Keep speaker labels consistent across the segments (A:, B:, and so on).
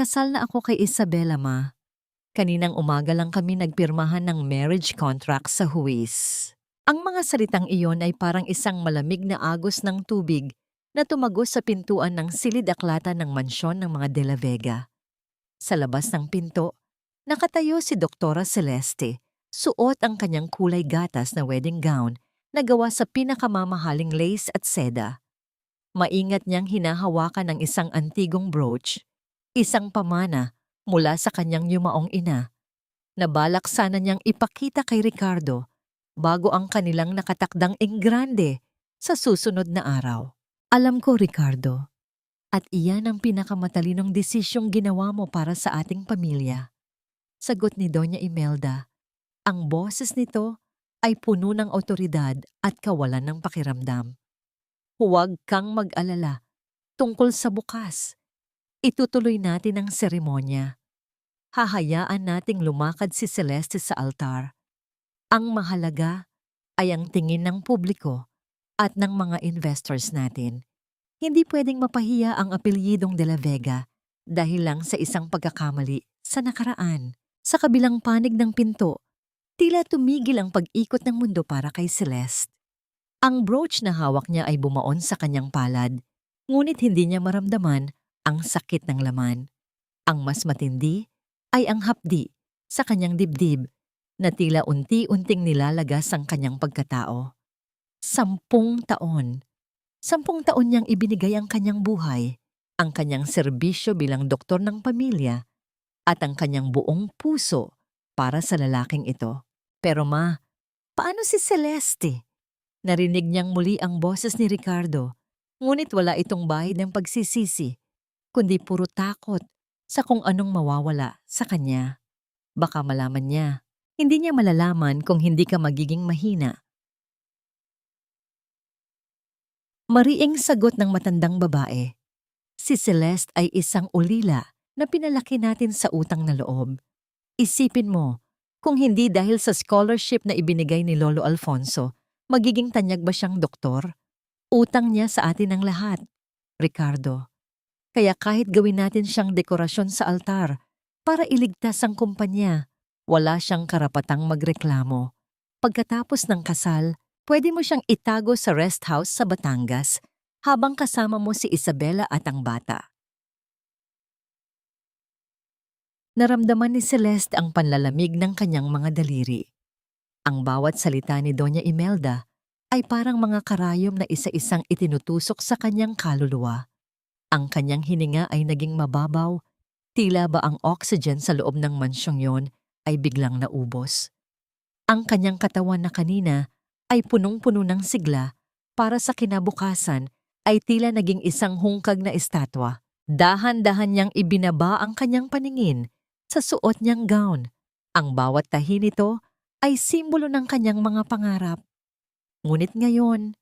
A: kasal na ako kay Isabela, ma. Kaninang umaga lang kami nagpirmahan ng marriage contract sa huwis. Ang mga salitang iyon ay parang isang malamig na agos ng tubig na tumagos sa pintuan ng silid-aklatan ng mansyon ng mga De La Vega. Sa labas ng pinto, nakatayo si Doktora Celeste, suot ang kanyang kulay gatas na wedding gown na gawa sa pinakamamahaling lace at seda. Maingat niyang hinahawakan ng isang antigong brooch, isang pamana mula sa kanyang yumaong ina, na balak sana niyang ipakita kay Ricardo bago ang kanilang nakatakdang enggrande sa susunod na araw. Alam ko, Ricardo, at iyan ang pinakamatalinong desisyong ginawa mo para sa ating pamilya. Sagot ni Doña Imelda. Ang boses nito ay puno ng otoridad at kawalan ng pakiramdam. Huwag kang mag-alala tungkol sa bukas. Itutuloy natin ang seremonya. Hahayaan nating lumakad si Celeste sa altar. Ang mahalaga ay ang tingin ng publiko at ng mga investors natin. Hindi pwedeng mapahiya ang apelyidong De La Vega dahil lang sa isang pagkakamali sa nakaraan. Sa kabilang panig ng pinto, tila tumigil ang pag-ikot ng mundo para kay Celeste. Ang brooch na hawak niya ay bumaon sa kanyang palad, ngunit hindi niya maramdaman ang sakit ng laman. Ang mas matindi ay ang hapdi sa kanyang dibdib na tila unti-unting nilalagas ang kanyang pagkatao. 10 taon. 10 taon niyang ibinigay ang kanyang buhay, ang kanyang serbisyo bilang doktor ng pamilya, at ang kanyang buong puso para sa lalaking ito. Pero ma, paano si Celeste? Narinig niyang muli ang boses ni Ricardo, ngunit wala itong bahid ng pagsisisi, kundi puro takot sa kung anong mawawala sa kanya. Baka malaman niya. Hindi niya malalaman kung hindi ka magiging mahina. Mariing sagot ng matandang babae. Si Celeste ay isang ulila na pinalaki natin sa utang na loob. Isipin mo, kung hindi dahil sa scholarship na ibinigay ni Lolo Alfonso, magiging tanyag ba siyang doktor? Utang niya sa atin ang lahat, Ricardo. Kaya kahit gawin natin siyang dekorasyon sa altar para iligtas ang kumpanya, wala siyang karapatang magreklamo. Pagkatapos ng kasal, pwede mo siyang itago sa rest house sa Batangas habang kasama mo si Isabela at ang bata. Naramdaman ni Celeste ang panlalamig ng kanyang mga daliri. Ang bawat salita ni Doña Imelda ay parang mga karayom na isa-isang itinutusok sa kanyang kaluluwa. Ang kanyang hininga ay naging mababaw, tila ba ang oxygen sa loob ng mansyong yon ay biglang naubos. Ang kanyang katawan na kanina ay punong-puno ng sigla para sa kinabukasan ay tila naging isang hungkag na estatwa. Dahan-dahan niyang ibinaba ang kanyang paningin sa suot niyang gown. Ang bawat tahi nito ay simbolo ng kanyang mga pangarap. Ngunit ngayon,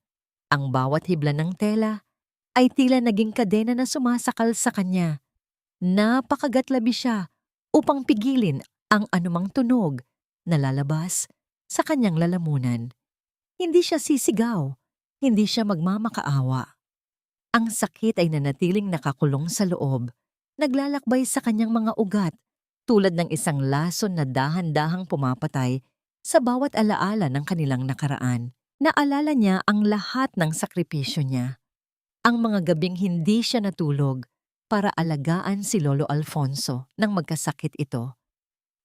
A: ang bawat hibla ng tela ay tila naging kadena na sumasakal sa kanya. Napakagatlabi siya upang pigilin ang anumang tunog na lalabas sa kanyang lalamunan. Hindi siya sisigaw, hindi siya magmamakaawa. Ang sakit ay nanatiling nakakulong sa loob, naglalakbay sa kanyang mga ugat tulad ng isang lason na dahan-dahang pumapatay sa bawat alaala ng kanilang nakaraan. Naalala niya ang lahat ng sakripisyo niya. Ang mga gabing hindi siya natulog para alagaan si Lolo Alfonso nang magkasakit ito.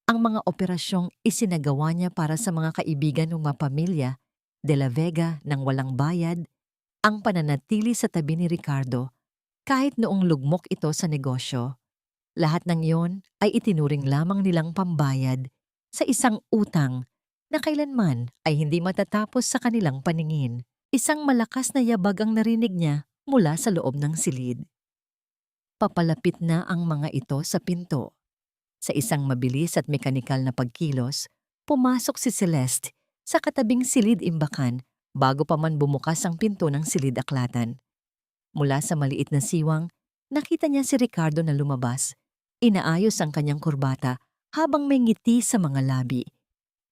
A: Ang mga operasyong isinagawa niya para sa mga kaibigan ng mga pamilya De La Vega nang walang bayad, ang pananatili sa tabi ni Ricardo kahit noong lugmok ito sa negosyo. Lahat ng iyon ay itinuring lamang nilang pambayad sa isang utang na kailanman ay hindi matatapos sa kanilang paningin. Isang malakas na yabag ang narinig niya mula sa loob ng silid. Papalapit na ang mga ito sa pinto. Sa isang mabilis at mekanikal na pagkilos, pumasok si Celeste sa katabing silid-imbakan bago pa man bumukas ang pinto ng silid-aklatan. Mula sa maliit na siwang, nakita niya si Ricardo na lumabas. Inaayos ang kanyang kurbata habang may ngiti sa mga labi.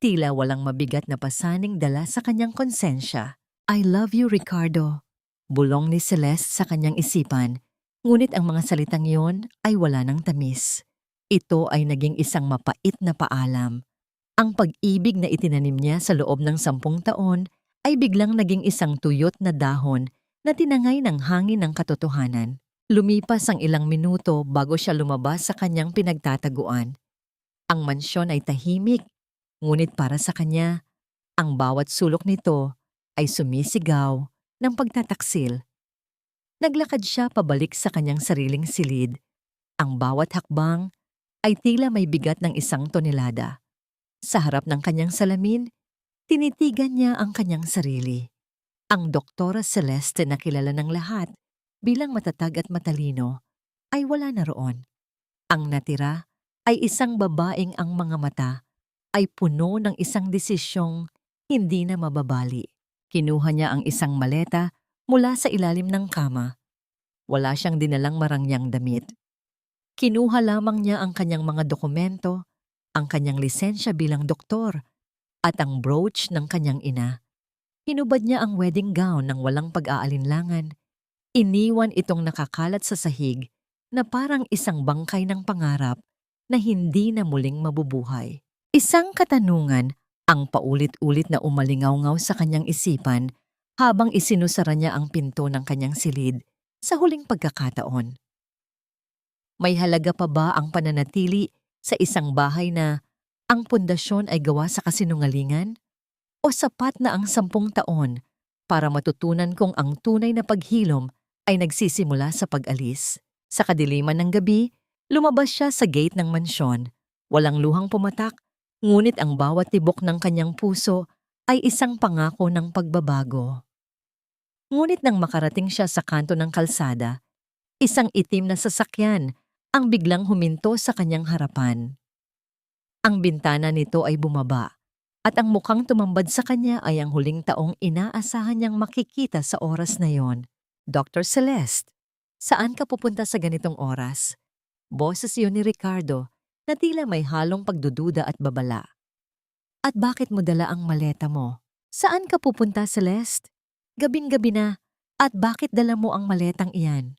A: Tila walang mabigat na pasaning dala sa kanyang konsensya. I love you, Ricardo. Bulong ni Celeste sa kanyang isipan Ngunit ang mga salitang yon ay wala ng tamis. Ito ay naging isang mapait na paalam. Ang pag-ibig na itinanim niya sa loob ng 10 taon ay biglang naging isang tuyot na dahon na tinangay ng hangin ng katotohanan. Lumipas ang ilang minuto bago siya lumabas sa kanyang pinagtataguan. Ang mansyon ay tahimik, ngunit para sa kanya, ang bawat sulok nito ay sumisigaw ng pagtataksil. Naglakad siya pabalik sa kanyang sariling silid. Ang bawat hakbang ay tila may bigat ng 1 tonelada. Sa harap ng kanyang salamin, tinitigan niya ang kanyang sarili. Ang Doktora Celeste na kilala ng lahat bilang matatag at matalino ay wala na roon. Ang natira ay isang babaeng ang mga mata ay puno ng isang desisyong hindi na mababali. Kinuha niya ang isang maleta mula sa ilalim ng kama. Wala siyang dinalang marangyang damit. Kinuha lamang niya ang kanyang mga dokumento, ang kanyang lisensya bilang doktor, at ang brooch ng kanyang ina. Hinubad niya ang wedding gown ng walang pag-aalinlangan. Iniwan itong nakakalat sa sahig na parang isang bangkay ng pangarap na hindi na muling mabubuhay. Isang katanungan ang paulit-ulit na umalingaw-ngaw sa kanyang isipan habang isinusara niya ang pinto ng kanyang silid sa huling pagkakataon. May halaga pa ba ang pananatili sa isang bahay na ang pundasyon ay gawa sa kasinungalingan? O sapat na ang 10 taon para matutunan kong ang tunay na paghilom ay nagsisimula sa pag-alis? Sa kadiliman ng gabi, lumabas siya sa gate ng mansyon. Walang luhang pumatak, ngunit ang bawat tibok ng kanyang puso ay isang pangako ng pagbabago. Ngunit nang makarating siya sa kanto ng kalsada, isang itim na sasakyan ang biglang huminto sa kanyang harapan. Ang bintana nito ay bumaba, at ang mukhang tumambad sa kanya ay ang huling taong inaasahan niyang makikita sa oras na yon. Dr. Celeste, saan ka pupunta sa ganitong oras? Boses yun ni Ricardo na tila may halong pagdududa at babala. At bakit mo dala ang maleta mo? Saan ka pupunta, Celeste? Gabing-gabi na, at bakit dala mo ang maletang iyan?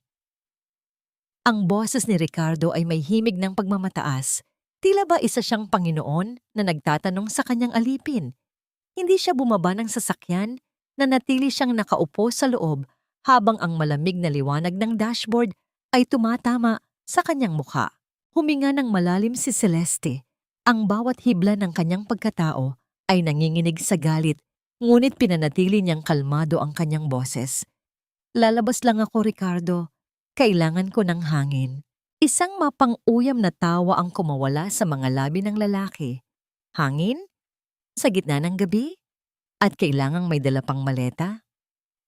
A: Ang boses ni Ricardo ay may himig ng pagmamataas. Tila ba isa siyang Panginoon na nagtatanong sa kanyang alipin? Hindi siya bumaba ng sasakyan, na natili siyang nakaupo sa loob habang ang malamig na liwanag ng dashboard ay tumatama sa kanyang mukha. Huminga ng malalim si Celeste. Ang bawat hibla ng kanyang pagkatao ay nanginginig sa galit, ngunit pinanatili niyang kalmado ang kanyang boses. Lalabas lang ako, Ricardo. Kailangan ko ng hangin. Isang mapang-uyam na tawa ang kumawala sa mga labi ng lalaki. Hangin? Sa gitna ng gabi? At kailangang may dala pang maleta?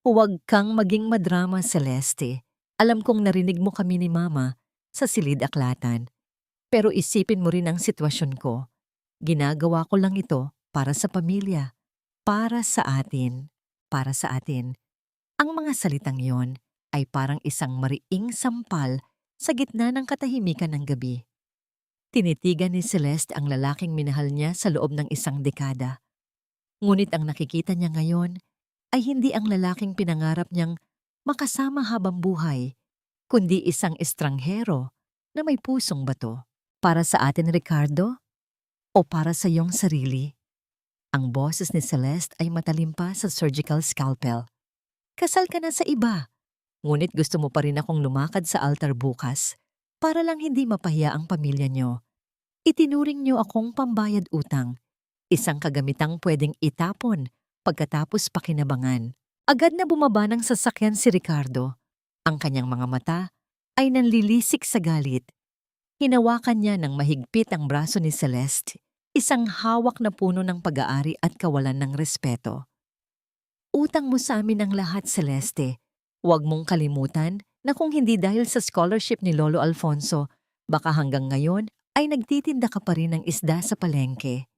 A: Huwag kang maging madrama, Celeste. Alam kong narinig mo kami ni Mama sa silid-aklatan. Pero isipin mo rin ang sitwasyon ko. Ginagawa ko lang ito para sa pamilya. Para sa atin. Para sa atin. Ang mga salitang yon ay parang isang mariing sampal sa gitna ng katahimikan ng gabi. Tinitigan ni Celeste ang lalaking minahal niya sa loob ng 1 dekada. Ngunit ang nakikita niya ngayon ay hindi ang lalaking pinangarap niyang makasama habang buhay, kundi isang estranghero na may pusong bato. Para sa atin, Ricardo? O para sa iyong sarili? Ang boses ni Celeste ay matalim pa sa surgical scalpel. Kasal ka na sa iba. Ngunit gusto mo pa rin akong lumakad sa altar bukas para lang hindi mapahiya ang pamilya niyo. Itinuring niyo akong pambayad utang, isang kagamitang pwedeng itapon pagkatapos pakinabangan. Agad na bumaba ng sasakyan si Ricardo. Ang kanyang mga mata ay nanlilisik sa galit. Hinawakan niya ng mahigpit ang braso ni Celeste, isang hawak na puno ng pag-aari at kawalan ng respeto. Utang mo sa amin ang lahat, Celeste. Huwag mong kalimutan na kung hindi dahil sa scholarship ni Lolo Alfonso, baka hanggang ngayon ay nagtitinda ka pa rin ng isda sa palengke.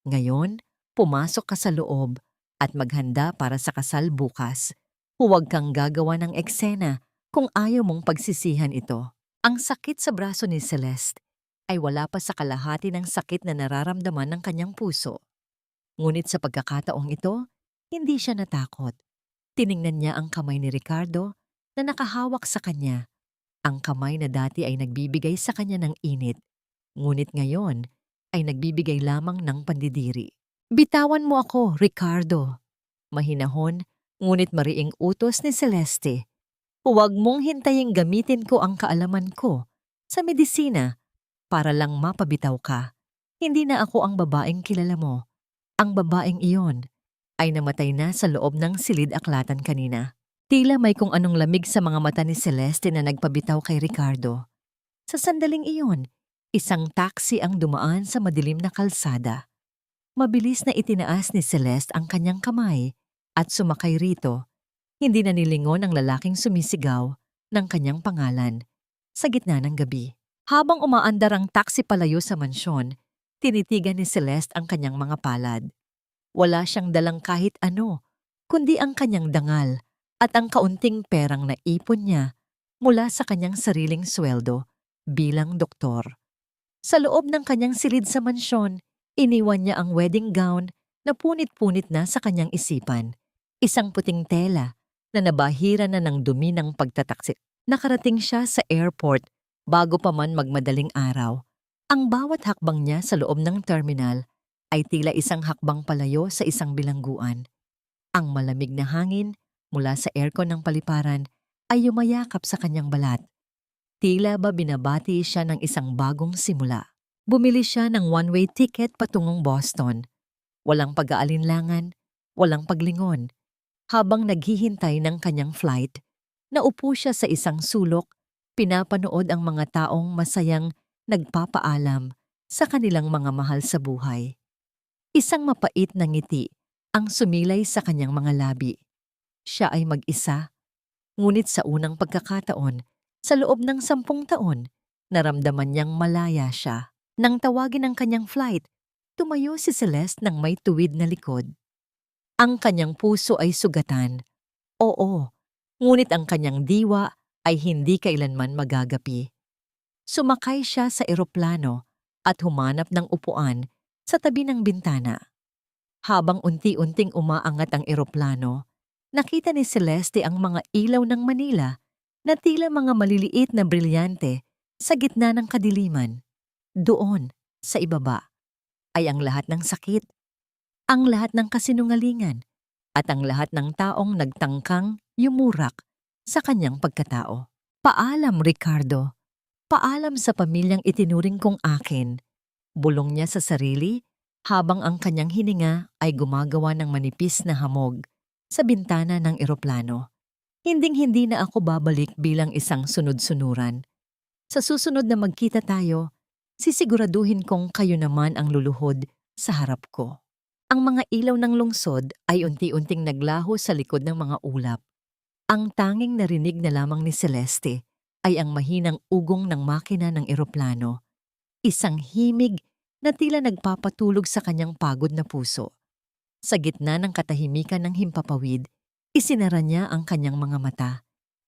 A: Ngayon, pumasok ka sa loob at maghanda para sa kasal bukas. Huwag kang gagawa ng eksena kung ayaw mong pagsisihan ito. Ang sakit sa braso ni Celeste ay wala pa sa kalahati ng sakit na nararamdaman ng kanyang puso. Ngunit sa pagkakataong ito, hindi siya natakot. Tiningnan niya ang kamay ni Ricardo na nakahawak sa kanya. Ang kamay na dati ay nagbibigay sa kanya ng init, ngunit ngayon ay nagbibigay lamang ng pandidiri. Bitawan mo ako, Ricardo. Mahinahon, ngunit mariing utos ni Celeste. Huwag mong hintaying gamitin ko ang kaalaman ko sa medisina para lang mapabitaw ka. Hindi na ako ang babaeng kilala mo. Ang babaeng iyon ay namatay na sa loob ng silid-aklatan kanina. Tila may kung anong lamig sa mga mata ni Celeste na nagpabitaw kay Ricardo. Sa sandaling iyon, isang taxi ang dumaan sa madilim na kalsada. Mabilis na itinaas ni Celeste ang kanyang kamay at sumakay rito. Hindi na nilingon ang lalaking sumisigaw ng kanyang pangalan sa gitna ng gabi. Habang umaandar ang taxi palayo sa mansyon, tinitigan ni Celeste ang kanyang mga palad. Wala siyang dalang kahit ano, kundi ang kanyang dangal at ang kaunting perang naipon niya mula sa kanyang sariling sweldo bilang doktor. Sa loob ng kanyang silid sa mansyon, iniwan niya ang wedding gown na punit-punit na sa kanyang isipan. Isang puting tela na nabahira na ng dumi ng pagtataksi. Nakarating siya sa airport bago pa man magmadaling araw. Ang bawat hakbang niya sa loob ng terminal ay tila isang hakbang palayo sa isang bilangguan. Ang malamig na hangin mula sa aircon ng paliparan ay yumayakap sa kanyang balat. Tila ba binabati siya ng isang bagong simula. Bumili siya ng one-way ticket patungong Boston. Walang pag-aalinlangan, walang paglingon. Habang naghihintay ng kanyang flight, naupo siya sa isang sulok, pinapanood ang mga taong masayang nagpapaalam sa kanilang mga mahal sa buhay. Isang mapait na ngiti ang sumilay sa kanyang mga labi. Siya ay mag-isa, ngunit sa unang pagkakataon, sa loob ng 10 taon, naramdaman niyang malaya siya. Nang tawagin ang kanyang flight, tumayo si Celeste ng may tuwid na likod. Ang kanyang puso ay sugatan. Oo, ngunit ang kanyang diwa ay hindi kailanman magagapi. Sumakay siya sa eroplano at humanap ng upuan sa tabi ng bintana. Habang unti-unting umaangat ang eroplano, nakita ni Celeste ang mga ilaw ng Manila na tila mga maliliit na brilyante sa gitna ng kadiliman. Doon, sa ibaba, ay ang lahat ng sakit, ang lahat ng kasinungalingan, at ang lahat ng taong nagtangkang yumurak sa kanyang pagkatao. Paalam, Ricardo. Paalam sa pamilyang itinuring kong akin. Bulong niya sa sarili habang ang kanyang hininga ay gumagawa ng manipis na hamog sa bintana ng eroplano. Hinding-hindi na ako babalik bilang isang sunod-sunuran. Sa susunod na magkita tayo, sisiguraduhin kong kayo naman ang luluhod sa harap ko. Ang mga ilaw ng lungsod ay unti-unting naglaho sa likod ng mga ulap. Ang tanging narinig na lamang ni Celeste ay ang mahinang ugong ng makina ng eroplano. Isang himig na tila nagpapatulog sa kanyang pagod na puso. Sa gitna ng katahimikan ng himpapawid, isinara niya ang kanyang mga mata.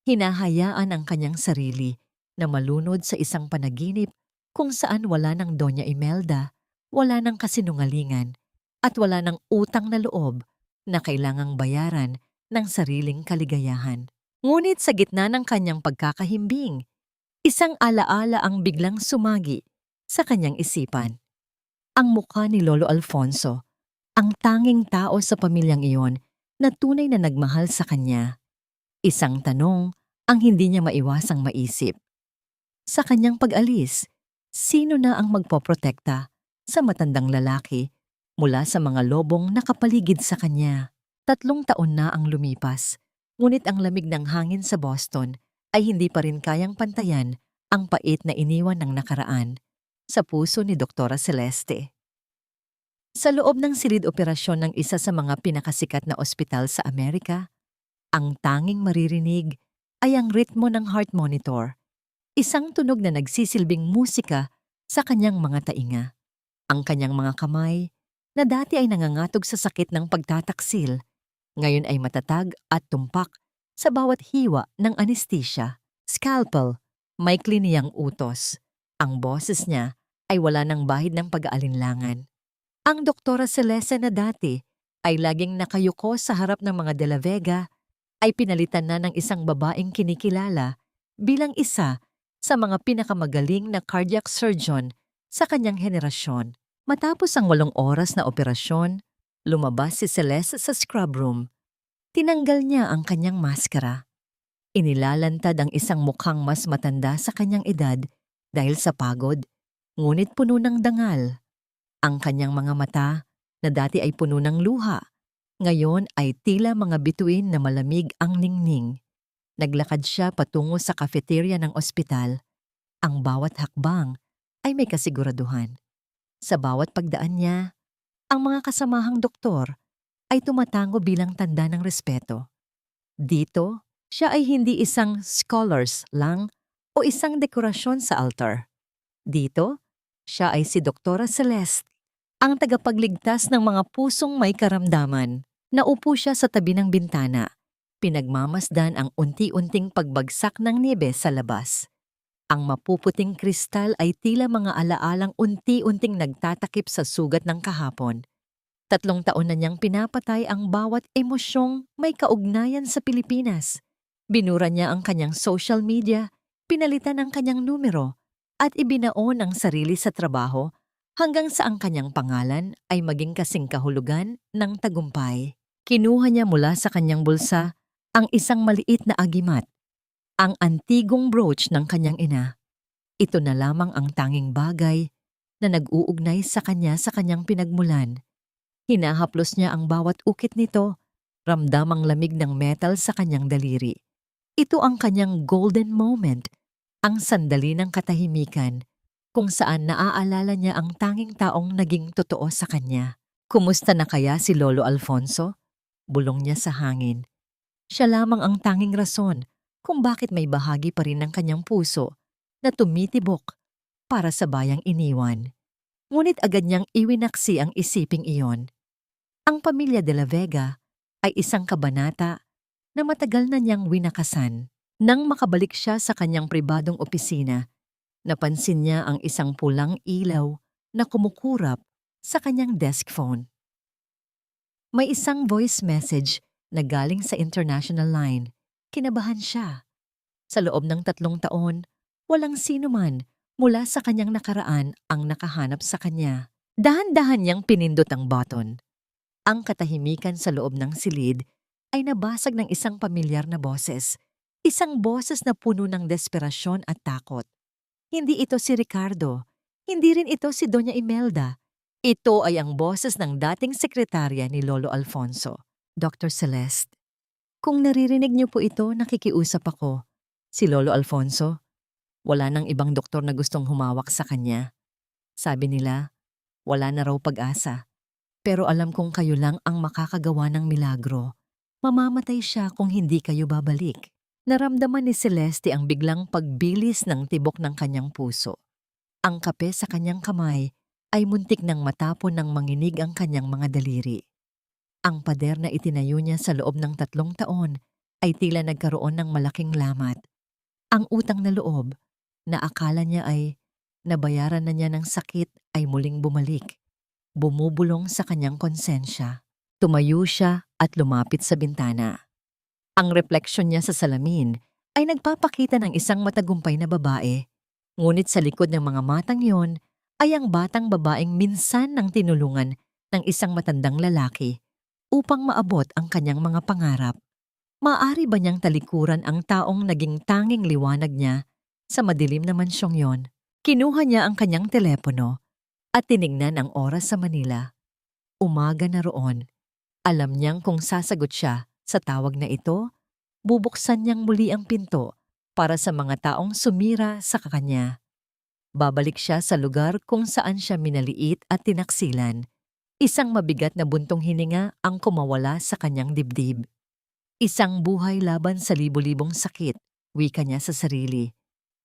A: Hinahayaan ang kanyang sarili na malunod sa isang panaginip kung saan wala ng Doña Imelda, wala ng kasinungalingan, at wala ng utang na loob na kailangang bayaran ng sariling kaligayahan. Ngunit sa gitna ng kanyang pagkakahimbing, isang alaala ang biglang sumagi sa kanyang isipan. Ang mukha ni Lolo Alfonso, ang tanging tao sa pamilyang iyon na tunay na nagmahal sa kanya. Isang tanong ang hindi niya maiwasang maisip. Sa kanyang pag-alis, sino na ang magpoprotekta sa matandang lalaki mula sa mga lobong nakapaligid sa kanya? 3 taon na ang lumipas, ngunit ang lamig ng hangin sa Boston ay hindi pa rin kayang pantayan ang pait na iniwan ng nakaraan sa puso ni Doktora Celeste. Sa loob ng silid operasyon ng isa sa mga pinakasikat na ospital sa Amerika, ang tanging maririnig ay ang ritmo ng heart monitor, isang tunog na nagsisilbing musika sa kanyang mga tainga. Ang kanyang mga kamay, na dati ay nangangatog sa sakit ng pagtataksil, ngayon ay matatag at tumpak sa bawat hiwa ng anesthesia. Scalpel, maikli niyang utos. Ang boses niya ay wala ng bahid ng pag-aalinlangan. Ang Doktora Celeste na dati ay laging nakayuko sa harap ng mga De La Vega ay pinalitan na ng isang babaeng kinikilala bilang isa sa mga pinakamagaling na cardiac surgeon sa kanyang henerasyon. Matapos ang 8 oras na operasyon, lumabas si Celeste sa scrub room. Tinanggal niya ang kanyang maskara. Inilalantad ang isang mukhang mas matanda sa kanyang edad dahil sa pagod, ngunit puno ng dangal. Ang kanyang mga mata, na dati ay puno ng luha, ngayon ay tila mga bituin na malamig ang ningning. Naglakad siya patungo sa cafeteria ng ospital. Ang bawat hakbang ay may kasiguraduhan. Sa bawat pagdaan niya, ang mga kasamahang doktor ay tumatango bilang tanda ng respeto. Dito, siya ay hindi isang scholars lang o isang dekorasyon sa altar. Dito, siya ay si Doktora Celeste, ang tagapagligtas ng mga pusong may karamdaman. Naupo siya sa tabi ng bintana. Pinagmamasdan ang unti-unting pagbagsak ng niebe sa labas. Ang mapuputing kristal ay tila mga alaalang unti-unting nagtatakip sa sugat ng kahapon. 3 taon na niyang pinapatay ang bawat emosyong may kaugnayan sa Pilipinas. Binura niya ang kanyang social media, pinalitan ang kanyang numero, at ibinaon ang sarili sa trabaho hanggang sa ang kanyang pangalan ay maging kasing kahulugan ng tagumpay. Kinuha niya mula sa kanyang bulsa ang isang maliit na agimat, ang antigong brooch ng kanyang ina. Ito na lamang ang tanging bagay na nag-uugnay sa kanyang pinagmulan. Hinahaplos niya ang bawat ukit nito, ramdam ang lamig ng metal sa kanyang daliri. Ito ang kanyang golden moment, ang sandali ng katahimikan, kung saan naaalala niya ang tanging taong naging totoo sa kanya. Kumusta na kaya si Lolo Alfonso? Bulong niya sa hangin. Siya lamang ang tanging rason kung bakit may bahagi pa rin ng kanyang puso na tumitibok para sa bayang iniwan. Ngunit agad niyang iwinaksi ang isiping iyon. Ang pamilya de la Vega ay isang kabanata na matagal na niyang winakasan. Nang makabalik siya sa kanyang pribadong opisina, napansin niya ang isang pulang ilaw na kumukurap sa kanyang desk phone. May isang voice message na galing sa international line. Kinabahan siya. Sa loob ng 3 taon, walang sino man mula sa kanyang nakaraan ang nakahanap sa kanya. Dahan-dahan niyang pinindot ang button. Ang katahimikan sa loob ng silid ay nabasag ng isang pamilyar na boses. Isang boses na puno ng desperasyon at takot. Hindi ito si Ricardo. Hindi rin ito si Doña Imelda. Ito ay ang boses ng dating sekretarya ni Lolo Alfonso, Dr. Celeste. Kung naririnig niyo po ito, nakikiusap ako. Si Lolo Alfonso, wala nang ibang doktor na gustong humawak sa kanya. Sabi nila, wala na raw pag-asa. Pero alam kong kayo lang ang makakagawa ng milagro. Mamamatay siya kung hindi kayo babalik. Naramdaman ni Celeste ang biglang pagbilis ng tibok ng kanyang puso. Ang kape sa kanyang kamay ay muntik nang matapon ng manginig ang kanyang mga daliri. Ang pader na itinayo niya sa loob ng 3 taon ay tila nagkaroon ng malaking lamat. Ang utang na loob, na akala niya ay nabayaran na niya ng sakit, ay muling bumalik. Bumubulong sa kanyang konsensya. Tumayo siya at lumapit sa bintana. Ang refleksyon niya sa salamin ay nagpapakita ng isang matagumpay na babae. Ngunit sa likod ng mga matang yon ay ang batang babaeng minsan nang tinulungan ng isang matandang lalaki upang maabot ang kanyang mga pangarap. Maaari ba niyang talikuran ang taong naging tanging liwanag niya sa madilim na mansyong yon? Kinuha niya ang kanyang telepono at tinignan ang oras sa Manila. Umaga na roon. Alam niyang kung sasagot siya sa tawag na ito, bubuksan niyang muli ang pinto para sa mga taong sumira sa kanya. Babalik siya sa lugar kung saan siya minaliit at tinaksilan. Isang mabigat na buntong hininga ang kumawala sa kanyang dibdib. Isang buhay laban sa libo-libong sakit, wika niya sa sarili.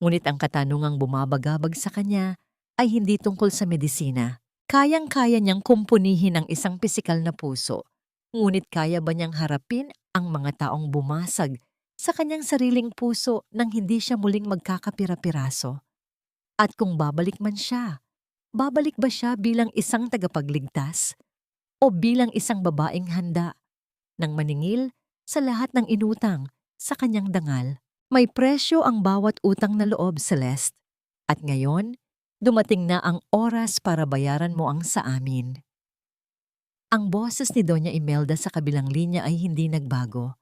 A: Ngunit ang katanungang bumabagabag sa kanya ay hindi tungkol sa medisina. Kayang-kaya niyang kumpunihin ang isang pisikal na puso. Ngunit kaya ba niyang harapin ang mga taong bumasag sa kanyang sariling puso nang hindi siya muling magkakapira-piraso? At kung babalik man siya, babalik ba siya bilang isang tagapagligtas? O bilang isang babaeng handa nang maningil sa lahat ng inutang sa kanyang dangal? May presyo ang bawat utang na loob, Celeste. At ngayon, dumating na ang oras para bayaran mo ang sa amin. Ang boses ni Doña Imelda sa kabilang linya ay hindi nagbago.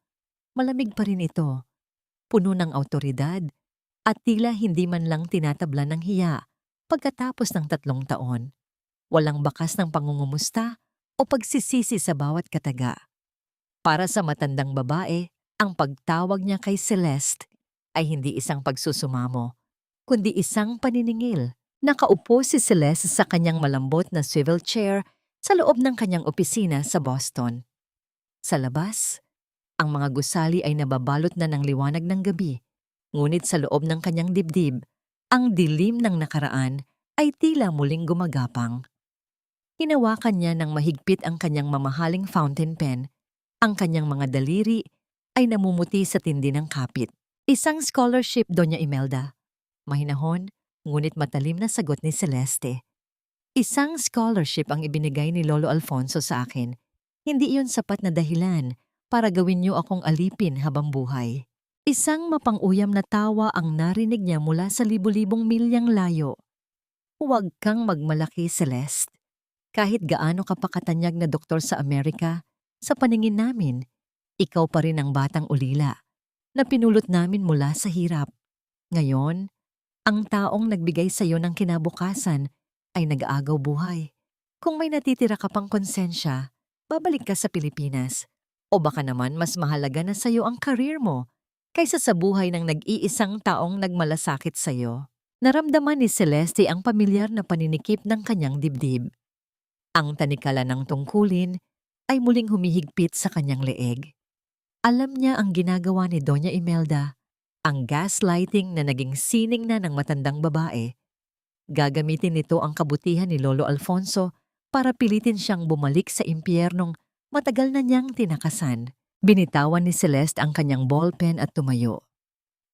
A: Malamig pa rin ito, puno ng awtoridad at tila hindi man lang tinatabla ng hiya pagkatapos ng 3 taon. Walang bakas ng pangungumusta o pagsisisi sa bawat kataga. Para sa matandang babae, ang pagtawag niya kay Celeste ay hindi isang pagsusumamo, kundi isang paniningil. Nakaupo si Celeste sa kanyang malambot na swivel chair sa loob ng kanyang opisina sa Boston. Sa labas, ang mga gusali ay nababalot na ng liwanag ng gabi, ngunit sa loob ng kanyang dibdib, ang dilim ng nakaraan ay tila muling gumagapang. Hinawakan niya ng mahigpit ang kanyang mamahaling fountain pen. Ang kanyang mga daliri ay namumuti sa tindi ng kapit. Isang scholarship, Doña Imelda. Mahinahon, ngunit matalim na sagot ni Celeste. Isang scholarship ang ibinigay ni Lolo Alfonso sa akin. Hindi iyon sapat na dahilan para gawin niyo akong alipin habang buhay. Isang mapang-uyam na tawa ang narinig niya mula sa libu-libong milyang layo. Huwag kang magmalaki, Celeste. Kahit gaano ka pa katanyag na doktor sa Amerika, sa paningin namin, ikaw pa rin ang batang ulila na pinulot namin mula sa hirap. Ngayon, ang taong nagbigay sa iyo ng kinabukasan ay nag-aagaw buhay. Kung may natitira ka pang konsensya, babalik ka sa Pilipinas. O baka naman mas mahalaga na sa iyo ang career mo kaysa sa buhay ng nag-iisang taong nagmalasakit sa iyo. Naramdaman ni Celeste ang pamilyar na paninikip ng kanyang dibdib. Ang tanikala ng tungkulin ay muling humihigpit sa kanyang leeg. Alam niya ang ginagawa ni Doña Imelda, ang gaslighting na naging sining na ng matandang babae. Gagamitin nito ang kabutihan ni Lolo Alfonso para pilitin siyang bumalik sa impyernong matagal na niyang tinakasan. Binitawan ni Celeste ang kanyang ballpen at tumayo.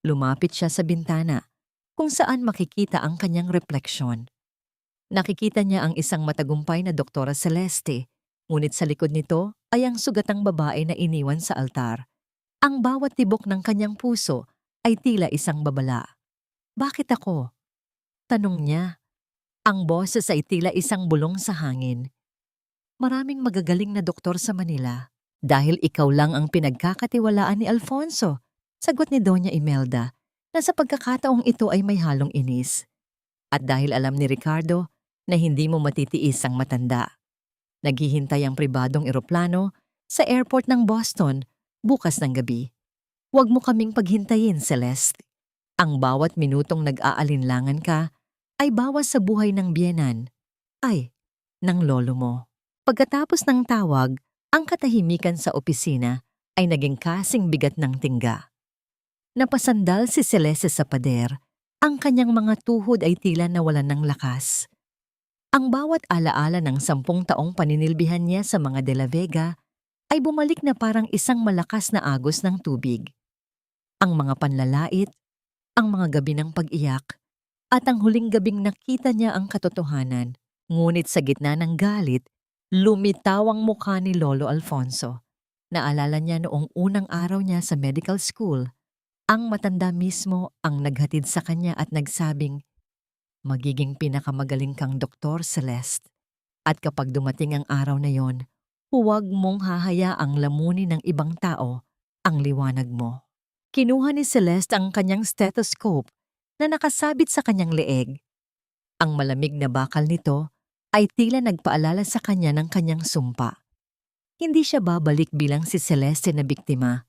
A: Lumapit siya sa bintana kung saan makikita ang kanyang refleksyon. Nakikita niya ang isang matagumpay na Doktora Celeste, ngunit sa likod nito ay ang sugatang babae na iniwan sa altar. Ang bawat tibok ng kanyang puso ay tila isang babala. Bakit ako? Tanong niya. Ang boses ay tila isang bulong sa hangin. Maraming magagaling na doktor sa Manila. Dahil ikaw lang ang pinagkakatiwalaan ni Alfonso, sagot ni Doña Imelda na sa pagkakataong ito ay may halong inis. At dahil alam ni Ricardo na hindi mo matitiis ang matanda. Naghihintay ang pribadong eroplano sa airport ng Boston bukas ng gabi. Huwag mo kaming paghintayin, Celeste. Ang bawat minutong nag-aalinlangan ka ay bawas sa buhay ng biyenan, ay, ng lolo mo. Pagkatapos ng tawag, ang katahimikan sa opisina ay naging kasing bigat ng tingga. Napasandal si Celeste sa pader, ang kanyang mga tuhod ay tila nawalan ng lakas. Ang bawat alaala ng 10 taong paninilbihan niya sa mga De La Vega ay bumalik na parang isang malakas na agos ng tubig. Ang mga panlalait, ang mga gabi ng pag-iyak, at ang huling gabing nakita niya ang katotohanan. Ngunit sa gitna ng galit, lumitaw ang mukha ni Lolo Alfonso. Naalala niya noong unang araw niya sa medical school, ang matanda mismo ang naghatid sa kanya at nagsabing, magiging pinakamagaling kang doktor, Celeste. At kapag dumating ang araw na yon, huwag mong hahayaang lamunin ng ibang tao ang liwanag mo. Kinuha ni Celeste ang kanyang stethoscope na nakasabit sa kanyang leeg. Ang malamig na bakal nito ay tila nagpaalala sa kanya ng kanyang sumpa. Hindi siya babalik bilang si Celeste na biktima.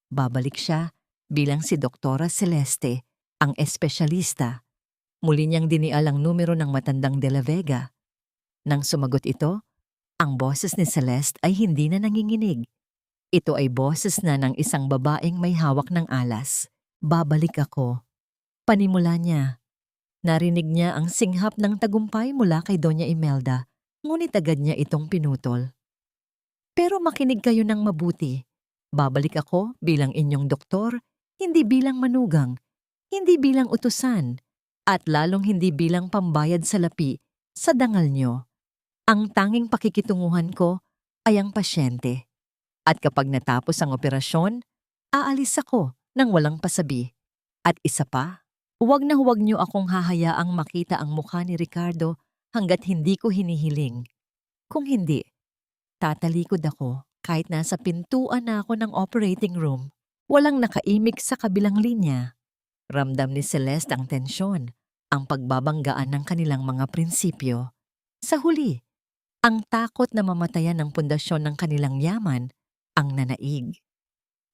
A: Babalik siya bilang si Doktora Celeste, ang espesyalista. Muli niyang dinial ang numero ng matandang De La Vega. Nang sumagot ito, ang boses ni Celeste ay hindi na nanginginig. Ito ay boses na ng isang babaeng may hawak ng alas. Babalik ako. Panimula niya. Narinig niya ang singhap ng tagumpay mula kay Doña Imelda, ngunit agad niya itong pinutol. Pero makinig kayo ng mabuti. Babalik ako bilang inyong doktor, hindi bilang manugang, hindi bilang utusan, at lalong hindi bilang pambayad sa lapi sa dangal nyo. Ang tanging pakikitunguhan ko ay ang pasyente. At kapag natapos ang operasyon, aalis ako nang walang pasabi. At isa pa, huwag na huwag niyo akong hahayaang makita ang mukha ni Ricardo hanggat hindi ko hinihiling. Kung hindi, tatalikod ako kahit nasa pintuan na ako ng operating room. Walang nakaimik sa kabilang linya. Ramdam ni Celeste ang tensyon, ang pagbabanggaan ng kanilang mga prinsipyo. Sa huli, ang takot na mamatayan ng pundasyon ng kanilang yaman ang nanaig.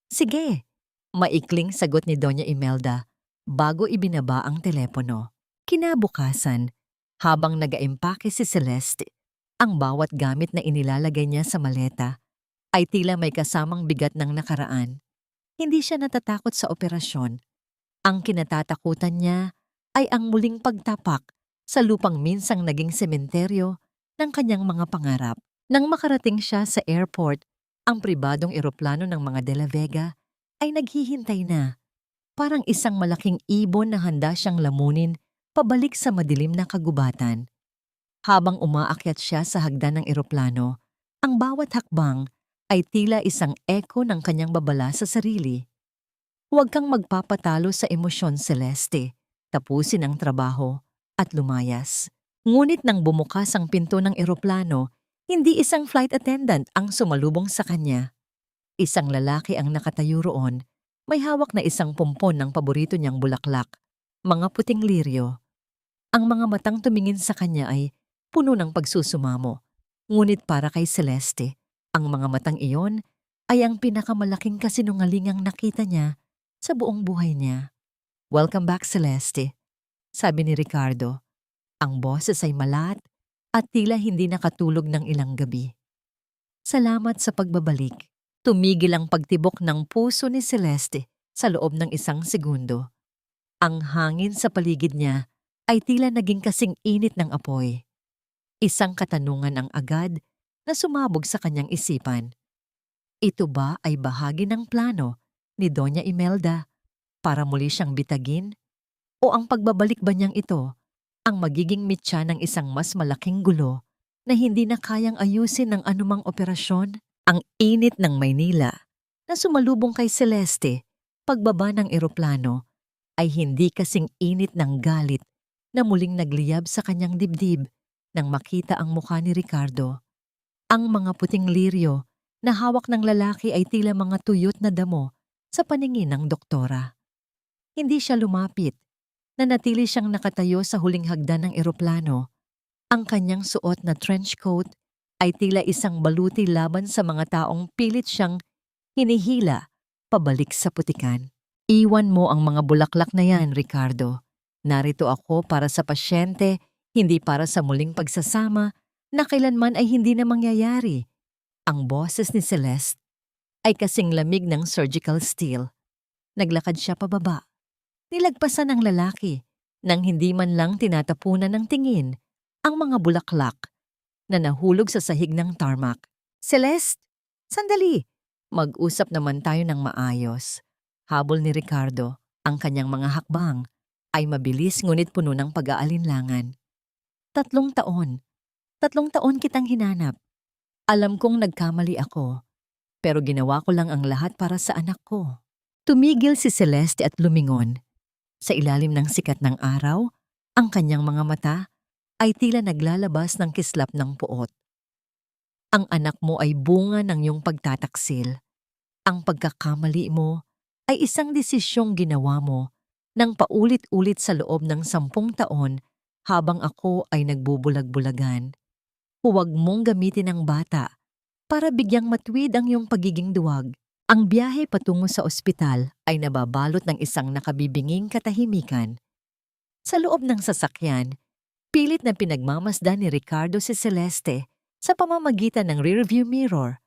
A: Sige, maikling sagot ni Doña Imelda bago ibinaba ang telepono. Kinabukasan, habang nag-aimpake si Celeste, ang bawat gamit na inilalagay niya sa maleta ay tila may kasamang bigat ng nakaraan. Hindi siya natatakot sa operasyon. Ang kinatatakutan niya ay ang muling pagtapak sa lupang minsang naging sementeryo ng kanyang mga pangarap. Nang makarating siya sa airport, ang pribadong eroplano ng mga De La Vega ay naghihintay na. Parang isang malaking ibon na handa siyang lamunin pabalik sa madilim na kagubatan. Habang umaakyat siya sa hagdan ng eroplano, ang bawat hakbang ay tila isang echo ng kanyang babala sa sarili. Huwag kang magpapatalo sa emosyon, Celeste. Tapusin ang trabaho at lumayas. Ngunit nang bumukas ang pinto ng eroplano, hindi isang flight attendant ang sumalubong sa kanya. Isang lalaki ang nakatayo roon, may hawak na isang pumpon ng paborito niyang bulaklak, mga puting liryo. Ang mga matang tumingin sa kanya ay puno ng pagsusumamo. Ngunit para kay Celeste, ang mga matang iyon ay ang pinakamalaking kasinungalingang nakita niya sa buong buhay niya. Welcome back, Celeste, sabi ni Ricardo. Ang boses ay malat at tila hindi nakatulog ng ilang gabi. Salamat sa pagbabalik. Tumigil ang pagtibok ng puso ni Celeste sa loob ng isang segundo. Ang hangin sa paligid niya ay tila naging kasing init ng apoy. Isang katanungan ang agad na sumabog sa kanyang isipan. Ito ba ay bahagi ng plano ni Doña Imelda para muli siyang bitagin? O ang pagbabalik ba niyang ito ang magiging mitya ng isang mas malaking gulo na hindi na kayang ayusin ng anumang operasyon? Ang init ng Maynila na sumalubong kay Celeste pagbaba ng eroplano ay hindi kasing init ng galit na muling nagliyab sa kanyang dibdib nang makita ang mukha ni Ricardo. Ang mga puting liryo na hawak ng lalaki ay tila mga tuyot na damo sa paningin ng doktora. Hindi siya lumapit. Nanatili siyang nakatayo sa huling hagdan ng eroplano. Ang kanyang suot na trench coat ay tila isang baluti laban sa mga taong pilit siyang hinihila pabalik sa putikan. Iwan mo ang mga bulaklak na yan, Ricardo. Narito ako para sa pasyente, hindi para sa muling pagsasama na kailanman ay hindi na mangyayari. Ang boses ni Celeste ay kasing lamig ng surgical steel. Naglakad siya pababa. Nilagpasan ng lalaki nang hindi man lang tinatapunan ng tingin ang mga bulaklak na nahulog sa sahig ng tarmac. Celeste, sandali! Mag-usap naman tayo ng maayos. Habol ni Ricardo, ang kanyang mga hakbang ay mabilis ngunit puno ng pag-aalinlangan. 3 taon. 3 taon kitang hinanap. Alam kong nagkamali ako, pero ginawa ko lang ang lahat para sa anak ko. Tumigil si Celeste at lumingon. Sa ilalim ng sikat ng araw, ang kanyang mga mata ay tila naglalabas ng kislap ng puot. Ang anak mo ay bunga ng iyong pagtataksil. Ang pagkakamali mo ay isang desisyong ginawa mo nang paulit-ulit sa loob ng 10 taon habang ako ay nagbubulag-bulagan. Huwag mong gamitin ang bata para bigyang matwid ang iyong pagiging duwag. Ang biyahe patungo sa ospital ay nababalot ng isang nakabibinging katahimikan. Sa loob ng sasakyan, pilit na pinagmamasdan ni Ricardo si Celeste sa pamamagitan ng rearview mirror.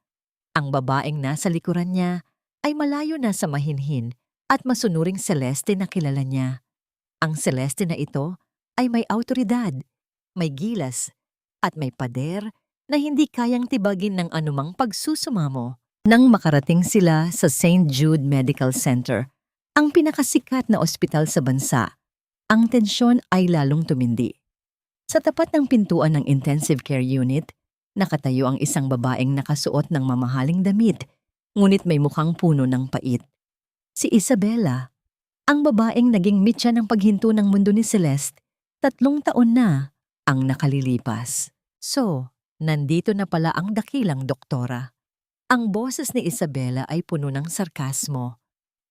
A: Ang babaeng nasa likuran niya ay malayo na sa mahinhin at masunuring Celeste na kilala niya. Ang Celeste na ito ay may awtoridad, may gilas, at may pader na hindi kayang tibagin ng anumang pagsusumamo. Nang makarating sila sa St. Jude Medical Center, ang pinakasikat na ospital sa bansa, ang tensyon ay lalong tumindi. Sa tapat ng pintuan ng intensive care unit, nakatayo ang isang babaeng nakasuot ng mamahaling damit, ngunit may mukhang puno ng pait. Si Isabela, ang babaeng naging mitya ng paghinto ng mundo ni Celeste, 3 taon na ang nakalilipas. So, nandito na pala ang dakilang doktora. Ang boses ni Isabela ay puno ng sarkasmo.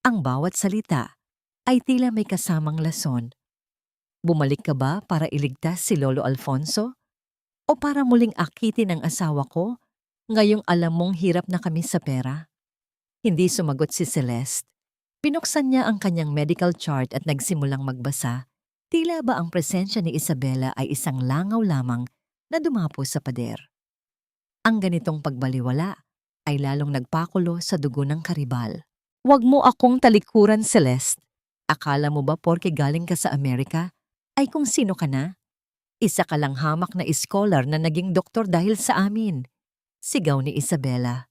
A: Ang bawat salita ay tila may kasamang lason. Bumalik ka ba para iligtas si Lolo Alfonso? O para muling akitin ang asawa ko ngayong alam mong hirap na kami sa pera? Hindi sumagot si Celeste. Pinuksan niya ang kanyang medical chart at nagsimulang magbasa. Tila ba ang presensya ni Isabela ay isang langaw lamang na dumapo sa pader. Ang ganitong pagbaliwala ay lalong nagpakulo sa dugo ng karibal. Huwag mo akong talikuran, Celeste. Akala mo ba porke galing ka sa Amerika ay kung sino ka na? Isa ka lang hamak na scholar na naging doktor dahil sa amin. Sigaw ni Isabela.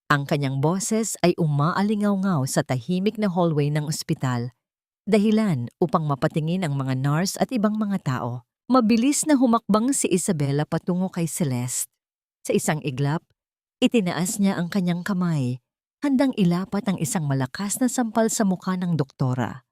A: Ang kanyang boses ay umaalingaw-ngaw sa tahimik na hallway ng ospital. Dahilan upang mapatingin ang mga nurse at ibang mga tao. Mabilis na humakbang si Isabela patungo kay Celeste. Sa isang iglap, itinaas niya ang kanyang kamay, handang ilapat ang isang malakas na sampal sa mukha ng doktora.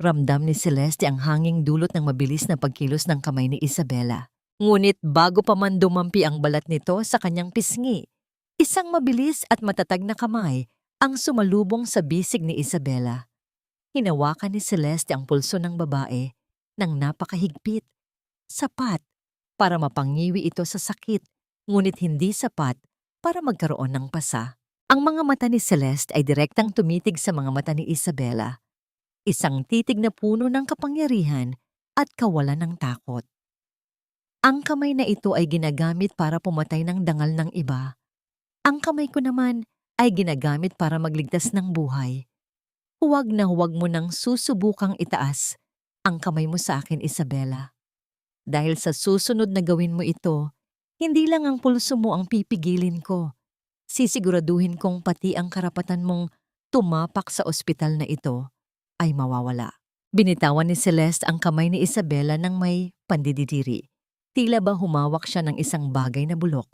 A: Ramdam ni Celeste ang hanging dulot ng mabilis na pagkilos ng kamay ni Isabela. Ngunit bago pa man dumampi ang balat nito sa kanyang pisngi, isang mabilis at matatag na kamay ang sumalubong sa bisig ni Isabela. Hinawakan ni Celeste ang pulso ng babae ng napakahigpit. Sapat para mapangiwi ito sa sakit, ngunit hindi sapat para magkaroon ng pasa. Ang mga mata ni Celeste ay direktang tumitig sa mga mata ni Isabela. Isang titig na puno ng kapangyarihan at kawalan ng takot. Ang kamay na ito ay ginagamit para pumatay ng dangal ng iba. Ang kamay ko naman ay ginagamit para magligtas ng buhay. Huwag na huwag mo nang susubukang itaas ang kamay mo sa akin, Isabela. Dahil sa susunod na gawin mo ito, hindi lang ang pulso mo ang pipigilin ko. Sisiguraduhin kong pati ang karapatan mong tumapak sa ospital na ito ay mawawala. Binitawan ni Celeste ang kamay ni Isabela ng may pandididiri. Tila ba humawak siya ng isang bagay na bulok.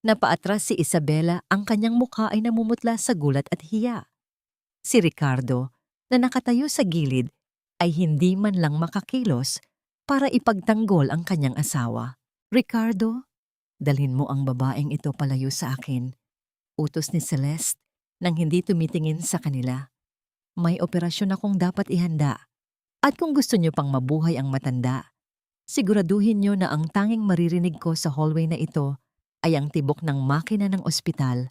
A: Napaatras si Isabela, ang kanyang mukha ay namumutla sa gulat at hiya. Si Ricardo, na nakatayo sa gilid, ay hindi man lang makakilos para ipagtanggol ang kanyang asawa. Ricardo, dalhin mo ang babaeng ito palayo sa akin. Utos ni Celeste nang hindi tumitingin sa kanila. May operasyon akong dapat ihanda. At kung gusto niyo pang mabuhay ang matanda, siguraduhin niyo na ang tanging maririnig ko sa hallway na ito ay ang tibok ng makina ng ospital,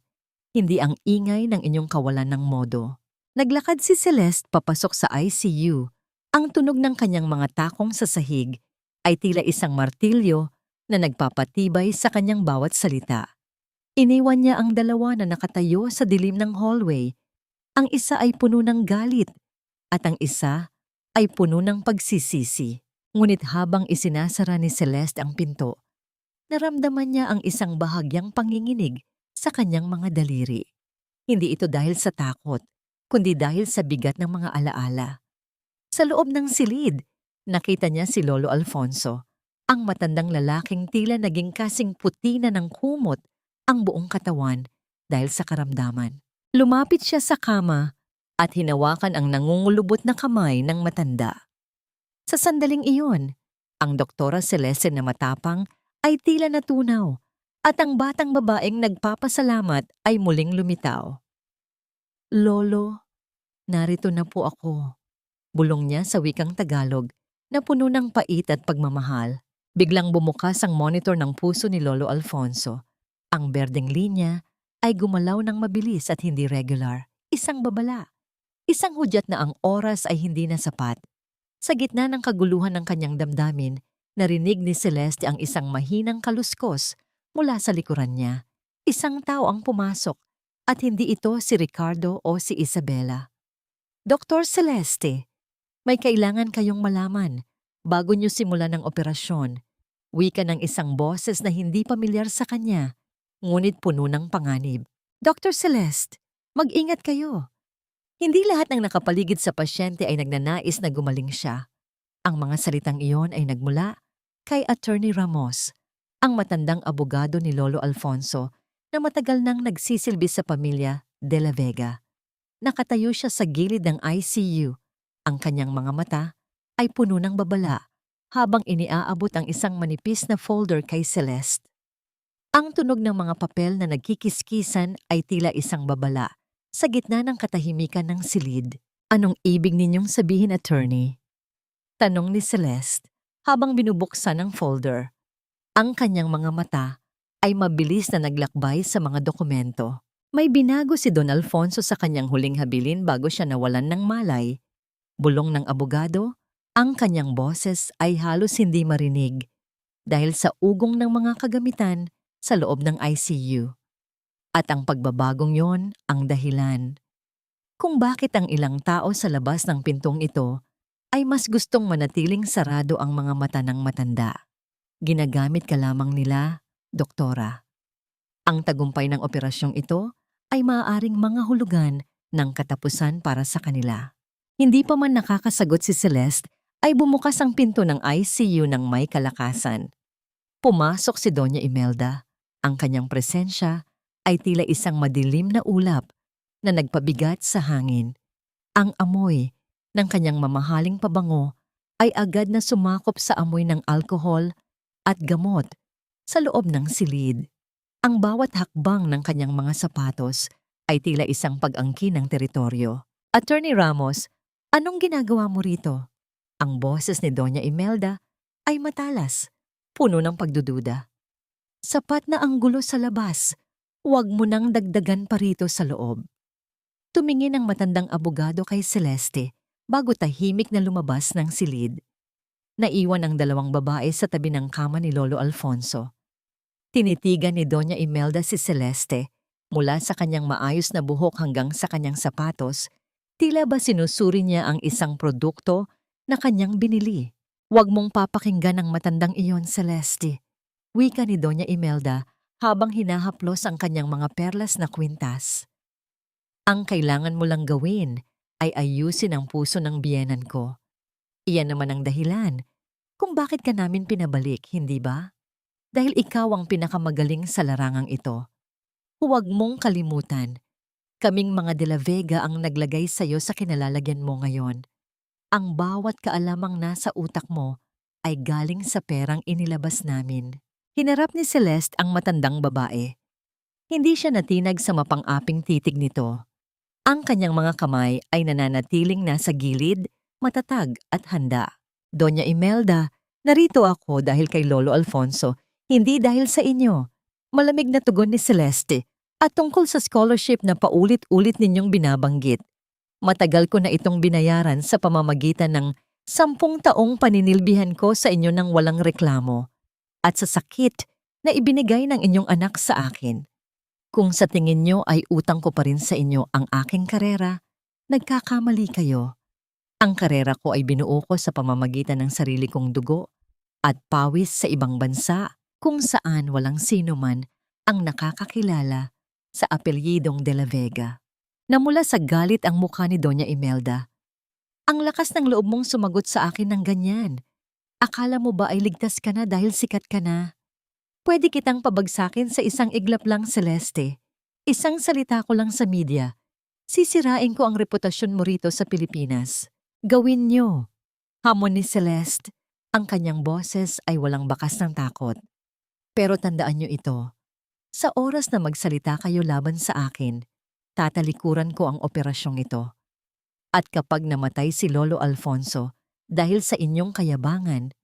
A: hindi ang ingay ng inyong kawalan ng modo. Naglakad si Celeste papasok sa ICU. Ang tunog ng kanyang mga takong sa sahig ay tila isang martilyo na nagpapatibay sa kanyang bawat salita. Iniwan niya ang dalawa na nakatayo sa dilim ng hallway. Ang isa ay puno ng galit at ang isa ay puno ng pagsisisi. Ngunit habang isinasara ni Celeste ang pinto, naramdaman niya ang isang bahagyang panginginig sa kanyang mga daliri. Hindi ito dahil sa takot, kundi dahil sa bigat ng mga alaala. Sa loob ng silid, nakita niya si Lolo Alfonso, ang matandang lalaking tila naging kasing puti na ng kumot ang buong katawan dahil sa karamdaman. Lumapit siya sa kama at hinawakan ang nangungulubot na kamay ng matanda. Sa sandaling iyon, ang Doktora Celeste na matapang ay tila natunaw at ang batang babaeng nagpapasalamat ay muling lumitaw. Lolo, narito na po ako. Bulong niya sa wikang Tagalog na puno ng pait at pagmamahal. Biglang bumukas ang monitor ng puso ni Lolo Alfonso. Ang berdeng linya ay gumalaw ng mabilis at hindi regular. Isang babala. Isang hudyat na ang oras ay hindi na sapat. Sa gitna ng kaguluhan ng kanyang damdamin, narinig ni Celeste ang isang mahinang kaluskos mula sa likuran niya. Isang tao ang pumasok at hindi ito si Ricardo o si Isabela. Dr. Celeste, may kailangan kayong malaman bago niyo simulan ang operasyon. Wika ng isang boses na hindi pamilyar sa kanya, ngunit puno ng panganib. Dr. Celeste, mag-ingat kayo. Hindi lahat ng nakapaligid sa pasyente ay nagnanais na gumaling siya. Ang mga salitang iyon ay nagmula kay Attorney Ramos, ang matandang abogado ni Lolo Alfonso na matagal nang nagsisilbi sa pamilya De La Vega. Nakatayo siya sa gilid ng ICU. Ang kanyang mga mata ay puno ng babala habang iniaabot ang isang manipis na folder kay Celeste. Ang tunog ng mga papel na nagkikiskisan ay tila isang babala sa gitna ng katahimikan ng silid. Anong ibig ninyong sabihin, attorney? Tanong ni Celeste habang binubuksan ang folder. Ang kanyang mga mata ay mabilis na naglakbay sa mga dokumento. May binago si Don Alfonso sa kanyang huling habilin bago siya nawalan ng malay. Bulong ng abogado, ang kanyang boses ay halos hindi marinig dahil sa ugong ng mga kagamitan sa loob ng ICU. At ang pagbabagong yon ang dahilan kung bakit ang ilang tao sa labas ng pintong ito ay mas gustong manatiling sarado ang mga mata ng matanda. Ginagamit ka lamang nila, doktora. Ang tagumpay ng operasyong ito ay maaaring mga hulugan ng katapusan para sa kanila. Hindi pa man nakakasagot si Celeste ay bumukas ang pinto ng ICU ng may kalakasan. Pumasok si Doña Imelda. Ang kanyang presensya ay tila isang madilim na ulap na nagpabigat sa hangin. Ang amoy ng kanyang mamahaling pabango ay agad na sumakop sa amoy ng alkohol at gamot sa loob ng silid. Ang bawat hakbang ng kanyang mga sapatos ay tila isang pag-angkin ng teritoryo. Attorney Ramos, anong ginagawa mo rito? Ang boses ni Doña Imelda ay matalas, puno ng pagdududa. Sapat na ang gulo sa labas, huwag mo nang dagdagan pa rito sa loob. Tumingin ang matandang abogado kay Celeste bago tahimik na lumabas ng silid. Naiwan ang dalawang babae sa tabi ng kama ni Lolo Alfonso. Tinitigan ni Doña Imelda si Celeste mula sa kanyang maayos na buhok hanggang sa kanyang sapatos, tila ba sinusuri niya ang isang produkto na kanyang binili. Huwag mong papakinggan ang matandang iyon, Celeste. Wika ni Doña Imelda habang hinahaplos ang kanyang mga perlas na kwintas. Ang kailangan mo lang gawin ay ayusin ang puso ng biyenan ko. Iyan naman ang dahilan kung bakit ka namin pinabalik, hindi ba? Dahil ikaw ang pinakamagaling sa larangang ito. Huwag mong kalimutan, kaming mga De La Vega ang naglagay sa'yo sa kinalalagyan mo ngayon. Ang bawat kaalamang nasa utak mo ay galing sa perang inilabas namin. Hinarap ni Celeste ang matandang babae. Hindi siya natinag sa mapang-aping titig nito. Ang kanyang mga kamay ay nananatiling nasa gilid, matatag at handa. Doña Imelda, narito ako dahil kay Lolo Alfonso, hindi dahil sa inyo. Malamig na tugon ni Celeste at tungkol sa scholarship na paulit-ulit ninyong binabanggit. Matagal ko na itong binayaran sa pamamagitan ng 10 taong paninilbihan ko sa inyo ng walang reklamo at sa sakit na ibinigay ng inyong anak sa akin. Kung sa tingin nyo ay utang ko pa rin sa inyo ang aking karera, nagkakamali kayo. Ang karera ko ay binuo ko sa pamamagitan ng sarili kong dugo at pawis sa ibang bansa kung saan walang sino man ang nakakakilala sa apelyidong De La Vega. Namula sa galit ang mukha ni Doña Imelda. Ang lakas ng loob mong sumagot sa akin ng ganyan. Akala mo ba ay ligtas ka na dahil sikat ka na? Pwede kitang pabagsakin sa isang iglap lang, Celeste. Isang salita ko lang sa media. Sisirain ko ang reputasyon mo rito sa Pilipinas. Gawin niyo. Hamon ni Celeste. Ang kanyang boses ay walang bakas ng takot. Pero tandaan niyo ito. Sa oras na magsalita kayo laban sa akin, tatalikuran ko ang operasyong ito. At kapag namatay si Lolo Alfonso dahil sa inyong kayabangan,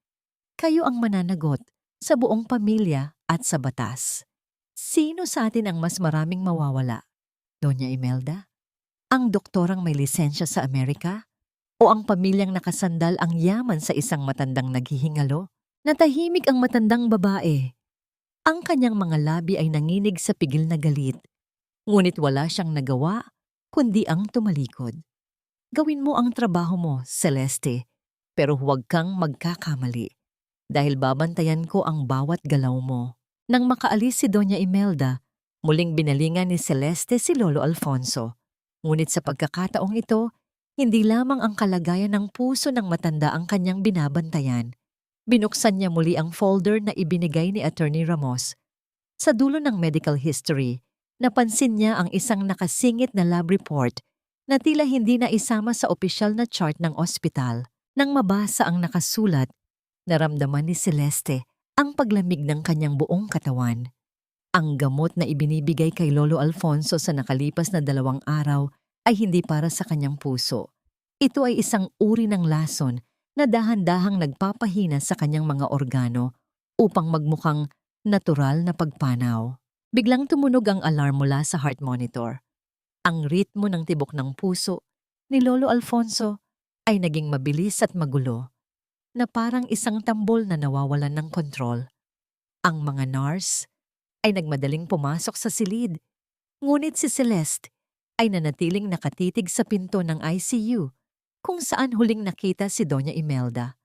A: kayo ang mananagot sa buong pamilya at sa batas. Sino sa atin ang mas maraming mawawala? Doña Imelda? Ang doktorang may lisensya sa Amerika? O ang pamilyang nakasandal ang yaman sa isang matandang naghihingalo? Natahimik ang matandang babae. Ang kanyang mga labi ay nanginig sa pigil na galit. Ngunit wala siyang nagawa, kundi ang tumalikod. Gawin mo ang trabaho mo, Celeste, pero huwag kang magkakamali. Dahil babantayan ko ang bawat galaw mo. Nang makaalis si Doña Imelda, muling binalingan ni Celeste si Lolo Alfonso. Ngunit sa pagkakataong ito, hindi lamang ang kalagayan ng puso ng matanda ang kanyang binabantayan. Binuksan niya muli ang folder na ibinigay ni Attorney Ramos. Sa dulo ng medical history, napansin niya ang isang nakasingit na lab report na tila hindi na isama sa opisyal na chart ng ospital. Nang mabasa ang nakasulat, naramdaman ni Celeste ang paglamig ng kanyang buong katawan. Ang gamot na ibinibigay kay Lolo Alfonso sa nakalipas na 2 araw ay hindi para sa kanyang puso. Ito ay isang uri ng lason na dahan-dahang nagpapahina sa kanyang mga organo upang magmukhang natural na pagpanaw. Biglang tumunog ang alarm mula sa heart monitor. Ang ritmo ng tibok ng puso ni Lolo Alfonso ay naging mabilis at magulo, na parang isang tambol na nawawalan ng kontrol. Ang mga nurse ay nagmadaling pumasok sa silid, ngunit si Celeste ay nanatiling nakatitig sa pinto ng ICU kung saan huling nakita si Doña Imelda.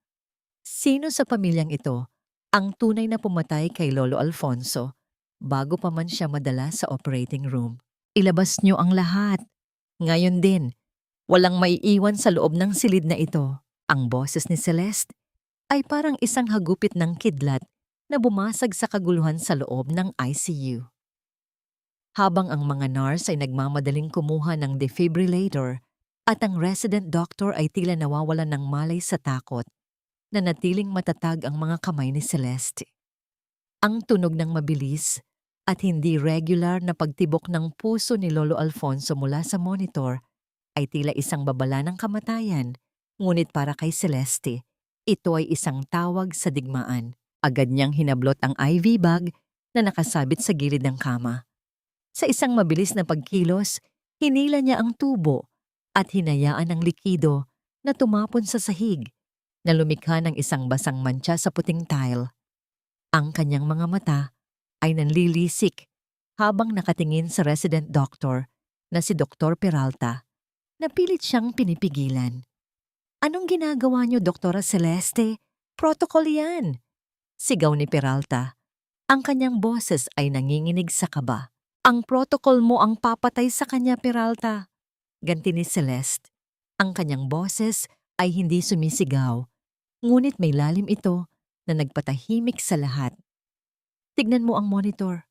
A: Sino sa pamilyang ito ang tunay na pumatay kay Lolo Alfonso bago pa man siya madala sa operating room? Ilabas niyo ang lahat. Ngayon din, walang maiiwan sa loob ng silid na ito. Ang boses ni Celeste ay parang isang hagupit ng kidlat na bumasag sa kaguluhan sa loob ng ICU. Habang ang mga nurse ay nagmamadaling kumuha ng defibrillator at ang resident doctor ay tila nawawalan ng malay sa takot, nanatiling matatag ang mga kamay ni Celeste. Ang tunog ng mabilis at hindi regular na pagtibok ng puso ni Lolo Alfonso mula sa monitor ay tila isang babala ng kamatayan, ngunit para kay Celeste, ito ay isang tawag sa digmaan. Agad niyang hinablot ang IV bag na nakasabit sa gilid ng kama. Sa isang mabilis na pagkilos, hinila niya ang tubo at hinayaan ang likido na tumapon sa sahig, na lumikha ng isang basang mantsa sa puting tile. Ang kanyang mga mata ay nanlilisik habang nakatingin sa resident doctor na si Dr. Peralta, na pilit siyang pinipigilan. "Anong ginagawa niyo, Doktora Celeste? Protocol yan!" Sigaw ni Peralta. Ang kanyang boses ay nanginginig sa kaba. "Ang protocol mo ang papatay sa kanya, Peralta," ganti ni Celeste. Ang kanyang boses ay hindi sumisigaw, ngunit may lalim ito na nagpatahimik sa lahat. "Tignan mo ang monitor.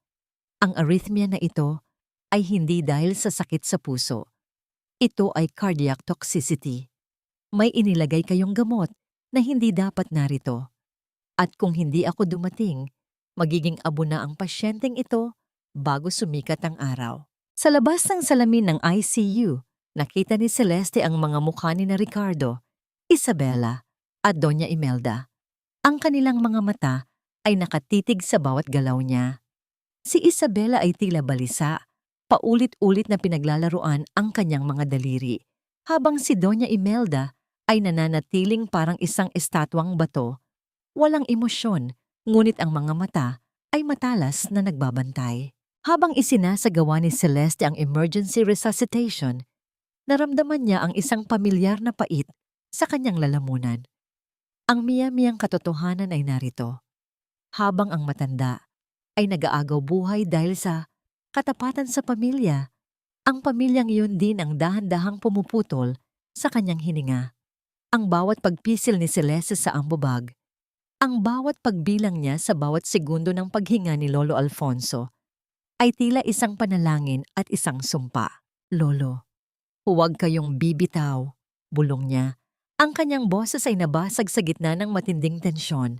A: Ang arrhythmia na ito ay hindi dahil sa sakit sa puso. Ito ay cardiac toxicity. May inilagay kayong gamot na hindi dapat narito. At kung hindi ako dumating, magiging abo na ang pasyenteng ito bago sumikat ang araw." Sa labas ng salamin ng ICU, nakita ni Celeste ang mga mukha ni na Ricardo, Isabela at Doña Imelda. Ang kanilang mga mata ay nakatitig sa bawat galaw niya. Si Isabela ay tila balisa, paulit-ulit na pinaglalaruan ang kanyang mga daliri, habang si Doña Imelda ay nananatiling parang isang estatwang bato. Walang emosyon, ngunit ang mga mata ay matalas na nagbabantay. Habang isinasagawa ni Celeste ang emergency resuscitation, naramdaman niya ang isang pamilyar na pait sa kanyang lalamunan. Ang miyamiyang katotohanan ay narito. Habang ang matanda ay nag-aagaw buhay dahil sa katapatan sa pamilya, ang pamilyang iyon din ang dahan-dahang pumuputol sa kanyang hininga. Ang bawat pagpisil ni Celeste sa ambubag, ang bawat pagbilang niya sa bawat segundo ng paghinga ni Lolo Alfonso ay tila isang panalangin at isang sumpa. "Lolo, huwag kayong bibitaw," bulong niya. Ang kanyang boses ay nabasag sa gitna ng matinding tensyon.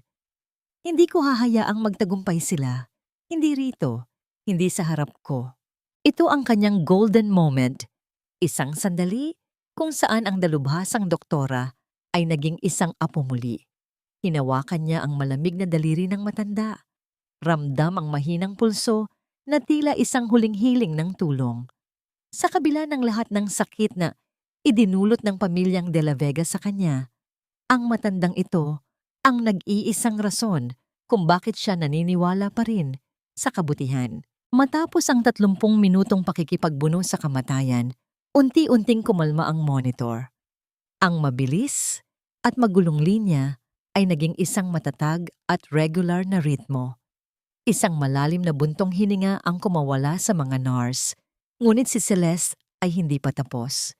A: "Hindi ko hahayaang magtagumpay sila. Hindi rito, hindi sa harap ko." Ito ang kanyang golden moment. Isang sandali kung saan ang dalubhasang doktora ay naging isang apo muli. Hinawakan niya ang malamig na daliri ng matanda. Ramdam ang mahinang pulso na tila isang huling hiling ng tulong. Sa kabila ng lahat ng sakit na idinulot ng pamilyang De La Vega sa kanya, ang matandang ito ang nag-iisang rason kung bakit siya naniniwala pa rin sa kabutihan. Matapos ang 30 minutong pakikipagbuno sa kamatayan, unti-unting kumalma ang monitor. Ang mabilis at magulong linya ay naging isang matatag at regular na ritmo. Isang malalim na buntong hininga ang kumawala sa mga nurse, ngunit si Celeste ay hindi pa tapos.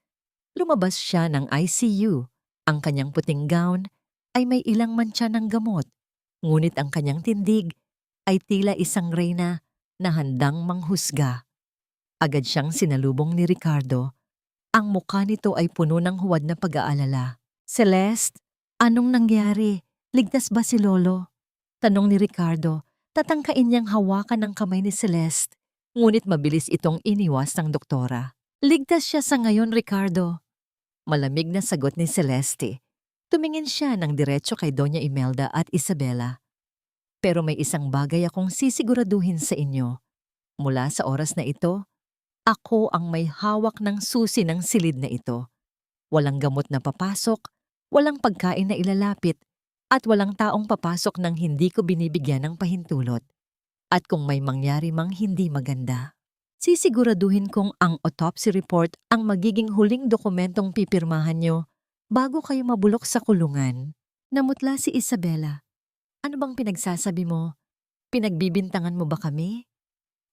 A: Lumabas siya ng ICU. Ang kanyang puting gown ay may ilang mantsa ng gamot, ngunit ang kanyang tindig ay tila isang reyna na handang manghusga. Agad siyang sinalubong ni Ricardo Ang mukha nito ay puno ng huwad na pag-aalala. Celeste, anong nangyari? Ligtas ba si Lolo? Tanong ni Ricardo. Tatangkain niyang hawakan ng kamay ni Celeste. Ngunit mabilis itong iniwas ng doktora. Ligtas siya sa ngayon, Ricardo. Malamig na sagot ni Celeste. Tumingin siya ng diretso kay Doña Imelda at Isabela. Pero may isang bagay akong sisiguraduhin sa inyo. Mula sa oras na ito, ako ang may hawak ng susi ng silid na ito. Walang gamot na papasok, walang pagkain na ilalapit, at walang taong papasok nang hindi ko binibigyan ng pahintulot. At kung may mangyari mang hindi maganda, sisiguraduhin kong ang autopsy report ang magiging huling dokumentong pipirmahan nyo bago kayo mabulok sa kulungan. Namutla si Isabela. Ano bang pinagsasabi mo? Pinagbibintangan mo ba kami?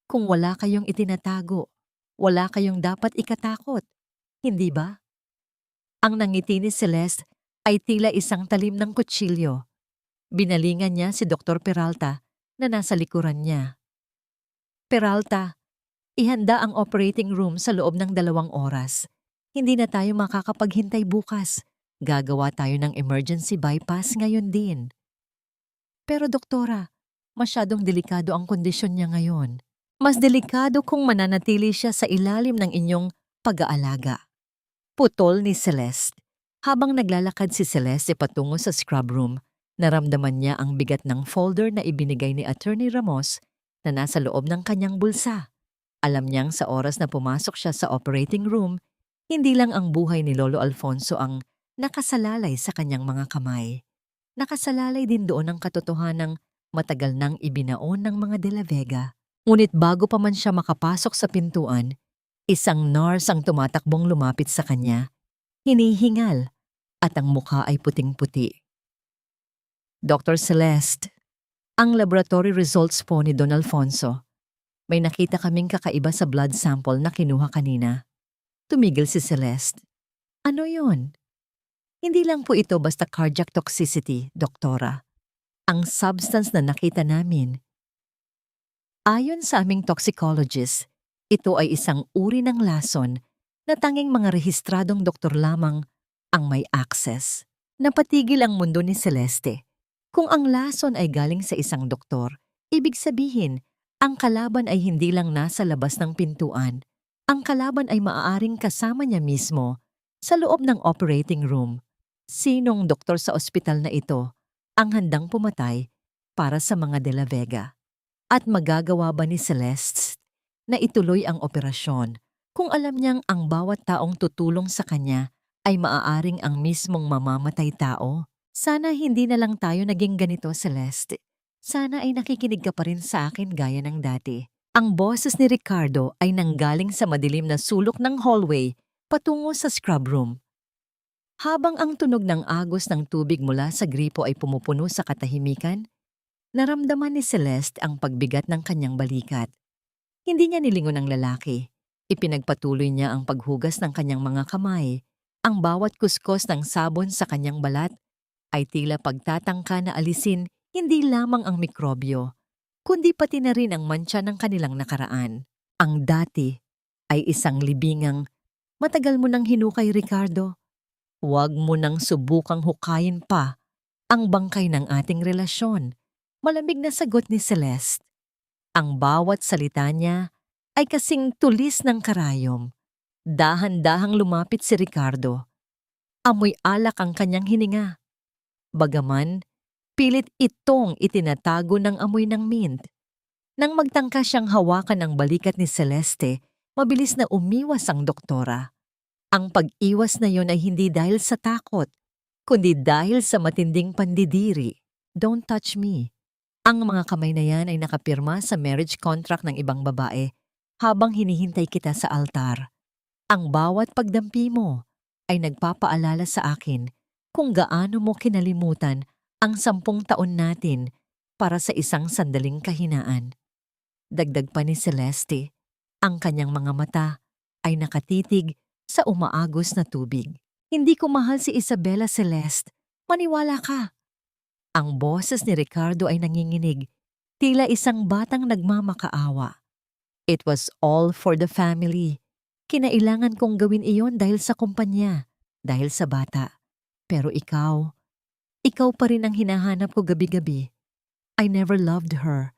A: Kung wala kayong itinatago, wala kayong dapat ikatakot, hindi ba? Ang nangiti ni Celeste ay tila isang talim ng kutsilyo. Binalingan niya si Dr. Peralta na nasa likuran niya. Peralta, ihanda ang operating room sa loob ng 2 oras. Hindi na tayo makakapaghintay bukas. Gagawa tayo ng emergency bypass ngayon din. Pero doktora, masyadong delikado ang kondisyon niya ngayon. Mas delikado kung mananatili siya sa ilalim ng inyong pag-aalaga. Putol ni Celeste. Habang naglalakad si Celeste patungo sa scrub room, naramdaman niya ang bigat ng folder na ibinigay ni Attorney Ramos na nasa loob ng kanyang bulsa. Alam niyang sa oras na pumasok siya sa operating room, hindi lang ang buhay ni Lolo Alfonso ang nakasalalay sa kanyang mga kamay. Nakasalalay din doon ang katotohanang matagal nang ibinaon ng mga De La Vega. Ngunit bago pa man siya makapasok sa pintuan, isang nurse ang tumatakbong lumapit sa kanya, hinihingal, at ang mukha ay puting-puti. Dr. Celeste, ang laboratory results po ni Don Alfonso. May nakita kaming kakaiba sa blood sample na kinuha kanina. Tumigil si Celeste. Ano yon? Hindi lang po ito basta cardiac toxicity, doktora. Ang substance na nakita namin, ayon sa aming toxicologist, ito ay isang uri ng lason na tanging mga rehistradong doktor lamang ang may access. Napatigil ang mundo ni Celeste. Kung ang lason ay galing sa isang doktor, ibig sabihin, ang kalaban ay hindi lang nasa labas ng pintuan. Ang kalaban ay maaaring kasama niya mismo sa loob ng operating room. Sinong doktor sa ospital na ito ang handang pumatay para sa mga De La Vega? At magagawa ba ni Celeste na ituloy ang operasyon kung alam niyang ang bawat taong tutulong sa kanya ay maaaring ang mismong mamamatay tao? Sana hindi na lang tayo naging ganito, Celeste. Sana ay nakikinig ka pa rin sa akin gaya ng dati. Ang boses ni Ricardo ay nanggaling sa madilim na sulok ng hallway patungo sa scrub room. Habang ang tunog ng agos ng tubig mula sa gripo ay pumupuno sa katahimikan, naramdaman ni Celeste ang pagbigat ng kanyang balikat. Hindi niya nilingon ang lalaki. Ipinagpatuloy niya ang paghugas ng kanyang mga kamay. Ang bawat kuskos ng sabon sa kanyang balat ay tila pagtatangka na alisin hindi lamang ang mikrobyo, kundi pati na rin ang mantsa ng kanilang nakaraan. Ang dati ay isang libingang, matagal mo nang hinukay, Ricardo. Huwag mo nang subukang hukayin pa ang bangkay ng ating relasyon. Malamig na sagot ni Celeste. Ang bawat salita niya ay kasing tulis ng karayom. Dahan-dahang lumapit si Ricardo. Amoy alak ang kanyang hininga. Bagaman, pilit itong itinatago ng amoy ng mint. Nang magtangka siyang hawakan ang balikat ni Celeste, mabilis na umiwas ang doktora. Ang pag-iwas na yon ay hindi dahil sa takot, kundi dahil sa matinding pandidiri. Don't touch me. Ang mga kamay na yan ay nakapirma sa marriage contract ng ibang babae habang hinihintay kita sa altar. Ang bawat pagdampi mo ay nagpapaalala sa akin kung gaano mo kinalimutan ang 10 taon natin para sa isang sandaling kahinaan. Dagdag pa ni Celeste, ang kanyang mga mata ay nakatitig sa umaagos na tubig. Hindi ko mahal si Isabela, Celeste. Maniwala ka. Ang boses ni Ricardo ay nanginginig, tila isang batang nagmamakaawa. It was all for the family. Kinailangan kong gawin iyon dahil sa kumpanya, dahil sa bata. Pero ikaw pa rin ang hinahanap ko gabi-gabi. I never loved her.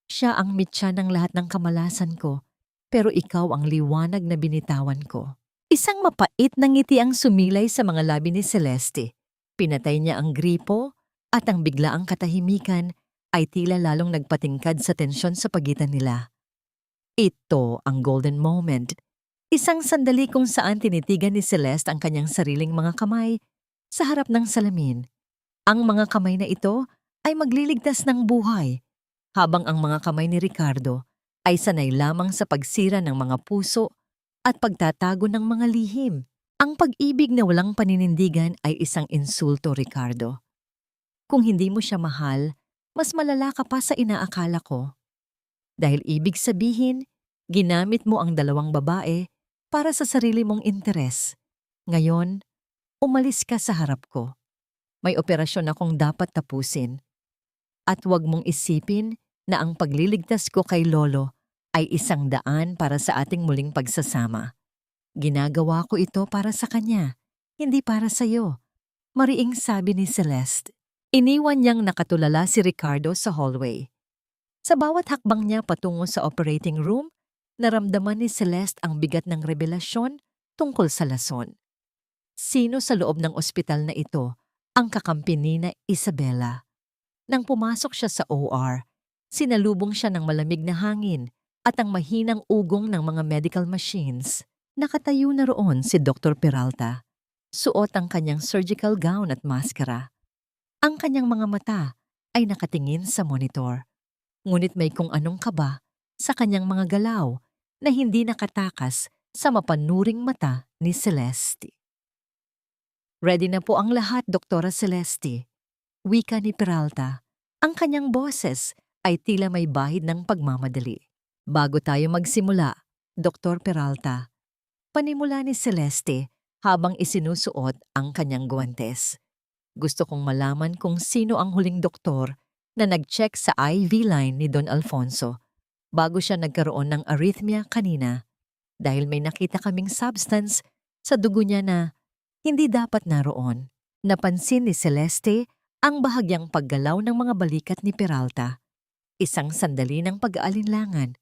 A: Siya ang mitya ng lahat ng kamalasan ko, pero ikaw ang liwanag na binitawan ko. Isang mapait na ngiti ang sumilay sa mga labi ni Celeste. Pinatay niya ang gripo at ang biglaang katahimikan ay tila lalong nagpatingkad sa tensyon sa pagitan nila. Ito ang golden moment. Isang sandali kung saan tinitigan ni Celeste ang kanyang sariling mga kamay sa harap ng salamin. Ang mga kamay na ito ay magliligtas ng buhay, habang ang mga kamay ni Ricardo ay sanay lamang sa pagsira ng mga puso at pagtatago ng mga lihim. Ang pag-ibig na walang paninindigan ay isang insulto, Ricardo. Kung hindi mo siya mahal, mas malala ka pa sa inaakala ko. Dahil ibig sabihin, ginamit mo ang dalawang babae para sa sarili mong interes. Ngayon, umalis ka sa harap ko. May operasyon akong dapat tapusin. At huwag mong isipin na ang pagliligtas ko kay Lolo ay isang daan para sa ating muling pagsasama. Ginagawa ko ito para sa kanya, hindi para sa iyo, mariing sabi ni Celeste. Iniwan niyang nakatulala si Ricardo sa hallway. Sa bawat hakbang niya patungo sa operating room, naramdaman ni Celeste ang bigat ng revelasyon tungkol sa lason. Sino sa loob ng ospital na ito ang kakampi ni Isabela? Nang pumasok siya sa OR, sinalubong siya ng malamig na hangin at ang mahinang ugong ng mga medical machines. Nakatayo na roon si Dr. Peralta. Suot ang kanyang surgical gown at maskara. Ang kanyang mga mata ay nakatingin sa monitor. Ngunit may kung anong kaba sa kanyang mga galaw na hindi nakatakas sa mapanuring mata ni Celeste. Ready na po ang lahat, Doktora Celeste. Wika ni Peralta. Ang kanyang boses ay tila may bahid ng pagmamadali. Bago tayo magsimula, Dr. Peralta, panimula ni Celeste habang isinusuot ang kanyang guwantes. Gusto kong malaman kung sino ang huling doktor na nag-check sa IV line ni Don Alfonso bago siya nagkaroon ng arrhythmia kanina dahil may nakita kaming substance sa dugo niya na hindi dapat naroon. Napansin ni Celeste ang bahagyang paggalaw ng mga balikat ni Peralta. Isang sandali ng pag-aalinlangan.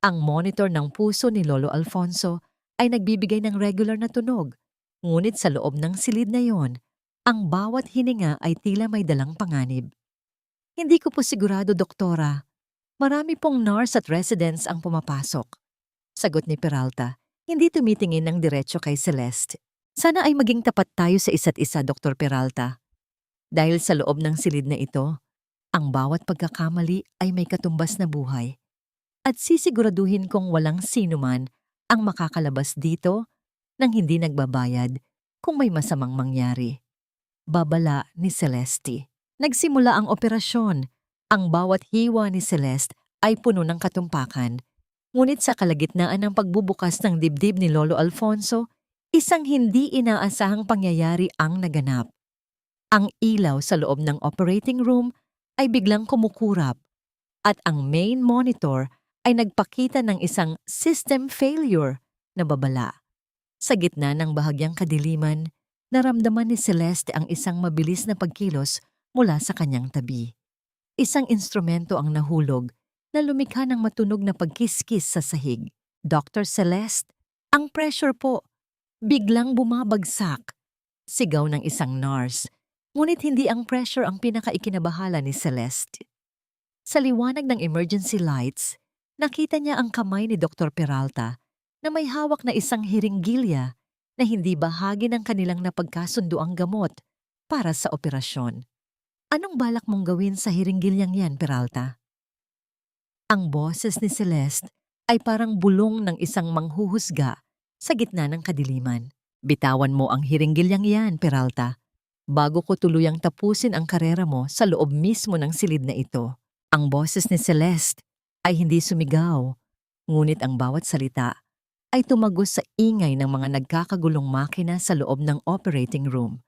A: Ang monitor ng puso ni Lolo Alfonso ay nagbibigay ng regular na tunog, ngunit sa loob ng silid na yon, ang bawat hininga ay tila may dalang panganib. Hindi ko po sigurado, Doktora. Marami pong nurse at residents ang pumapasok. Sagot ni Peralta, hindi tumitingin ng diretso kay Celeste. Sana ay maging tapat tayo sa isa't isa, Dr. Peralta. Dahil sa loob ng silid na ito, ang bawat pagkakamali ay may katumbas na buhay. At sisiguraduhin kong walang sino man ang makakalabas dito nang hindi nagbabayad kung may masamang mangyari. Babala ni Celeste. Nagsimula ang operasyon. Ang bawat hiwa ni Celeste ay puno ng katumpakan. Ngunit sa kalagitnaan ng pagbubukas ng dibdib ni Lolo Alfonso, isang hindi inaasahang pangyayari ang naganap. Ang ilaw sa loob ng operating room ay biglang kumukurap at ang main monitor ay nagpakita ng isang system failure na babala. Sa gitna ng bahagyang kadiliman, naramdaman ni Celeste ang isang mabilis na pagkilos mula sa kanyang tabi. Isang instrumento ang nahulog na lumikha ng matunog na pagkiskis sa sahig. Dr. Celeste, ang pressure po. Biglang bumabagsak. Sigaw ng isang nurse. Ngunit hindi ang pressure ang pinakaikinabahala ni Celeste. Sa liwanag ng emergency lights, nakita niya ang kamay ni Dr. Peralta na may hawak na isang hiringgilya na hindi bahagi ng kanilang napagkasunduang gamot para sa operasyon. Anong balak mong gawin sa hiringgilyang yan, Peralta? Ang boses ni Celeste ay parang bulong ng isang manghuhusga sa gitna ng kadiliman. Bitawan mo ang hiringgilyang yan, Peralta, bago ko tuluyang tapusin ang karera mo sa loob mismo ng silid na ito. Ang boses ni Celeste ay hindi sumigaw, ngunit ang bawat salita ay tumagos sa ingay ng mga nagkakagulong makina sa loob ng operating room.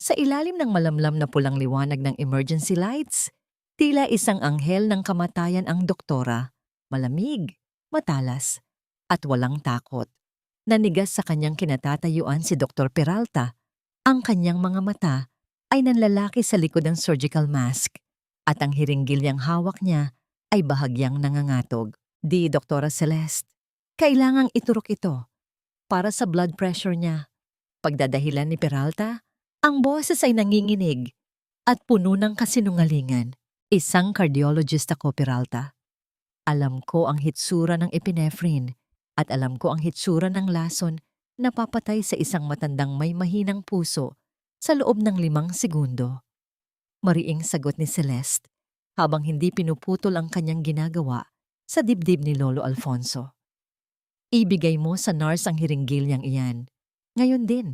A: Sa ilalim ng malamlam na pulang liwanag ng emergency lights, tila isang anghel ng kamatayan ang doktora, malamig, matalas, at walang takot. Nanigas sa kanyang kinatatayuan si Dr. Peralta. Ang kanyang mga mata ay nanlalaki sa likod ng surgical mask at ang hiringgil hawak niya ay bahagyang nangangatog. Di, Doktora Celeste, kailangang iturok ito para sa blood pressure niya. Pagdadahilan ni Peralta, ang boses ay nanginginig at puno ng kasinungalingan. Isang cardiologist ako, Peralta. Alam ko ang hitsura ng epinephrine at alam ko ang hitsura ng lason na papatay sa isang matandang may mahinang puso sa loob ng 5 segundo. Mariing sagot ni Celeste habang hindi pinuputol ang kanyang ginagawa sa dibdib ni Lolo Alfonso. Ibigay mo sa nurse ang hiringgilyang iyan. Ngayon din.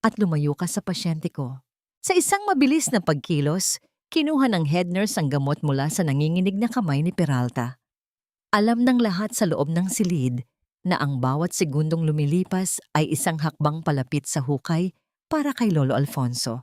A: At lumayo ka sa pasyente ko. Sa isang mabilis na pagkilos, kinuha ng head nurse ang gamot mula sa nanginginig na kamay ni Peralta. Alam ng lahat sa loob ng silid na ang bawat segundong lumilipas ay isang hakbang palapit sa hukay para kay Lolo Alfonso.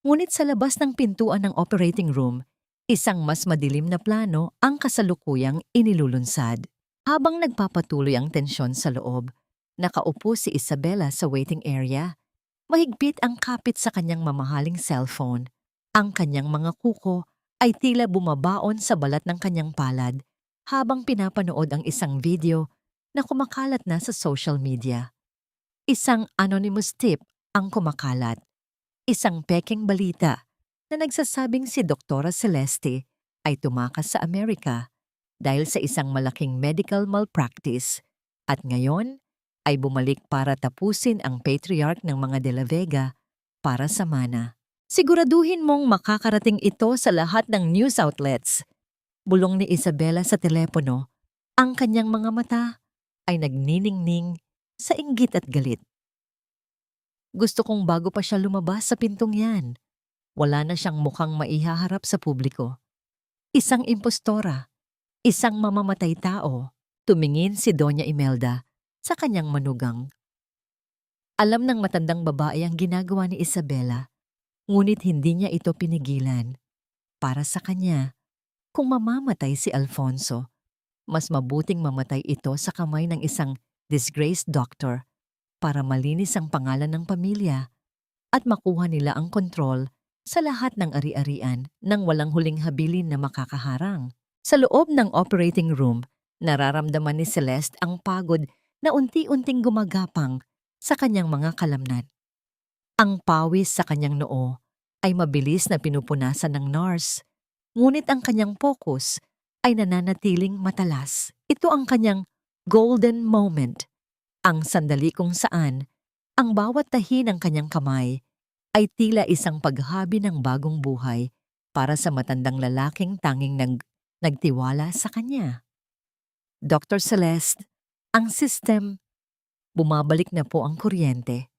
A: Ngunit sa labas ng pintuan ng operating room, isang mas madilim na plano ang kasalukuyang inilulunsad. Habang nagpapatuloy ang tensyon sa loob, nakaupo si Isabela sa waiting area. Mahigpit ang kapit sa kanyang mamahaling cellphone. Ang kanyang mga kuko ay tila bumabaon sa balat ng kanyang palad habang pinapanood ang isang video na kumakalat na sa social media. Isang anonymous tip ang kumakalat. Isang peking balita na nagsasabing si Doktora Celeste ay tumakas sa Amerika dahil sa isang malaking medical malpractice at ngayon ay bumalik para tapusin ang patriarch ng mga De La Vega para sa mana. Siguraduhin mong makakarating ito sa lahat ng news outlets. Bulong ni Isabela sa telepono, ang kanyang mga mata ay nagniningning sa inggit at galit. Gusto kong bago pa siya lumabas sa pintong yan. Wala na siyang mukhang maihaharap sa publiko. Isang impostora, isang mamamatay tao, tumingin si Doña Imelda sa kanyang manugang. Alam ng matandang babae ang ginagawa ni Isabela, ngunit hindi niya ito pinigilan. Para sa kanya, kung mamamatay si Alfonso, mas mabuting mamatay ito sa kamay ng isang disgraced doctor para malinis ang pangalan ng pamilya at makuha nila ang kontrol sa lahat ng ari-arian nang walang huling habilin na makakaharang. Sa loob ng operating room, nararamdaman ni Celeste ang pagod na unti-unting gumagapang sa kanyang mga kalamnan. Ang pawis sa kanyang noo ay mabilis na pinupunasan ng nurse, ngunit ang kanyang focus ay nananatiling matalas. Ito ang kanyang golden moment, ang sandali kung saan ang bawat tahi ng kanyang kamay ay tila isang paghabi ng bagong buhay para sa matandang lalaking tanging nagtiwala sa kanya. Dr. Celeste, ang system, bumabalik na po ang kuryente,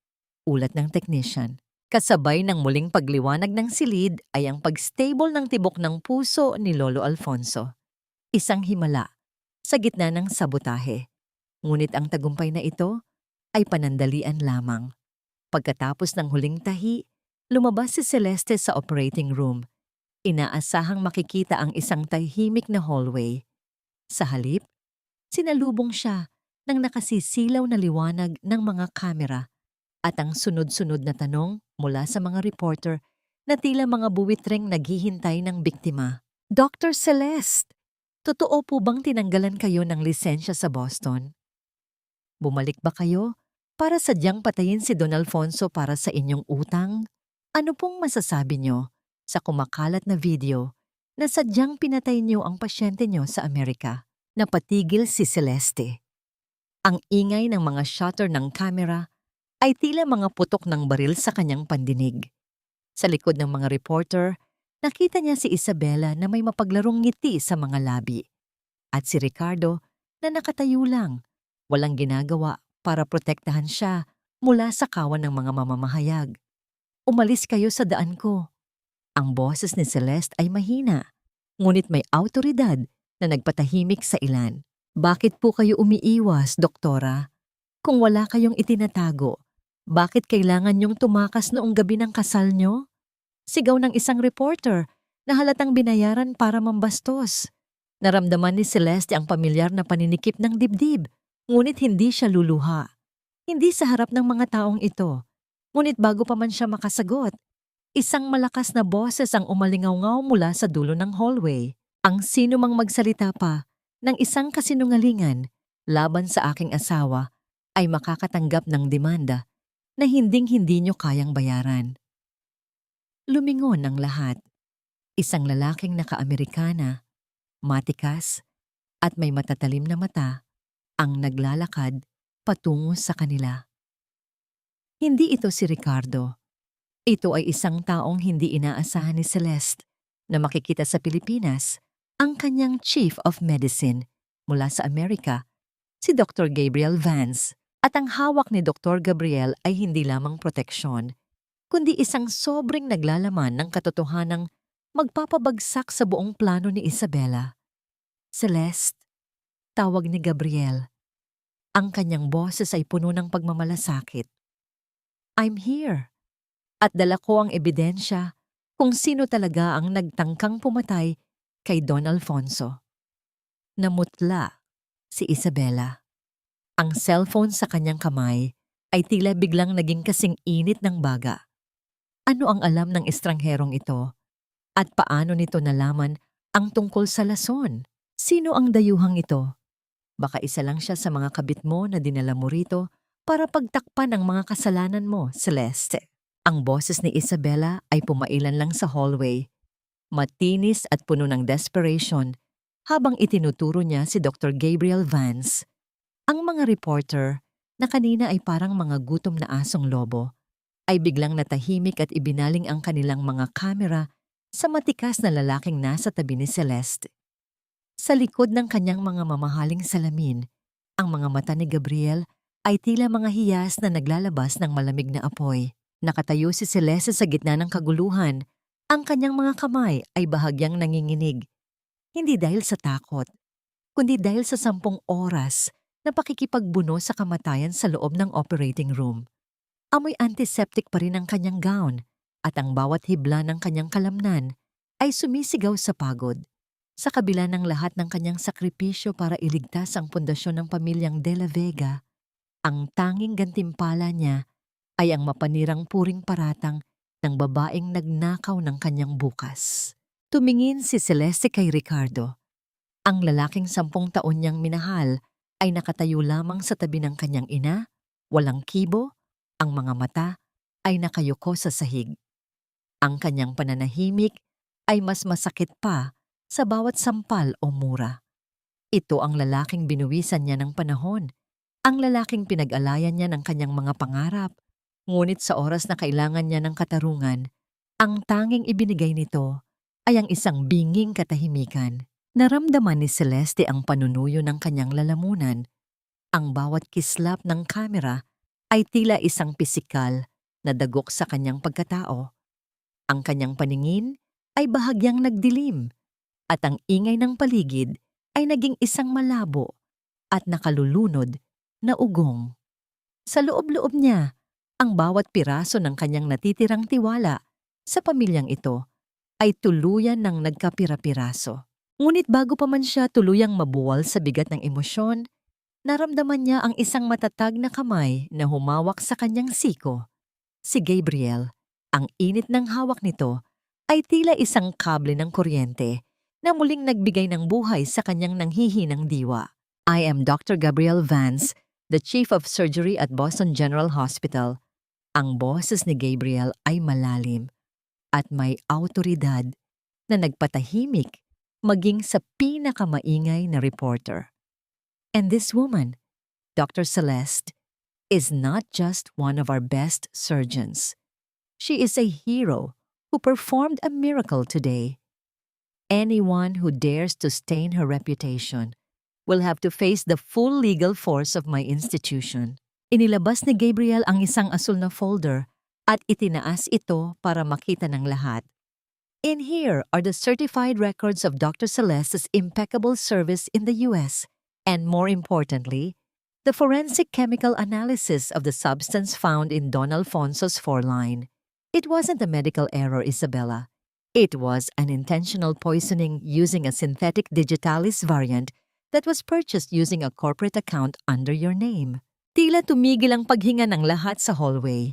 A: ulat ng technician. Kasabay ng muling pagliwanag ng silid ay ang pag-stable ng tibok ng puso ni Lolo Alfonso. Isang himala sa gitna ng sabotahe. Ngunit ang tagumpay na ito ay panandalian lamang. Pagkatapos ng huling tahi, lumabas si Celeste sa operating room. Inaasahang makikita ang isang tahimik na hallway. Sa halip, sinalubong siya ng nakasisilaw na liwanag ng mga kamera at ang sunod-sunod na tanong mula sa mga reporter na tila mga buwitreng naghihintay ng biktima. Dr. Celeste, totoo po bang tinanggalan kayo ng lisensya sa Boston? Bumalik ba kayo para sadyang patayin si Don Alfonso para sa inyong utang? Ano pong masasabi nyo sa kumakalat na video na sadyang pinatay niyo ang pasyente niyo sa Amerika? Napatigil si Celeste. Ang ingay ng mga shutter ng kamera ay tila mga putok ng baril sa kanyang pandinig. Sa likod ng mga reporter, nakita niya si Isabela na may mapaglarong ngiti sa mga labi. At si Ricardo na nakatayo lang, walang ginagawa para protektahan siya mula sa kawan ng mga mamamahayag. Umalis kayo sa daan ko. Ang boses ni Celeste ay mahina, ngunit may awtoridad na nagpatahimik sa ilan. Bakit po kayo umiiwas, doktora? Kung wala kayong itinatago, bakit kailangan niyong tumakas noong gabi ng kasal niyo? Sigaw ng isang reporter na halatang binayaran para mambastos. Naramdaman ni Celeste ang pamilyar na paninikip ng dibdib, ngunit hindi siya luluha. Hindi sa harap ng mga taong ito. Ngunit bago pa man siya makasagot, isang malakas na boses ang umalingaw-ngaw mula sa dulo ng hallway. Ang sino mang magsalita pa ng isang kasinungalingan laban sa aking asawa ay makakatanggap ng demanda na hinding-hindi nyo kayang bayaran. Lumingon ang lahat. Isang lalaking naka-Amerikana, matikas, at may matatalim na mata ang naglalakad patungo sa kanila. Hindi ito si Ricardo. Ito ay isang taong hindi inaasahan ni Celeste na makikita sa Pilipinas, ang kanyang Chief of Medicine mula sa Amerika, si Dr. Gabriel Vance. At ang hawak ni Dr. Gabriel ay hindi lamang proteksyon, kundi isang sobrang naglalaman ng katotohanang magpapabagsak sa buong plano ni Isabela. Celeste, tawag ni Gabriel. Ang kanyang boses ay puno ng pagmamalasakit. I'm here. At dala ko ang ebidensya kung sino talaga ang nagtangkang pumatay kay Don Alfonso. Namutla si Isabela. Ang cellphone sa kanyang kamay ay tila biglang naging kasing init ng baga. Ano ang alam ng estrangherong ito? At paano nito nalaman ang tungkol sa lason? Sino ang dayuhang ito? Baka isa lang siya sa mga kabit mo na dinala mo rito para pagtakpan ang mga kasalanan mo, Celeste. Ang boses ni Isabela ay pumailan lang sa hallway. Matinis at puno ng desperation habang itinuturo niya si Dr. Gabriel Vance. Ang mga reporter, na kanina ay parang mga gutom na asong lobo, ay biglang natahimik at ibinaling ang kanilang mga kamera sa matikas na lalaking nasa tabi ni Celeste. Sa likod ng kanyang mga mamahaling salamin, ang mga mata ni Gabriel ay tila mga hiyas na naglalabas ng malamig na apoy. Nakatayo si Celeste sa gitna ng kaguluhan. Ang kanyang mga kamay ay bahagyang nanginginig. Hindi dahil sa takot, kundi dahil sa 10 oras na pakikipagbuno sa kamatayan sa loob ng operating room. Amoy antiseptic pa rin ang kanyang gown at ang bawat hibla ng kanyang kalamnan ay sumisigaw sa pagod. Sa kabila ng lahat ng kanyang sakripisyo para iligtas ang pundasyon ng pamilyang De La Vega, ang tanging gantimpala niya ay ang mapanirang puring paratang ng babaeng nagnakaw ng kanyang bukas. Tumingin si Celeste kay Ricardo. Ang lalaking 10 taon niyang minahal ay nakatayo lamang sa tabi ng kanyang ina, walang kibo, ang mga mata ay nakayuko sa sahig. Ang kanyang pananahimik ay mas masakit pa sa bawat sampal o mura. Ito ang lalaking binuwisan niya ng panahon, ang lalaking pinag-alayan niya ng kanyang mga pangarap, ngunit sa oras na kailangan niya ng katarungan, ang tanging ibinigay nito ay ang isang binging katahimikan. Naramdaman ni Celeste ang panunuyo ng kanyang lalamunan. Ang bawat kislap ng kamera ay tila isang pisikal na dagok sa kanyang pagkatao. Ang kanyang paningin ay bahagyang nagdilim at ang ingay ng paligid ay naging isang malabo at nakalulunod na ugong. Sa loob-loob niya, ang bawat piraso ng kanyang natitirang tiwala sa pamilyang ito ay tuluyan ng nagkapira-piraso. Ngunit bago pa man siya tuluyang mabuwal sa bigat ng emosyon, naramdaman niya ang isang matatag na kamay na humawak sa kanyang siko. Si Gabriel, ang init ng hawak nito, ay tila isang kable ng kuryente na muling nagbigay ng buhay sa kanyang nanghihinang diwa. I am Dr. Gabriel Vance, the Chief of Surgery at Boston General Hospital. Ang boses ni Gabriel ay malalim at may awtoridad na nagpatahimik maging sa pinakamaingay na reporter. And this woman, Dr. Celeste, is not just one of our best surgeons. She is a hero who performed a miracle today. Anyone who dares to stain her reputation will have to face the full legal force of my institution. Inilabas ni Gabriel ang isang asul na folder at itinaas ito para makita ng lahat. In here are the certified records of Dr. Celeste's impeccable service in the U.S. and, more importantly, the forensic chemical analysis of the substance found in Don Alfonso's foreline. It wasn't a medical error, Isabella. It was an intentional poisoning using a synthetic digitalis variant that was purchased using a corporate account under your name. Tila tumigil ang paghinga ng lahat sa hallway.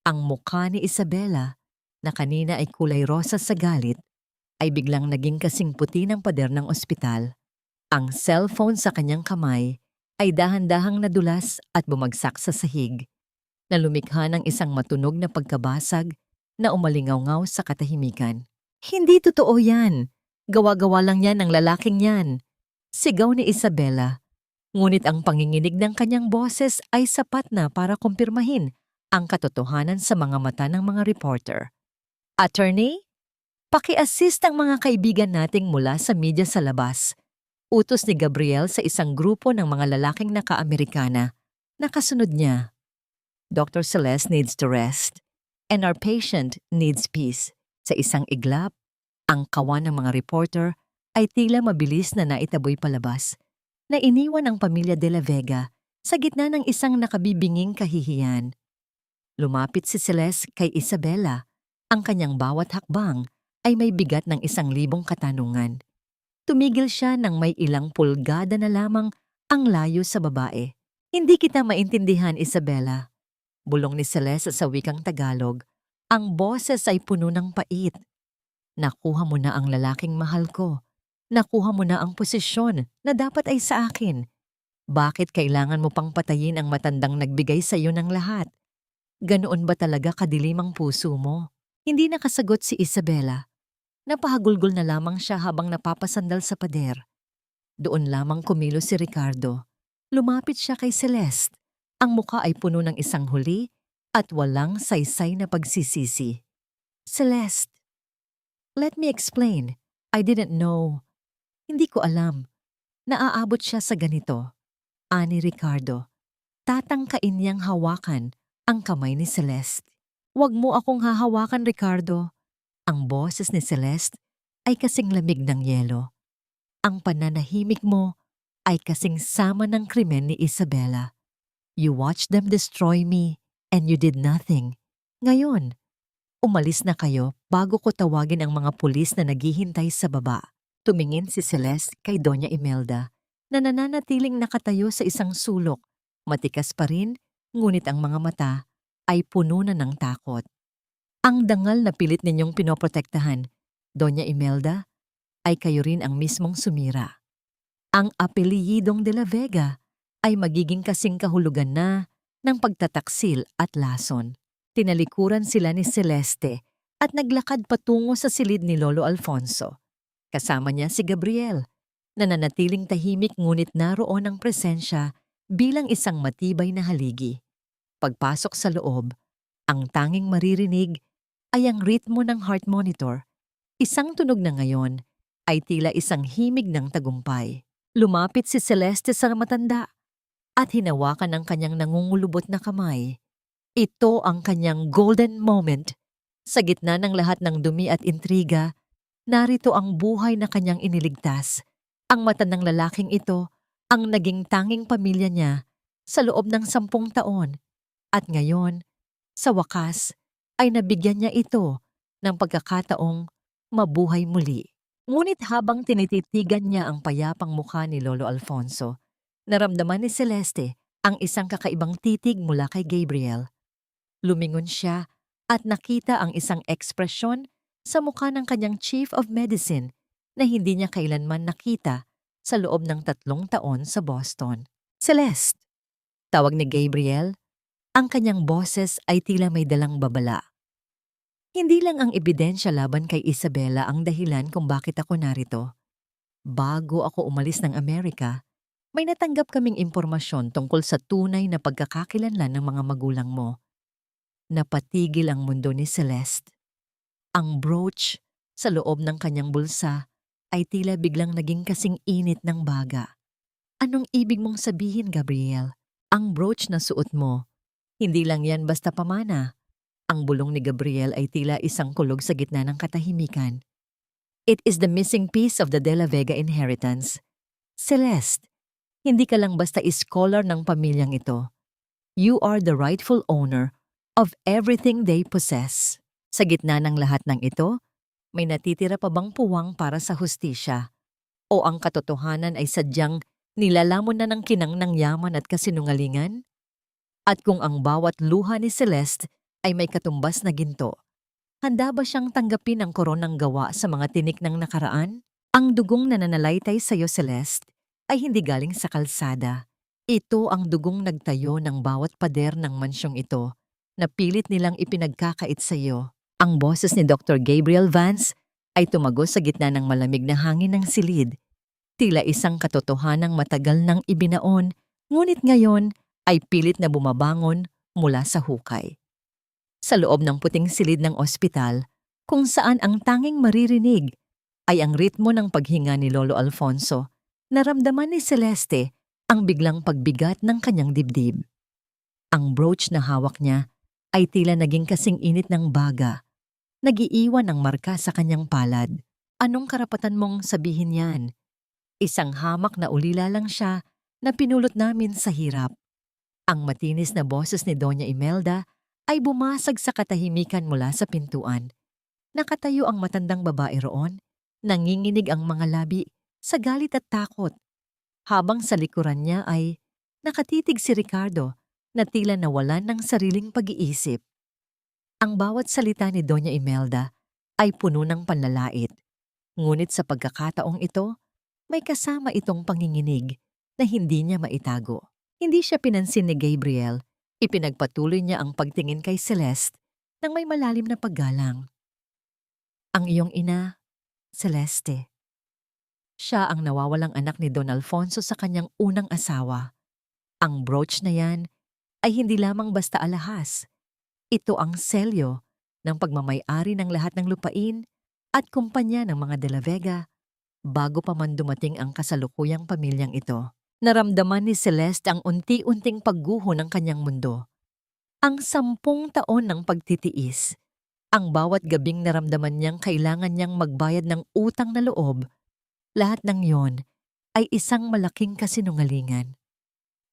A: Ang mukha ni Isabela, na kanina ay kulay rosas sa galit, ay biglang naging kasing puti ng pader ng ospital. Ang cellphone sa kanyang kamay ay dahan-dahang nadulas at bumagsak sa sahig, na lumikha ng isang matunog na pagkabasag na umalingaw-ngaw sa katahimikan. Hindi totoo yan. Gawa-gawa lang yan ng lalaking yan. Sigaw ni Isabela. Ngunit ang panginginig ng kanyang boses ay sapat na para kumpirmahin ang katotohanan sa mga mata ng mga reporter. Attorney, paki-assist ang mga kaibigan nating mula sa media sa labas. Utos ni Gabriel sa isang grupo ng mga lalaking naka-Amerikana. Nakasunod niya. Dr. Celeste needs to rest, and our patient needs peace. Sa isang iglap, ang kawan ng mga reporter ay tila mabilis na naitaboy palabas, na iniwan ang pamilya de la Vega sa gitna ng isang nakabibinging kahihiyan. Lumapit si Celeste kay Isabela. Ang kanyang bawat hakbang ay may bigat ng 1,000 katanungan. Tumigil siya nang may ilang pulgada na lamang ang layo sa babae. Hindi kita maintindihan, Isabela. Bulong ni Celeste sa wikang Tagalog. Ang boses ay puno ng pait. Nakuha mo na ang lalaking mahal ko. Nakuha mo na ang posisyon na dapat ay sa akin. Bakit kailangan mo pang patayin ang matandang nagbigay sa iyo ng lahat? Ganoon ba talaga kadilim ang puso mo? Hindi nakasagot si Isabela. Napahagulgol na lamang siya habang napapasandal sa pader. Doon lamang kumilos si Ricardo. Lumapit siya kay Celeste. Ang muka ay puno ng isang huli at walang saysay na pagsisisi. Celeste, let me explain. I didn't know. Hindi ko alam. Naaabot siya sa ganito. Ani Ricardo. Tatangkain niyang hawakan ang kamay ni Celeste. Huwag mo akong hahawakan, Ricardo. Ang boses ni Celeste ay kasing lamig ng yelo. Ang pananahimik mo ay kasing sama ng krimen ni Isabela. You watched them destroy me and you did nothing. Ngayon, umalis na kayo bago ko tawagin ang mga pulis na naghihintay sa baba. Tumingin si Celeste kay Doña Imelda na nananatiling nakatayo sa isang sulok. Matikas pa rin, ngunit ang mga mata ay puno na ng takot. Ang dangal na pilit ninyong pinoprotektahan, Doña Imelda, ay kayo rin ang mismong sumira. Ang apelyidong de la Vega ay magiging kasing kahulugan na ng pagtataksil at lason. Tinalikuran sila ni Celeste at naglakad patungo sa silid ni Lolo Alfonso. Kasama niya si Gabriel, na nanatiling tahimik ngunit naroon ang presensya bilang isang matibay na haligi. Pagpasok sa loob, ang tanging maririnig ay ang ritmo ng heart monitor. Isang tunog na ngayon ay tila isang himig ng tagumpay. Lumapit si Celeste sa matanda at hinawakan ang kanyang nangungulubot na kamay. Ito ang kanyang golden moment. Sa gitna ng lahat ng dumi at intriga, narito ang buhay na kanyang iniligtas. Ang matandang lalaking ito ang naging tanging pamilya niya sa loob ng 10 taon. At ngayon, sa wakas, ay nabigyan niya ito ng pagkakataong mabuhay muli. Ngunit habang tinititigan niya ang payapang mukha ni Lolo Alfonso, naramdaman ni Celeste ang isang kakaibang titig mula kay Gabriel. Lumingon siya at nakita ang isang ekspresyon sa mukha ng kanyang chief of medicine na hindi niya kailanman nakita sa loob ng 3 taon sa Boston. Celeste, tawag ni Gabriel, ang kanyang boses ay tila may dalang babala. Hindi lang ang ebidensya laban kay Isabela ang dahilan kung bakit ako narito. Bago ako umalis ng Amerika, may natanggap kaming impormasyon tungkol sa tunay na pagkakakilanlan ng mga magulang mo. Napatigil ang mundo ni Celeste. Ang brooch sa loob ng kanyang bulsa ay tila biglang naging kasing init ng baga. Anong ibig mong sabihin, Gabriel? Ang brooch na suot mo, hindi lang yan basta pamana. Ang bulong ni Gabriel ay tila isang kulog sa gitna ng katahimikan. It is the missing piece of the De La Vega inheritance. Celeste, hindi ka lang basta scholar ng pamilyang ito. You are the rightful owner of everything they possess. Sa gitna ng lahat ng ito, may natitira pa bang puwang para sa hustisya? O ang katotohanan ay sadyang nilalamon na ng kinang ng yaman at kasinungalingan? At kung ang bawat luha ni Celeste ay may katumbas na ginto, handa ba siyang tanggapin ang koronang gawa sa mga tinik ng nakaraan? Ang dugong na nananalaytay sa iyo, Celeste, ay hindi galing sa kalsada. Ito ang dugong nagtayo ng bawat pader ng mansyong ito na pilit nilang ipinagkakait sa iyo. Ang boses ni Dr. Gabriel Vance ay tumagos sa gitna ng malamig na hangin ng silid. Tila isang katotohanang matagal nang ibinaon, ngunit ngayon ay pilit na bumabangon mula sa hukay. Sa loob ng puting silid ng ospital, kung saan ang tanging maririnig ay ang ritmo ng paghinga ni Lolo Alfonso, naramdaman ni Celeste ang biglang pagbigat ng kanyang dibdib. Ang brooch na hawak niya ay tila naging kasing init ng baga, nagiiwan ng marka sa kanyang palad. Anong karapatan mong sabihin yan? Isang hamak na ulila lang siya na pinulot namin sa hirap. Ang matinis na boses ni Doña Imelda ay bumasag sa katahimikan mula sa pintuan. Nakatayo ang matandang babae roon, nanginginig ang mga labi sa galit at takot. Habang sa likuran niya ay nakatitig si Ricardo na tila nawalan ng sariling pag-iisip. Ang bawat salita ni Doña Imelda ay puno ng panlalait. Ngunit sa pagkakataong ito, may kasama itong panginginig na hindi niya maitago. Hindi siya pinansin ni Gabriel. Ipinagpatuloy niya ang pagtingin kay Celeste nang may malalim na paggalang. Ang iyong ina, Celeste. Siya ang nawawalang anak ni Don Alfonso sa kanyang unang asawa. Ang brooch na yan ay hindi lamang basta alahas. Ito ang selyo ng pagmamay-ari ng lahat ng lupain at kumpanya ng mga De La Vega bago pa man dumating ang kasalukuyang pamilyang ito. Naramdaman ni Celeste ang unti-unting pagguho ng kanyang mundo. Ang 10 taon ng pagtitiis. Ang bawat gabing naramdaman niyang kailangan niyang magbayad ng utang na loob. Lahat ng yon ay isang malaking kasinungalingan.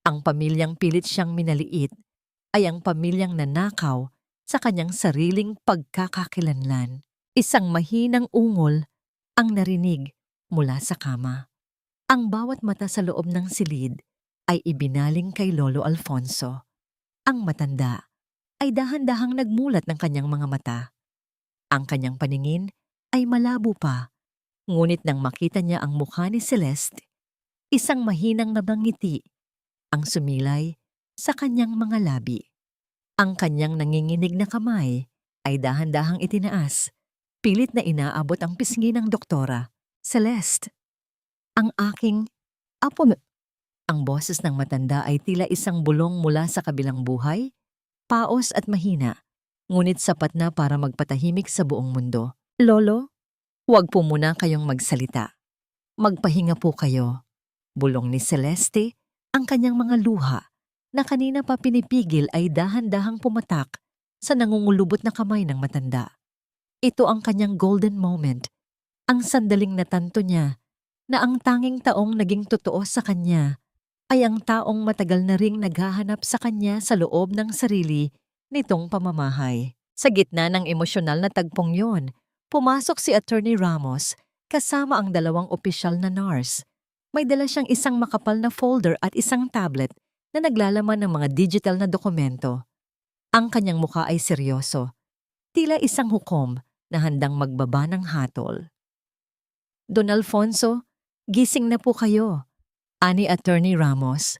A: Ang pamilyang pilit siyang minaliit ay ang pamilyang nanakaw sa kanyang sariling pagkakakilanlan. Isang mahinang ungol ang narinig mula sa kama. Ang bawat mata sa loob ng silid ay ibinaling kay Lolo Alfonso. Ang matanda ay dahan-dahang nagmulat ng kanyang mga mata. Ang kanyang paningin ay malabo pa, ngunit nang makita niya ang mukha ni Celeste, isang mahinang nabangiti ang sumilay sa kanyang mga labi. Ang kanyang nanginginig na kamay ay dahan-dahang itinaas, pilit na inaabot ang pisngi ng doktora. Celeste, ang aking apo. Ang boses ng matanda ay tila isang bulong mula sa kabilang buhay, paos at mahina, ngunit sapat na para magpatahimik sa buong mundo. Lolo, huwag po muna kayong magsalita. Magpahinga po kayo. Bulong ni Celeste, ang kanyang mga luha na kanina pa pinipigil ay dahan-dahang pumatak sa nangungulubot na kamay ng matanda. Ito ang kanyang golden moment, ang sandaling natanto niya na ang tanging taong naging totoo sa kanya ay ang taong matagal na ring naghahanap sa kanya sa loob ng sarili nitong pamamahay. Sa gitna ng emosyonal na tagpong yon, pumasok si Attorney Ramos kasama ang 2 opisyal na nurse. May dala siyang isang makapal na folder at isang tablet na naglalaman ng mga digital na dokumento. Ang kanyang mukha ay seryoso, tila isang hukom na handang magbaba ng hatol. Don Alfonso, gising na po kayo, ani Attorney Ramos.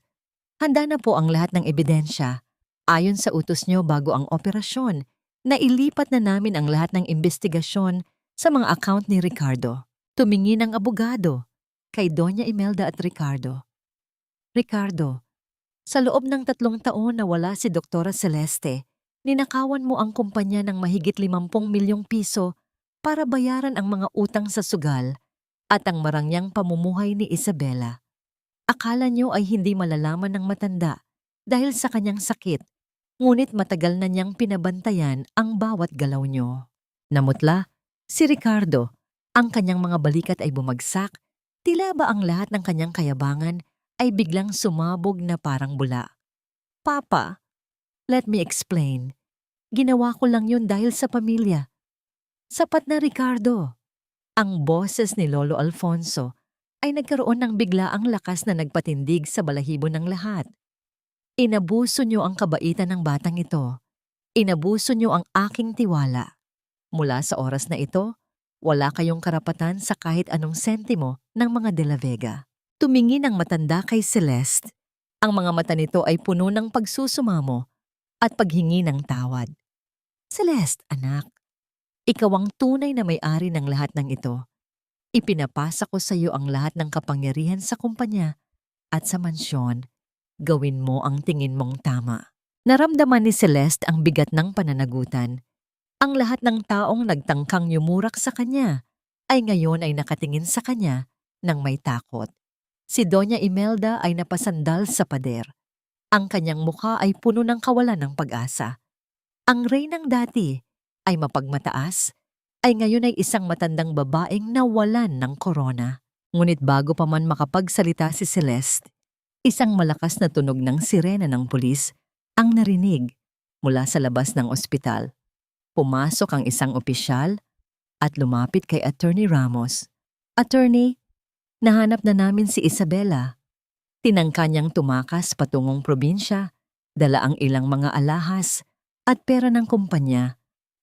A: Handa na po ang lahat ng ebidensya. Ayon sa utos niyo bago ang operasyon, nailipat na namin ang lahat ng investigasyon sa mga account ni Ricardo. Tumingin ang abogado kay Doña Imelda at Ricardo. Ricardo, sa loob ng 3 taon na wala si Doktora Celeste, ninakawan mo ang kumpanya ng mahigit 50 milyong piso para bayaran ang mga utang sa sugal at ang marangyang pamumuhay ni Isabela. Akala niyo ay hindi malalaman ng matanda dahil sa kanyang sakit, ngunit matagal na niyang pinabantayan ang bawat galaw niyo. Namutla, si Ricardo, ang kanyang mga balikat ay bumagsak, tila ba ang lahat ng kanyang kayabangan ay biglang sumabog na parang bula. Papa, let me explain. Ginawa ko lang yun dahil sa pamilya. Sapat na, Ricardo. Ang boses ni Lolo Alfonso ay nagkaroon ng biglaang lakas na nagpatindig sa balahibo ng lahat. Inabuso niyo ang kabaitan ng batang ito. Inabuso niyo ang aking tiwala. Mula sa oras na ito, wala kayong karapatan sa kahit anong sentimo ng mga De La Vega. Tumingin ang matanda kay Celeste. Ang mga mata nito ay puno ng pagsusumamo at paghingi ng tawad. Celeste, anak, ikaw ang tunay na may-ari ng lahat ng ito. Ipinapasa ko sa iyo ang lahat ng kapangyarihan sa kumpanya at sa mansyon. Gawin mo ang tingin mong tama. Naramdaman ni Celeste ang bigat ng pananagutan. Ang lahat ng taong nagtangkang yumurak sa kanya ay ngayon ay nakatingin sa kanya ng may takot. Si Doña Imelda ay napasandal sa pader. Ang kanyang mukha ay puno ng kawalan ng pag-asa. Ang reynang dati ay mapagmataas, ay ngayon ay isang matandang babaeng nawalan ng korona. Ngunit bago pa man makapagsalita si Celeste, isang malakas na tunog ng sirena ng pulis ang narinig mula sa labas ng ospital. Pumasok ang isang opisyal at lumapit kay Attorney Ramos. Attorney, nahanap na namin si Isabela. Tinangka niyang tumakas patungong probinsya, dala ang ilang mga alahas at pera ng kumpanya.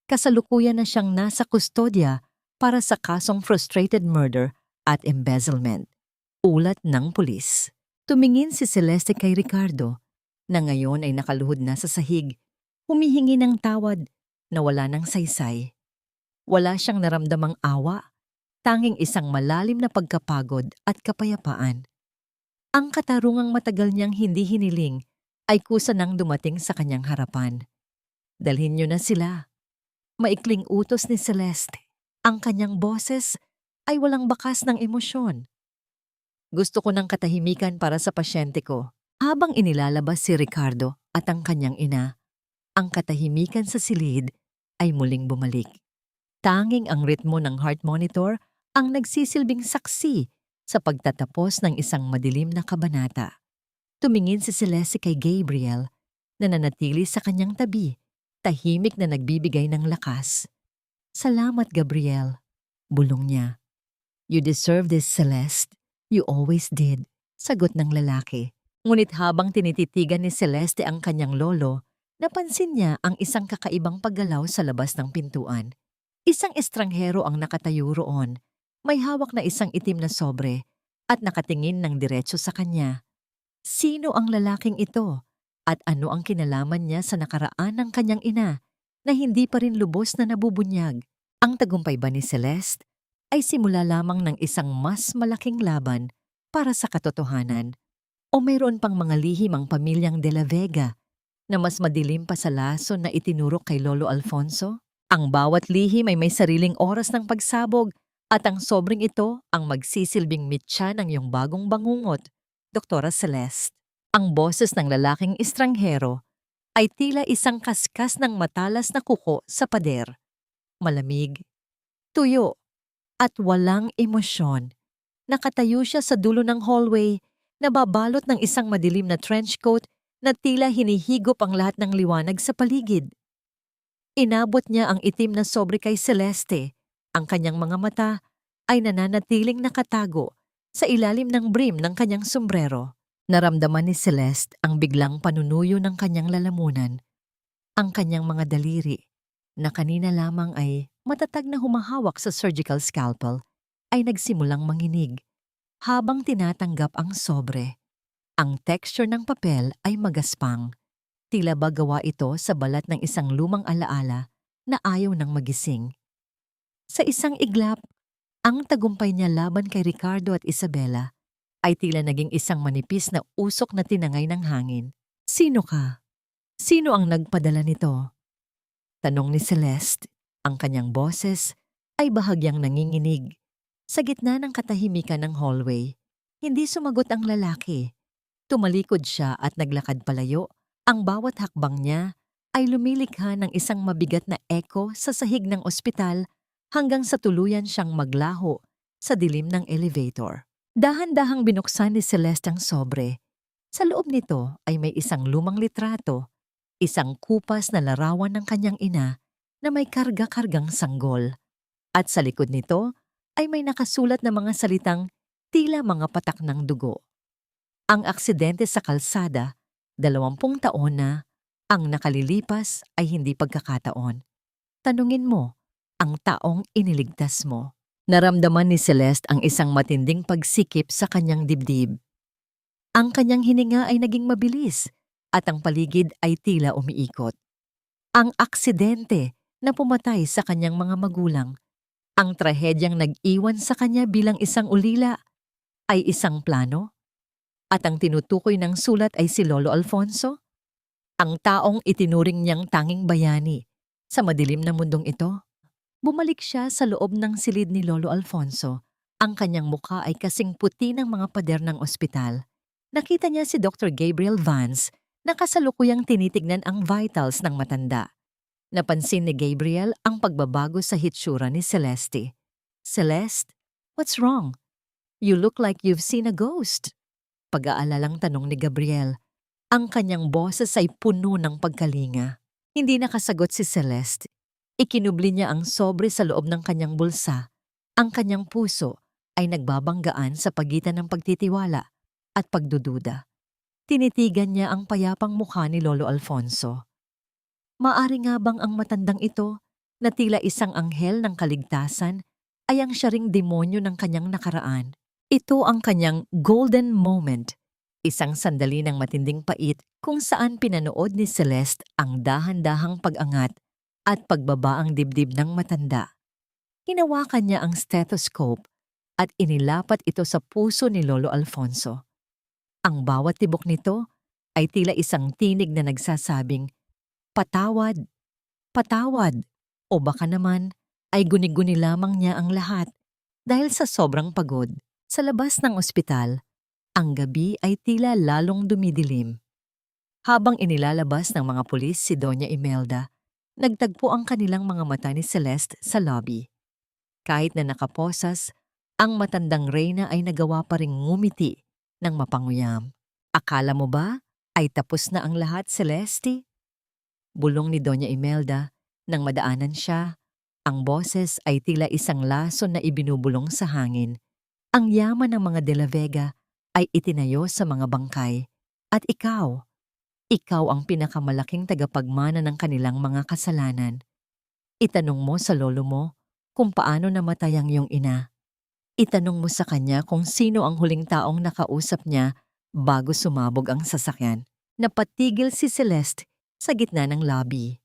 A: Kasalukuyan na siyang nasa kustodya para sa kasong frustrated murder at embezzlement. Ulat ng pulis. Tumingin si Celeste kay Ricardo, na ngayon ay nakaluhod na sa sahig, humihingi ng tawad na wala ng saysay. Wala siyang naramdamang awa, tanging isang malalim na pagkapagod at kapayapaan. Ang katarungang matagal niyang hindi hiniling ay kusa nang dumating sa kanyang harapan. Dalhin niyo na sila. Maikling utos ni Celeste. Ang kanyang boses ay walang bakas ng emosyon. Gusto ko ng katahimikan para sa pasyente ko. Habang inilalabas si Ricardo at ang kanyang ina, ang katahimikan sa silid ay muling bumalik. Tanging ang ritmo ng heart monitor ang nagsisilbing saksi sa pagtatapos ng isang madilim na kabanata. Tumingin si Celeste kay Gabriel na nanatili sa kanyang tabi, tahimik na nagbibigay ng lakas. Salamat, Gabriel, bulong niya. You deserve this, Celeste. You always did, sagot ng lalaki. Ngunit habang tinititigan ni Celeste ang kanyang lolo, napansin niya ang isang kakaibang paggalaw sa labas ng pintuan. Isang estranghero ang nakatayo roon. May hawak na isang itim na sobre at nakatingin ng diretso sa kanya. Sino ang lalaking ito? At ano ang kinalaman niya sa nakaraan ng kanyang ina na hindi pa rin lubos na nabubunyag? Ang tagumpay ba ni Celeste ay simula lamang ng isang mas malaking laban para sa katotohanan? O mayroon pang mga lihim ang pamilyang De La Vega na mas madilim pa sa laso na itinurok kay Lolo Alfonso? Ang bawat lihim ay may sariling oras ng pagsabog at ang sobrang ito ang magsisilbing mitya ng iyong bagong bangungot, Doktora Celeste. Ang boses ng lalaking estranghero ay tila isang kaskas ng matalas na kuko sa pader. Malamig, tuyo, at walang emosyon. Nakatayo siya sa dulo ng hallway, nababalot ng isang madilim na trench coat na tila hinihigop ang lahat ng liwanag sa paligid. Inabot niya ang itim na sobre kay Celeste. Ang kanyang mga mata ay nananatiling nakatago sa ilalim ng brim ng kanyang sombrero. Naramdaman ni Celeste ang biglang panunuyo ng kanyang lalamunan. Ang kanyang mga daliri, na kanina lamang ay matatag na humahawak sa surgical scalpel, ay nagsimulang manginig. Habang tinatanggap ang sobre, ang texture ng papel ay magaspang. Tila ba gawa ito sa balat ng isang lumang alaala na ayaw nang magising. Sa isang iglap, ang tagumpay niya laban kay Ricardo at Isabela ay tila naging isang manipis na usok na tinangay ng hangin. Sino ka? Sino ang nagpadala nito? Tanong ni Celeste. Ang kanyang boses ay bahagyang nanginginig. Sa gitna ng katahimikan ng hallway, hindi sumagot ang lalaki. Tumalikod siya at naglakad palayo. Ang bawat hakbang niya ay lumilikha ng isang mabigat na echo sa sahig ng ospital hanggang sa tuluyan siyang maglaho sa dilim ng elevator. Dahan-dahang binuksan ni Celeste ang sobre. Sa loob nito ay may isang lumang litrato, isang kupas na larawan ng kanyang ina na may karga-kargang sanggol. At sa likod nito ay may nakasulat na mga salitang tila mga patak ng dugo. Ang aksidente sa kalsada 20 taon na, ang nakalilipas ay hindi pagkakataon. Tanungin mo ang taong iniligtas mo. Naramdaman ni Celeste ang isang matinding pagsikip sa kanyang dibdib. Ang kanyang hininga ay naging mabilis at ang paligid ay tila umiikot. Ang aksidente na pumatay sa kanyang mga magulang, ang trahedyang nag-iwan sa kanya bilang isang ulila, ay isang plano? At ang tinutukoy ng sulat ay si Lolo Alfonso? Ang taong itinuring niyang tanging bayani sa madilim na mundong ito? Bumalik siya sa loob ng silid ni Lolo Alfonso. Ang kanyang mukha ay kasing puti ng mga pader ng ospital. Nakita niya si Dr. Gabriel Vance na kasalukuyang tinitignan ang vitals ng matanda. Napansin ni Gabriel ang pagbabago sa hitsura ni Celeste. "Celeste, what's wrong? You look like you've seen a ghost." Pag-aalalang tanong ni Gabriel. Ang kanyang boses ay puno ng pagkalinga. Hindi nakasagot si Celeste. Ikinubli niya ang sobre sa loob ng kanyang bulsa. Ang kanyang puso ay nagbabanggaan sa pagitan ng pagtitiwala at pagdududa. Tinitigan niya ang payapang mukha ni Lolo Alfonso. Maari nga bang ang matandang ito, na tila isang anghel ng kaligtasan, ay ang siya ring demonyo ng kanyang nakaraan? Ito ang kanyang golden moment. Isang sandali ng matinding pait kung saan pinanood ni Celeste ang dahan-dahang pag-angat at pagbabaang dibdib ng matanda. Hinawakan niya ang stethoscope at inilapat ito sa puso ni Lolo Alfonso. Ang bawat tibok nito ay tila isang tinig na nagsasabing, "Patawad, patawad." O baka naman ay guni-guni lamang niya ang lahat dahil sa sobrang pagod. Sa labas ng ospital, ang gabi ay tila lalong dumidilim. Habang inilalabas ng mga pulis si Doña Imelda, nagtagpo ang kanilang mga mata ni Celeste sa lobby. Kahit na nakaposas, ang matandang reyna ay nagawa pa ring ngumiti ng mapanguyam. "Akala mo ba ay tapos na ang lahat, Celeste?" Bulong ni Doña Imelda nang madaanan siya. Ang boses ay tila isang lason na ibinubulong sa hangin. Ang yaman ng mga De La Vega ay itinayo sa mga bangkay. At ikaw ang pinakamalaking tagapagmana ng kanilang mga kasalanan. Itanong mo sa lolo mo kung paano namatay ang iyong ina. Itanong mo sa kanya kung sino ang huling taong nakausap niya bago sumabog ang sasakyan. Napatigil si Celeste sa gitna ng lobby.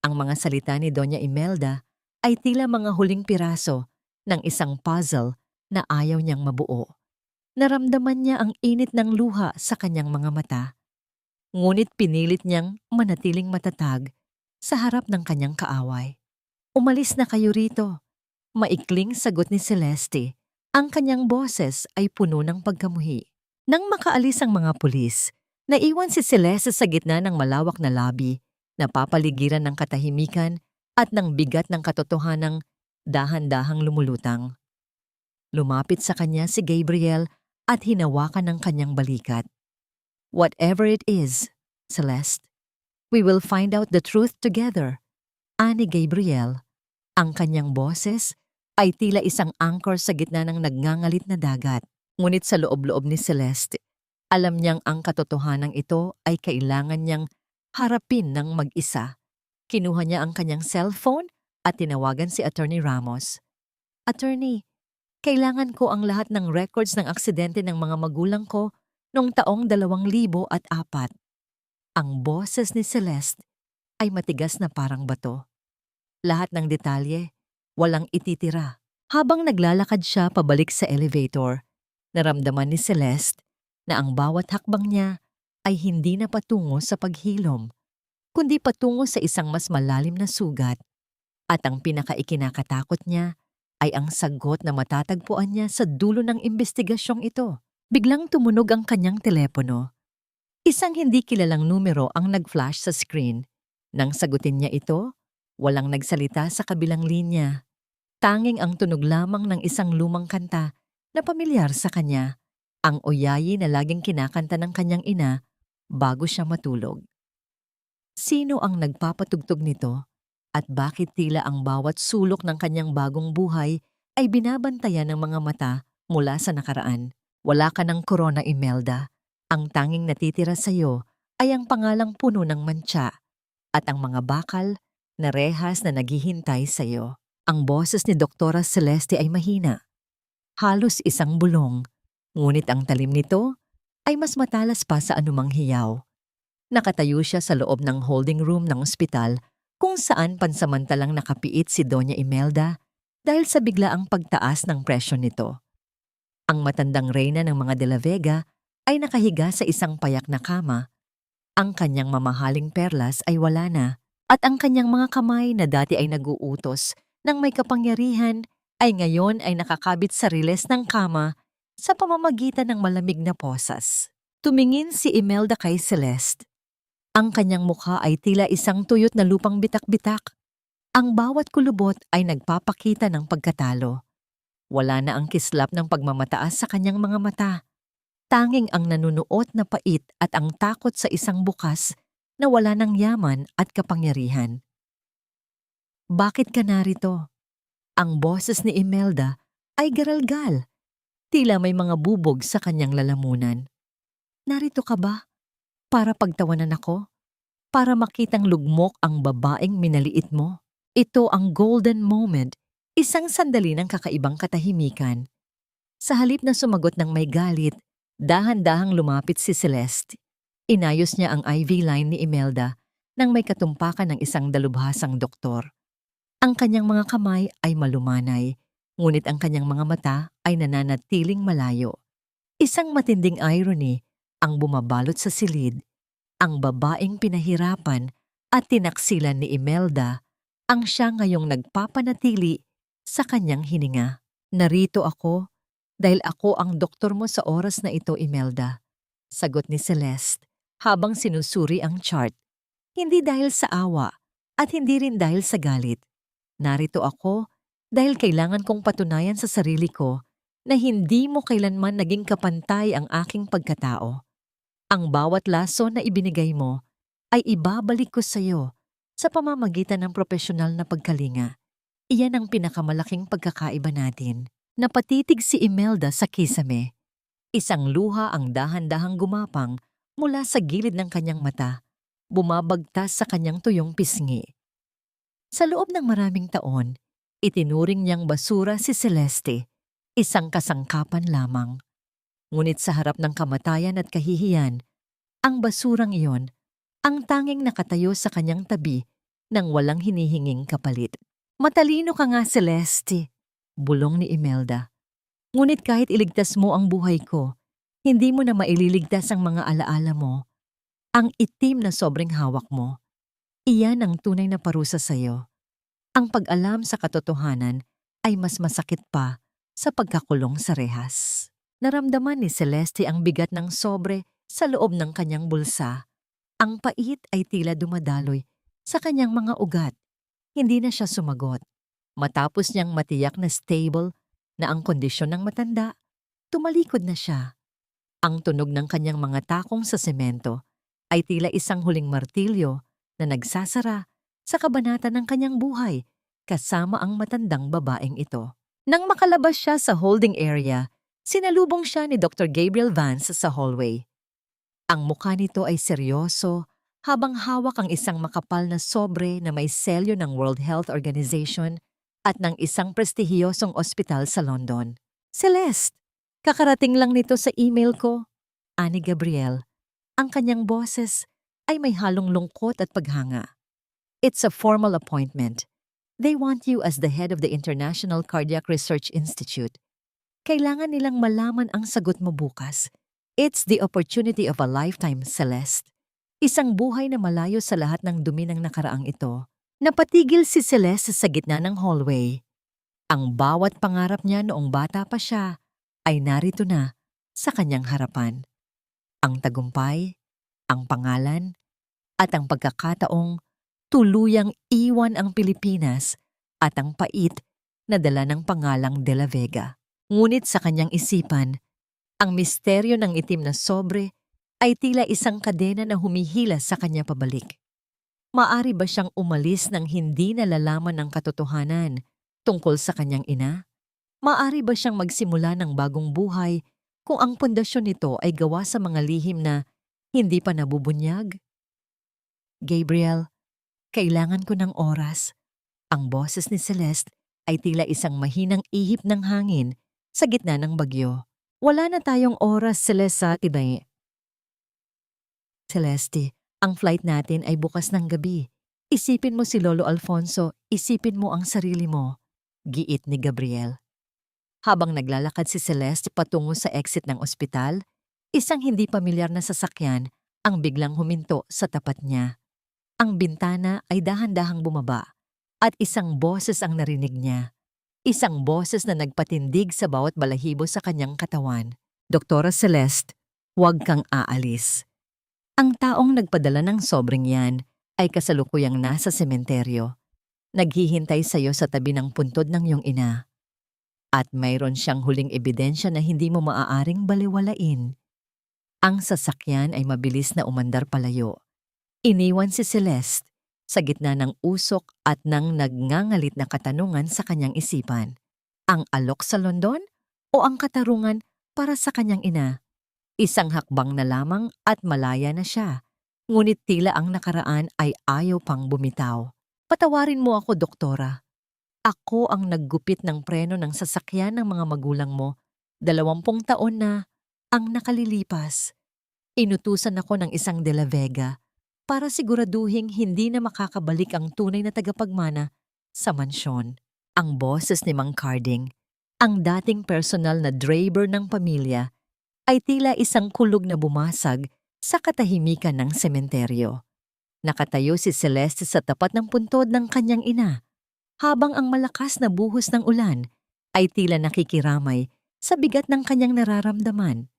A: Ang mga salita ni Doña Imelda ay tila mga huling piraso ng isang puzzle na ayaw niyang mabuo. Naramdaman niya ang init ng luha sa kanyang mga mata. Ngunit pinilit niyang manatiling matatag sa harap ng kanyang kaaway. "Umalis na kayo rito." Maikling sagot ni Celeste. Ang kanyang boses ay puno ng pagkamuhi. Nang makaalis ang mga pulis, naiwan si Celeste sa gitna ng malawak na lobby, napapaligiran ng katahimikan at ng bigat ng katotohanang dahan-dahang lumulutang. Lumapit sa kanya si Gabriel at hinawakan ng kanyang balikat. "Whatever it is, Celeste, we will find out the truth together." Ani Gabriel. Ang kanyang boses ay tila isang anchor sa gitna ng nagngangalit na dagat. Ngunit sa loob-loob ni Celeste, alam niyang ang katotohanan ito ay kailangan niyang harapin ng mag-isa. Kinuha niya ang kanyang cellphone at tinawagan si Attorney Ramos. "Attorney, kailangan ko ang lahat ng records ng aksidente ng mga magulang ko noong taong 2004. Ang boses ni Celeste ay matigas na parang bato. Lahat ng detalye, walang ititira. Habang naglalakad siya pabalik sa elevator, naramdaman ni Celeste na ang bawat hakbang niya ay hindi na patungo sa paghilom, kundi patungo sa isang mas malalim na sugat. At ang pinakaikinakatakot niya ay ang sagot na matatagpuan niya sa dulo ng investigasyong ito. Biglang tumunog ang kanyang telepono. Isang hindi kilalang numero ang nag-flash sa screen. Nang sagutin niya ito, walang nagsalita sa kabilang linya. Tanging ang tunog lamang ng isang lumang kanta na pamilyar sa kanya, ang oyayi na laging kinakanta ng kanyang ina bago siya matulog. Sino ang nagpapatugtog nito? At bakit tila ang bawat sulok ng kanyang bagong buhay ay binabantayan ng mga mata mula sa nakaraan? Wala ka ng korona, Imelda. Ang tanging natitira sa iyo ay ang pangalang puno ng mantsa at ang mga bakal na rehas na naghihintay sa iyo. Ang boses ni Doktora Celeste ay mahina, halos isang bulong, ngunit ang talim nito ay mas matalas pa sa anumang hiyaw. Nakatayo siya sa loob ng holding room ng ospital kung saan pansamantalang nakapiit si Doña Imelda dahil sa biglaang pagtaas ng presyon nito. Ang matandang reyna ng mga De La Vega ay nakahiga sa isang payak na kama. Ang kanyang mamahaling perlas ay wala na at ang kanyang mga kamay na dati ay naguutos ng may kapangyarihan ay ngayon ay nakakabit sa riles ng kama sa pamamagitan ng malamig na posas. Tumingin si Imelda kay Celeste. Ang kanyang mukha ay tila isang tuyot na lupang bitak-bitak. Ang bawat kulubot ay nagpapakita ng pagkatalo. Wala na ang kislap ng pagmamataas sa kanyang mga mata. Tanging ang nanunuot na pait at ang takot sa isang bukas na wala ng yaman at kapangyarihan. Bakit ka narito? Ang boses ni Imelda ay garalgal. Tila may mga bubog sa kanyang lalamunan. Narito ka ba? Para pagtawanan ako? Para makitang lugmok ang babaeng minaliit mo? Ito ang golden moment, isang sandali ng kakaibang katahimikan. Sa halip na sumagot ng may galit, dahan-dahang lumapit si Celeste. Inayos niya ang IV line ni Imelda nang may katumpakan ng isang dalubhasang doktor. Ang kanyang mga kamay ay malumanay, ngunit ang kanyang mga mata ay nananatiling malayo. Isang matinding irony ang bumabalot sa silid. Ang babaeng pinahirapan at tinaksilan ni Imelda ang siya ngayong nagpapanatili sa kanyang hininga. Narito ako dahil ako ang doktor mo sa oras na ito, Imelda. Sagot ni Celeste habang sinusuri ang chart. Hindi dahil sa awa at hindi rin dahil sa galit. Narito ako dahil kailangan kong patunayan sa sarili ko na hindi mo kailanman naging kapantay ang aking pagkatao. Ang bawat laso na ibinigay mo ay ibabalik ko sa iyo sa pamamagitan ng propesyonal na pagkalinga. Iyan ang pinakamalaking pagkakaiba natin. Napatitig si Imelda sa kisame. Isang luha ang dahan-dahang gumapang mula sa gilid ng kanyang mata, bumabagtas sa kanyang tuyong pisngi. Sa loob ng maraming taon, itinuring niyang basura si Celeste, isang kasangkapan lamang. Ngunit sa harap ng kamatayan at kahihiyan, ang basurang iyon ang tanging nakatayo sa kanyang tabi nang walang hinihinging kapalit. Matalino ka nga, Celeste, bulong ni Imelda. Ngunit kahit iligtas mo ang buhay ko, hindi mo na maililigtas ang mga alaala mo. Ang itim na sobrang hawak mo, iyan ang tunay na parusa sa iyo. Ang pag-alam sa katotohanan ay mas masakit pa sa pagkakulong sa rehas. Naramdaman ni Celeste ang bigat ng sobre sa loob ng kanyang bulsa. Ang pait ay tila dumadaloy sa kanyang mga ugat. Hindi na siya sumagot. Matapos niyang matiyak na stable na ang kondisyon ng matanda, tumalikod na siya. Ang tunog ng kanyang mga takong sa semento ay tila isang huling martilyo na nagsasara sa kabanata ng kanyang buhay kasama ang matandang babaeng ito. Nang makalabas siya sa holding area, sinalubong siya ni Dr. Gabriel Vance sa hallway. Ang mukha nito ay seryoso habang hawak ang isang makapal na sobre na may selyo ng World Health Organization at ng isang prestihiyosong ospital sa London. Celeste, kakarating lang nito sa email ko, ani Gabriel. Ang kanyang boses ay may halong lungkot at paghanga. It's a formal appointment. They want you as the head of the International Cardiac Research Institute. Kailangan nilang malaman ang sagot mo bukas. It's the opportunity of a lifetime, Celeste. Isang buhay na malayo sa lahat ng dumi ng nakaraang ito. Napatigil si Celeste sa gitna ng hallway. Ang bawat pangarap niya noong bata pa siya ay narito na sa kanyang harapan. Ang tagumpay, ang pangalan, at ang pagkakataong tuluyang iwan ang Pilipinas at ang pait na dala ng pangalang De La Vega. Ngunit sa kanyang isipan, ang misteryo ng itim na sobre ay tila isang kadena na humihila sa kanya pabalik. Maari ba siyang umalis nang hindi nalalaman ng katotohanan tungkol sa kanyang ina? Maari ba siyang magsimula ng bagong buhay kung ang pundasyon nito ay gawa sa mga lihim na Hindi pa nabubunyag? Gabriel, kailangan ko ng oras. Ang boses ni Celeste ay tila isang mahinang ihip ng hangin sa gitna ng bagyo. Wala na tayong oras, Celeste, tibay. Celeste, ang flight natin ay bukas ng gabi. Isipin mo si Lolo Alfonso, isipin mo ang sarili mo. Giit ni Gabriel. Habang naglalakad si Celeste patungo sa exit ng ospital, isang hindi pamilyar na sasakyan ang biglang huminto sa tapat niya. Ang bintana ay dahan-dahang bumaba at isang boses ang narinig niya. Isang boses na nagpatindig sa bawat balahibo sa kanyang katawan. Doktora Celeste, huwag kang aalis. Ang taong nagpadala ng sobrang yan ay kasalukuyang nasa sementeryo. Naghihintay sa iyo sa tabi ng puntod ng iyong ina. At mayroon siyang huling ebidensya na hindi mo maaaring baliwalain. Ang sasakyan ay mabilis na umandar palayo. Iniwan si Celeste sa gitna ng usok at ng nagngangalit na katanungan sa kanyang isipan. Ang alok sa London o ang katarungan para sa kanyang ina? Isang hakbang na lamang at malaya na siya. Ngunit tila ang nakaraan ay ayaw pang bumitaw. Patawarin mo ako, doktora. Ako ang naggupit ng preno ng sasakyan ng mga magulang mo. 20 taon na ang nakalilipas. Inutusan ako ng isang De La Vega para siguraduhing hindi na makakabalik ang tunay na tagapagmana sa mansyon. Ang boses ni Mang Carding, ang dating personal na driver ng pamilya, ay tila isang kulog na bumasag sa katahimikan ng sementeryo. Nakatayo si Celeste sa tapat ng puntod ng kanyang ina, habang ang malakas na buhos ng ulan ay tila nakikiramay sa bigat ng kanyang nararamdaman.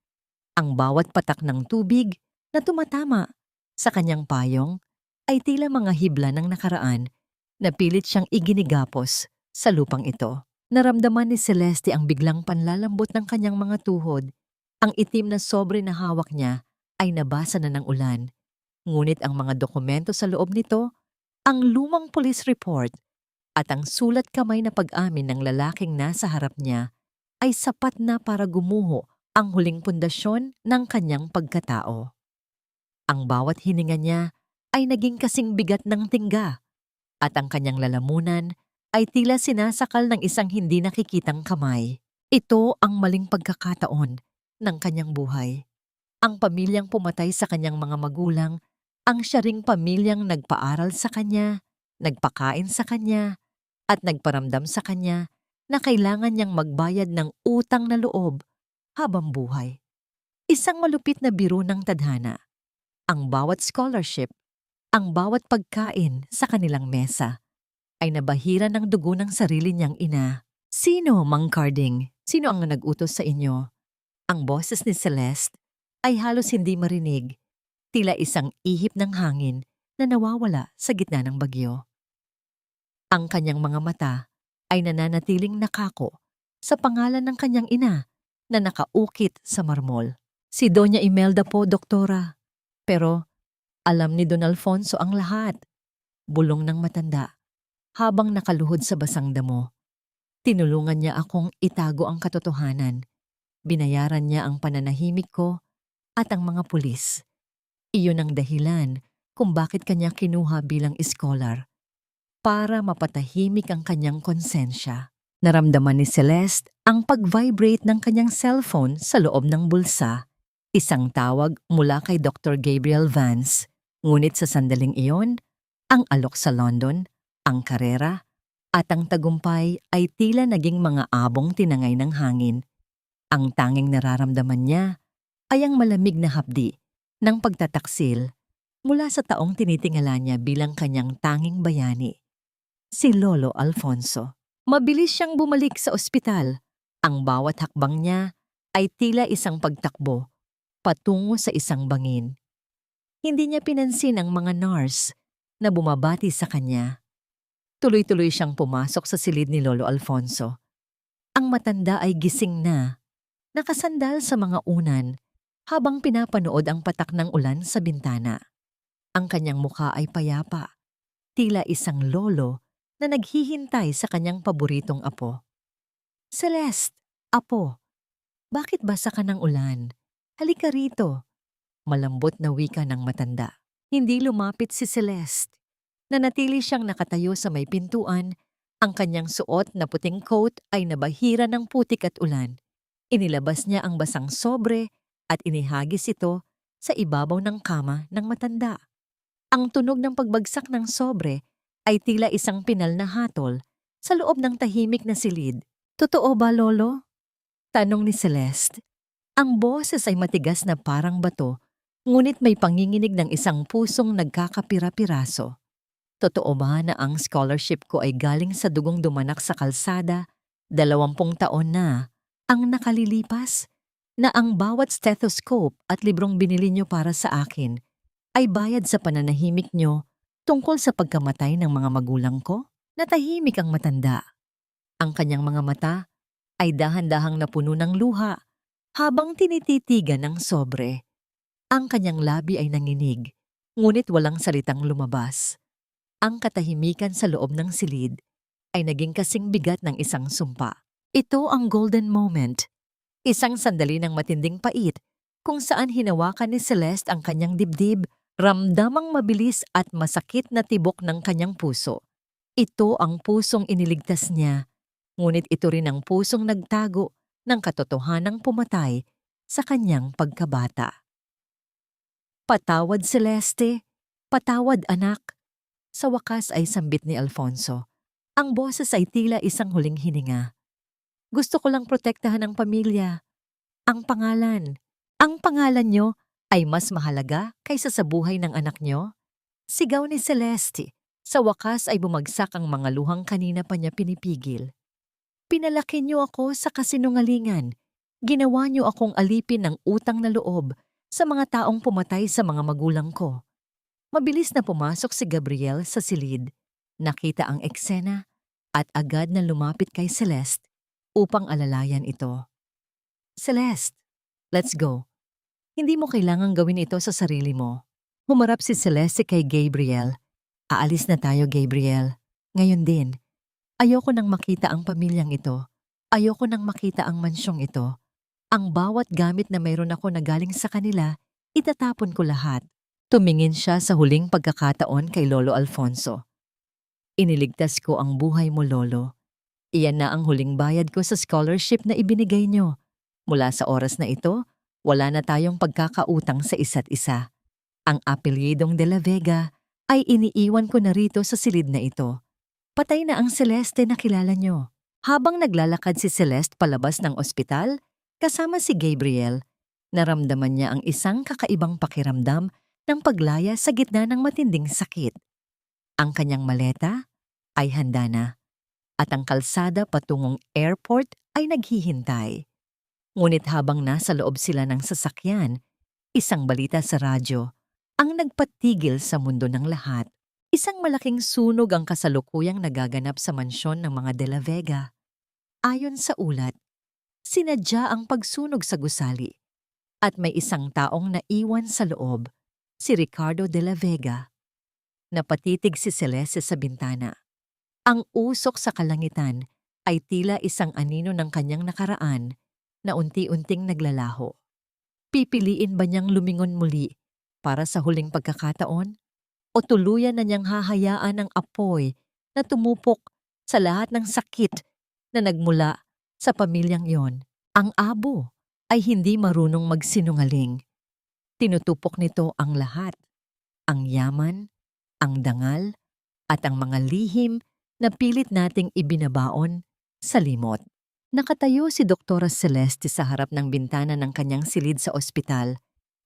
A: Ang bawat patak ng tubig na tumatama sa kanyang payong ay tila mga hibla ng nakaraan na pilit siyang iginigapos sa lupang ito. Naramdaman ni Celeste ang biglang panlalambot ng kanyang mga tuhod. Ang itim na sobre na hawak niya ay nabasa na ng ulan. Ngunit ang mga dokumento sa loob nito, ang lumang police report at ang sulat kamay na pag-amin ng lalaking nasa harap niya ay sapat na para gumuho ang huling pundasyon ng kanyang pagkatao. Ang bawat hininga niya ay naging kasing bigat ng tingga at ang kanyang lalamunan ay tila sinasakal ng isang hindi nakikitang kamay. Ito ang maling pagkakataon ng kanyang buhay. Ang pamilyang pumatay sa kanyang mga magulang, ang siya ring pamilyang nagpaaral sa kanya, nagpakain sa kanya, at nagparamdam sa kanya na kailangan niyang magbayad ng utang na loob habang buhay. Isang malupit na biro ng tadhana. Ang bawat scholarship, ang bawat pagkain sa kanilang mesa ay nabahira ng dugo ng sarili niyang ina. Sino, Mang Carding? Sino ang nag-utos sa inyo? Ang boses ni Celeste ay halos hindi marinig, tila isang ihip ng hangin na nawawala sa gitna ng bagyo. Ang kanyang mga mata ay nananatiling nakako sa pangalan ng kanyang ina na nakaukit sa marmol. Si Doña Imelda po, doktora. Pero alam ni Don Alfonso ang lahat. Bulong ng matanda habang nakaluhod sa basang damo. Tinulungan niya akong itago ang katotohanan. Binayaran niya ang pananahimik ko at ang mga pulis. Iyon ang dahilan kung bakit kanya kinuha bilang scholar. Para mapatahimik ang kanyang konsensya. Naramdaman ni Celeste ang pag-vibrate ng kanyang cellphone sa loob ng bulsa. Isang tawag mula kay Dr. Gabriel Vance. Ngunit sa sandaling iyon, ang alok sa London, ang karera, at ang tagumpay ay tila naging mga abong tinangay ng hangin. Ang tanging nararamdaman niya ay ang malamig na hapdi ng pagtataksil mula sa taong tinitingala niya bilang kanyang tanging bayani, si Lolo Alfonso. Mabilis siyang bumalik sa ospital. Ang bawat hakbang niya ay tila isang pagtakbo patungo sa isang bangin. Hindi niya pinansin ang mga nurse na bumabati sa kanya. Tuloy-tuloy siyang pumasok sa silid ni Lolo Alfonso. Ang matanda ay gising na, nakasandal sa mga unan habang pinapanood ang patak ng ulan sa bintana. Ang kanyang mukha ay payapa, tila isang lolo na naghihintay sa kanyang paboritong apo. Celeste, apo, bakit basa ka ng ulan? Halika rito. Malambot na wika ng matanda. Hindi lumapit si Celeste. Nanatili siyang nakatayo sa may pintuan. Ang kanyang suot na puting coat ay nabahira ng putik at ulan. Inilabas niya ang basang sobre at inihagis ito sa ibabaw ng kama ng matanda. Ang tunog ng pagbagsak ng sobre ay tila isang pinal na hatol sa loob ng tahimik na silid. "Totoo ba, Lolo?" tanong ni Celeste. Ang boses ay matigas na parang bato, ngunit may panginginig ng isang pusong nagkakapira-piraso. "Totoo ba na ang scholarship ko ay galing sa dugong dumanak sa kalsada? 20 taon na ang nakalilipas na ang bawat stethoscope at librong binili niyo para sa akin ay bayad sa pananahimik niyo tungkol sa pagkamatay ng mga magulang ko?" Natahimik ang matanda. Ang kanyang mga mata ay dahan-dahang napuno ng luha habang tinititigan ng sobre. Ang kanyang labi ay nanginig, ngunit walang salitang lumabas. Ang katahimikan sa loob ng silid ay naging kasing bigat ng isang sumpa. Ito ang golden moment. Isang sandali ng matinding pait kung saan hinawakan ni Celeste ang kanyang dibdib, ramdamang mabilis at masakit na tibok ng kanyang puso. Ito ang pusong iniligtas niya, ngunit ito rin ang pusong nagtago ng katotohanang pumatay sa kanyang pagkabata. "Patawad, Celeste. Patawad, anak." Sa wakas ay sambit ni Alfonso. Ang boses ay tila isang huling hininga. "Gusto ko lang protektahan ang pamilya. Ang pangalan niyo ay mas mahalaga kaysa sa buhay ng anak niyo?" Sigaw ni Celeste. Sa wakas ay bumagsak ang mga luhang kanina pa niya pinipigil. "Pinalaki niyo ako sa kasinungalingan. Ginawa niyo akong alipin ng utang na loob sa mga taong pumatay sa mga magulang ko." Mabilis na pumasok si Gabriel sa silid. Nakita ang eksena at agad na lumapit kay Celeste upang alalayan ito. "Celeste, let's go. Hindi mo kailangang gawin ito sa sarili mo." Humarap si Celeste kay Gabriel. "Aalis na tayo, Gabriel. Ngayon din. Ayoko nang makita ang pamilyang ito. Ayoko nang makita ang mansyong ito. Ang bawat gamit na mayroon ako na galing sa kanila, itatapon ko lahat." Tumingin siya sa huling pagkakataon kay Lolo Alfonso. "Iniligtas ko ang buhay mo, Lolo. Iyan na ang huling bayad ko sa scholarship na ibinigay niyo. Mula sa oras na ito, wala na tayong pagkakautang sa isa't isa. Ang apelyidong De La Vega ay iniiwan ko na rito sa silid na ito. Patay na ang Celeste na kilala niyo." Habang naglalakad si Celeste palabas ng ospital, kasama si Gabriel, naramdaman niya ang isang kakaibang pakiramdam ng paglaya sa gitna ng matinding sakit. Ang kanyang maleta ay handa na, at ang kalsada patungong airport ay naghihintay. Ngunit habang nasa loob sila ng sasakyan, isang balita sa radyo ang nagpatigil sa mundo ng lahat. Isang malaking sunog ang kasalukuyang nagaganap sa mansyon ng mga De La Vega. Ayon sa ulat, sinadya ang pagsunog sa gusali at may isang taong naiwan sa loob, si Ricardo De La Vega. Napatitig si Celeste sa bintana. Ang usok sa kalangitan ay tila isang anino ng kanyang nakaraan na unti-unting naglalaho. Pipiliin ba niyang lumingon muli para sa huling pagkakataon? O tuluyan na niyang hahayaan ang apoy na tumupok sa lahat ng sakit na nagmula sa pamilyang yon? Ang abo ay hindi marunong magsinungaling. Tinutupok nito ang lahat. Ang yaman, ang dangal, at ang mga lihim na pilit nating ibinabaon sa limot. Nakatayo si Doktora Celeste sa harap ng bintana ng kanyang silid sa ospital.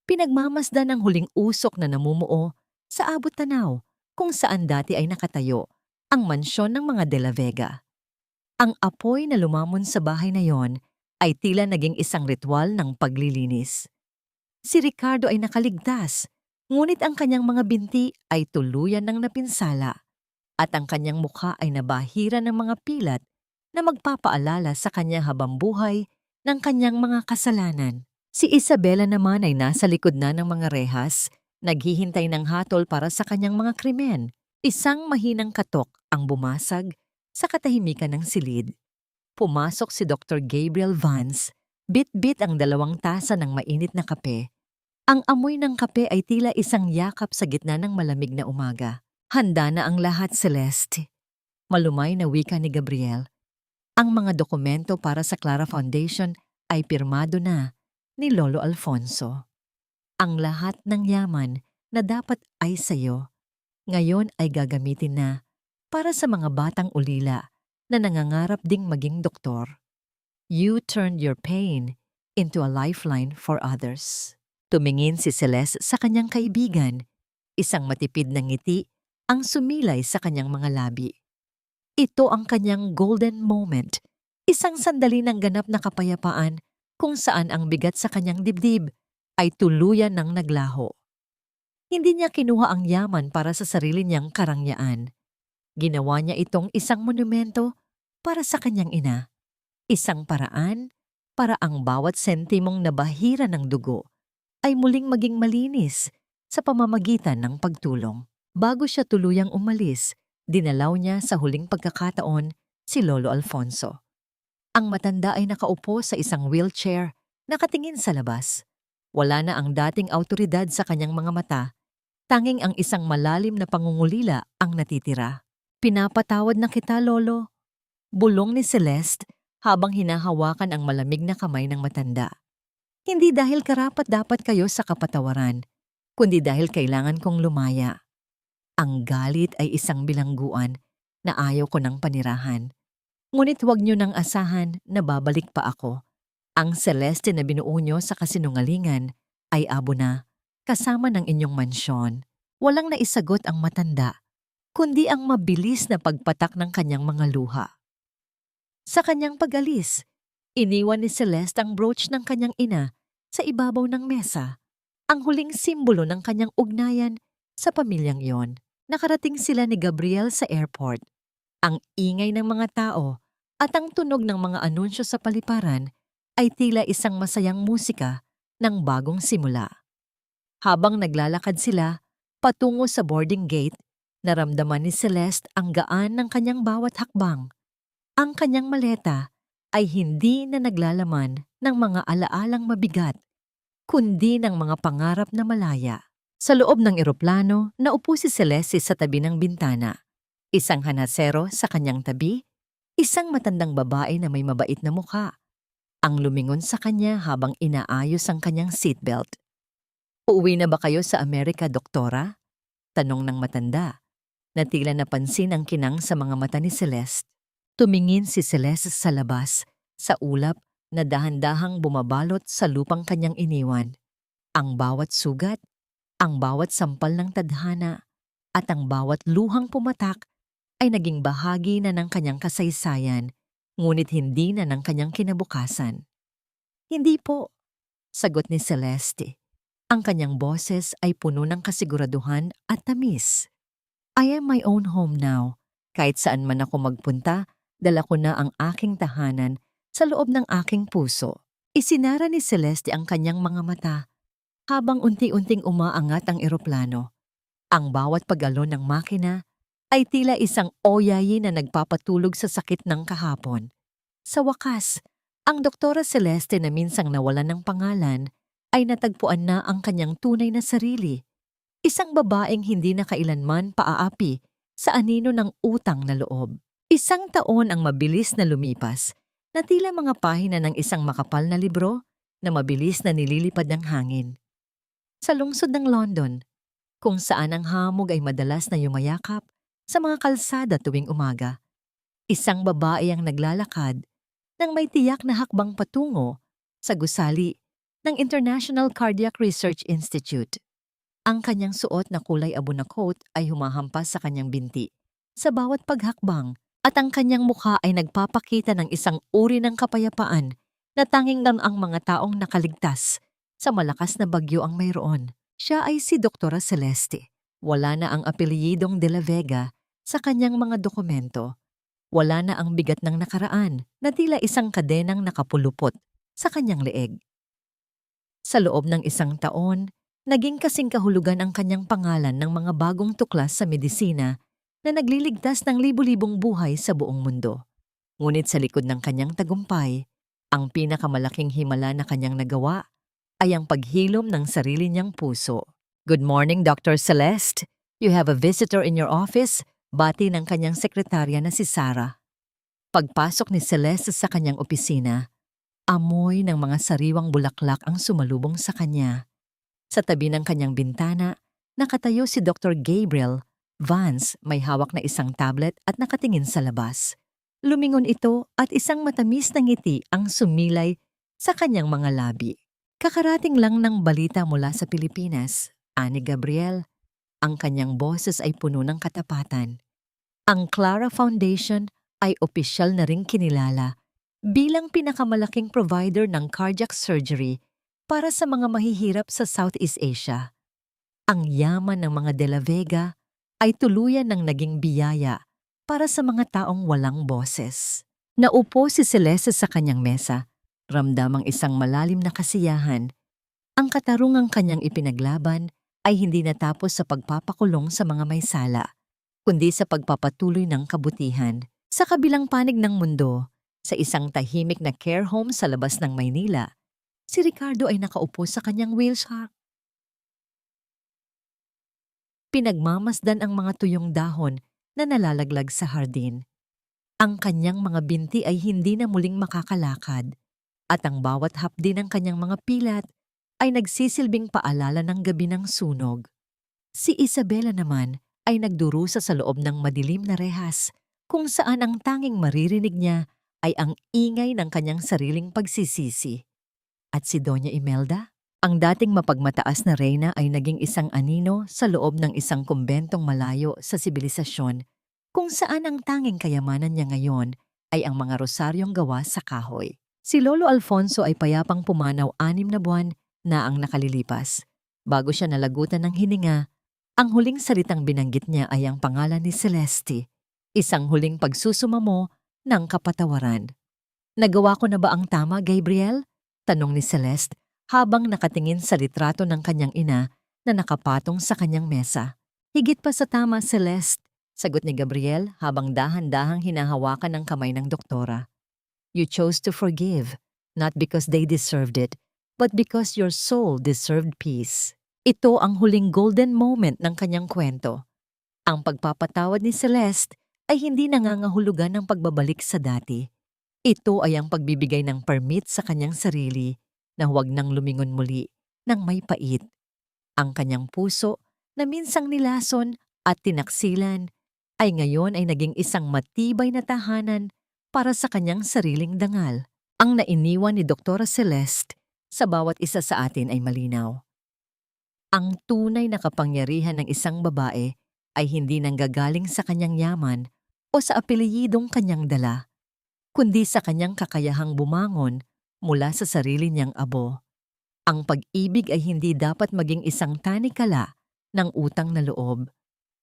A: Pinagmamasdan ang huling usok na namumuo sa abot tanaw kung saan dati ay nakatayo ang mansyon ng mga De La Vega. Ang apoy na lumamon sa bahay na yon ay tila naging isang ritual ng paglilinis. Si Ricardo ay nakaligtas, ngunit ang kanyang mga binti ay tuluyan ng napinsala at ang kanyang mukha ay nabahira ng mga pilat na magpapaalala sa kanya habang buhay ng kanyang mga kasalanan. Si Isabela naman ay nasa likod na ng mga rehas, naghihintay ng hatol para sa kanyang mga krimen. Isang mahinang katok ang bumasag sa katahimikan ng silid. Pumasok si Dr. Gabriel Vance, bit-bit ang 2 tasa ng mainit na kape. Ang amoy ng kape ay tila isang yakap sa gitna ng malamig na umaga. Handa na ang lahat, Celeste. Malumay na wika ni Gabriel. Ang mga dokumento para sa Clara Foundation ay pirmado na ni Lolo Alfonso. Ang lahat ng yaman na dapat ay sayo, ngayon ay gagamitin na para sa mga batang ulila na nangangarap ding maging doktor. You turned your pain into a lifeline for others. Tumingin si Celeste sa kanyang kaibigan. Isang matipid na ngiti ang sumilay sa kanyang mga labi. Ito ang kanyang golden moment, isang sandali ng ganap na kapayapaan kung saan ang bigat sa kanyang dibdib ay tuluyan ng naglaho. Hindi niya kinuha ang yaman para sa sarili niyang karangyaan. Ginawa niya itong isang monumento para sa kanyang ina. Isang paraan para ang bawat sentimong nabahira ng dugo ay muling maging malinis sa pamamagitan ng pagtulong. Bago siya tuluyang umalis, dinalaw niya sa huling pagkakataon si Lolo Alfonso. Ang matanda ay nakaupo sa isang wheelchair, nakatingin sa labas. Wala na ang dating awtoridad sa kanyang mga mata, tanging ang isang malalim na pangungulila ang natitira. Pinapatawad na kita, Lolo. Bulong ni Celeste habang hinahawakan ang malamig na kamay ng matanda. Hindi dahil karapat-dapat kayo sa kapatawaran, kundi dahil kailangan kong lumaya. Ang galit ay isang bilangguan na ayaw ko ng panirahan. Ngunit huwag niyo nang asahan na babalik pa ako. Ang Celeste na binuo niyo sa kasinungalingan ay abo na, kasama ng inyong mansyon. Walang naisagot ang matanda, kundi ang mabilis na pagpatak ng kanyang mga luha. Sa kanyang pag-alis, iniwan ni Celeste ang brooch ng kanyang ina sa ibabaw ng mesa, ang huling simbolo ng kanyang ugnayan sa pamilyang iyon. Nakarating sila ni Gabriel sa airport. Ang ingay ng mga tao at ang tunog ng mga anunsyo sa paliparan ay tila isang masayang musika ng bagong simula. Habang naglalakad sila patungo sa boarding gate, naramdaman ni Celeste ang gaan ng kanyang bawat hakbang. Ang kanyang maleta ay hindi na naglalaman ng mga alaalang mabigat, kundi ng mga pangarap na malaya. Sa loob ng eroplano, naupo si Celeste sa tabi ng bintana. Isang hanasero sa kanyang tabi, isang matandang babae na may mabait na mukha. Ang lumingon sa kanya habang inaayos ang kanyang seatbelt. "Uuwi na ba kayo sa Amerika, Doktora?" Tanong ng matanda, na tila napansin ang kinang sa mga mata ni Celeste. Tumingin si Celeste sa labas, sa ulap na dahan-dahang bumabalot sa lupang kanyang iniwan. Ang bawat sugat, ang bawat sampal ng tadhana, at ang bawat luhang pumatak ay naging bahagi na ng kanyang kasaysayan, ngunit hindi na ng kanyang kinabukasan. "Hindi po," sagot ni Celeste. Ang kanyang boses ay puno ng kasiguraduhan at tamis. "I am my own home now. Kahit saan man ako magpunta, dala ko na ang aking tahanan sa loob ng aking puso." Isinara ni Celeste ang kanyang mga mata habang unti-unting umaangat ang eroplano. Ang bawat pag-alon ng makina ay tila isang oyayi na nagpapatulog sa sakit ng kahapon. Sa wakas, ang Doktora Celeste na minsang nawalan ng pangalan ay natagpuan na ang kanyang tunay na sarili. Isang babaeng hindi na kailanman paaapi sa anino ng utang na loob. Isang taon ang mabilis na lumipas, na tila mga pahina ng isang makapal na libro na mabilis na nililipad ng hangin. Sa lungsod ng London, kung saan ang hamog ay madalas na yumayakap sa mga kalsada tuwing umaga, isang babae ang naglalakad nang may tiyak na hakbang patungo sa gusali ng International Cardiac Research Institute. Ang kanyang suot na kulay abo na coat ay humahampas sa kanyang binti sa bawat paghakbang, at ang kanyang mukha ay nagpapakita ng isang uri ng kapayapaan na tanging lang ang mga taong nakaligtas sa malakas na bagyo ang mayroon. Siya ay si Doktora Celeste. Wala na ang apelyidong De La Vega sa kanyang mga dokumento. Wala na ang bigat ng nakaraan na tila isang kadenang nakapulupot sa kanyang leeg. Sa loob ng isang taon, naging kasing kahulugan ang kanyang pangalan ng mga bagong tuklas sa medisina na nagliligtas ng libu-libong buhay sa buong mundo. Ngunit sa likod ng kanyang tagumpay, ang pinakamalaking himala na kanyang nagawa ay ang paghilom ng sarili niyang puso. Good morning, Dr. Celeste. You have a visitor in your office, bati ng kanyang sekretarya na si Sarah. Pagpasok ni Celeste sa kanyang opisina, amoy ng mga sariwang bulaklak ang sumalubong sa kanya. Sa tabi ng kanyang bintana, nakatayo si Dr. Gabriel Vance, may hawak na isang tablet at nakatingin sa labas. Lumingon ito at isang matamis na ngiti ang sumilay sa kanyang mga labi. Kakarating lang ng balita mula sa Pilipinas, ani Gabriel. Ang kanyang boses ay puno ng katapatan. Ang Clara Foundation ay opisyal na ring kinilala bilang pinakamalaking provider ng cardiac surgery para sa mga mahihirap sa Southeast Asia. Ang yaman ng mga De La Vega ay tuluyan ng naging biyaya para sa mga taong walang boses. Naupo si Celeste sa kanyang mesa, ramdamang isang malalim na kasiyahan. Ang katarungang kanyang ipinaglaban ay hindi natapos sa pagpapakulong sa mga may sala, kundi sa pagpapatuloy ng kabutihan. Sa kabilang panig ng mundo, sa isang tahimik na care home sa labas ng Maynila, si Ricardo ay nakaupo sa kanyang wheelchair. Pinagmamasdan ang mga tuyong dahon na nalalaglag sa hardin. Ang kanyang mga binti ay hindi na muling makakalakad at ang bawat hapdi ng kanyang mga pilat ay nagsisilbing paalala ng gabi ng sunog. Si Isabela naman ay nagdurusa sa loob ng madilim na rehas kung saan ang tanging maririnig niya ay ang ingay ng kanyang sariling pagsisisi. At si Doña Imelda? Ang dating mapagmataas na reyna ay naging isang anino sa loob ng isang kumbentong malayo sa sibilisasyon kung saan ang tanging kayamanan niya ngayon ay ang mga rosaryong gawa sa kahoy. Si Lolo Alfonso ay payapang pumanaw 6 na buwan na ang nakalilipas. Bago siya nalagutan ng hininga, ang huling salitang binanggit niya ay ang pangalan ni Celeste, isang huling pagsusumamo ng kapatawaran. Nagawa ko na ba ang tama, Gabriel? Tanong ni Celeste habang nakatingin sa litrato ng kanyang ina na nakapatong sa kanyang mesa. Higit pa sa tama, Celeste, sagot ni Gabriel habang dahan-dahang hinahawakan ng kamay ng doktora. You chose to forgive, not because they deserved it, but because your soul deserved peace. Ito ang huling golden moment ng kanyang kwento. Ang pagpapatawad ni Celeste ay hindi nangangahulugan ng pagbabalik sa dati. Ito ay ang pagbibigay ng permit sa kanyang sarili na huwag nang lumingon muli ng may pait. Ang kanyang puso na minsang nilason at tinaksilan ay ngayon ay naging isang matibay na tahanan para sa kanyang sariling dangal. Ang nainiwan ni Dr. Celeste sa bawat isa sa atin ay malinaw. Ang tunay na kapangyarihan ng isang babae ay hindi nanggagaling sa kanyang yaman o sa apelyidong kanyang dala, kundi sa kanyang kakayahang bumangon mula sa sarili niyang abo. Ang pag-ibig ay hindi dapat maging isang tanikala ng utang na loob,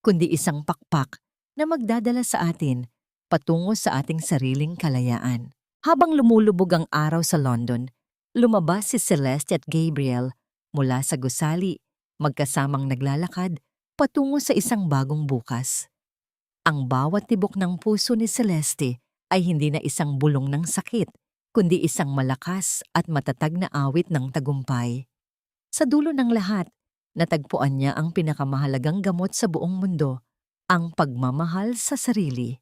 A: kundi isang pakpak na magdadala sa atin patungo sa ating sariling kalayaan. Habang lumulubog ang araw sa London, lumabas si Celeste at Gabriel mula sa gusali, magkasamang naglalakad patungo sa isang bagong bukas. Ang bawat tibok ng puso ni Celeste ay hindi na isang bulong ng sakit, kundi isang malakas at matatag na awit ng tagumpay. Sa dulo ng lahat, natagpuan niya ang pinakamahalagang gamot sa buong mundo, ang pagmamahal sa sarili.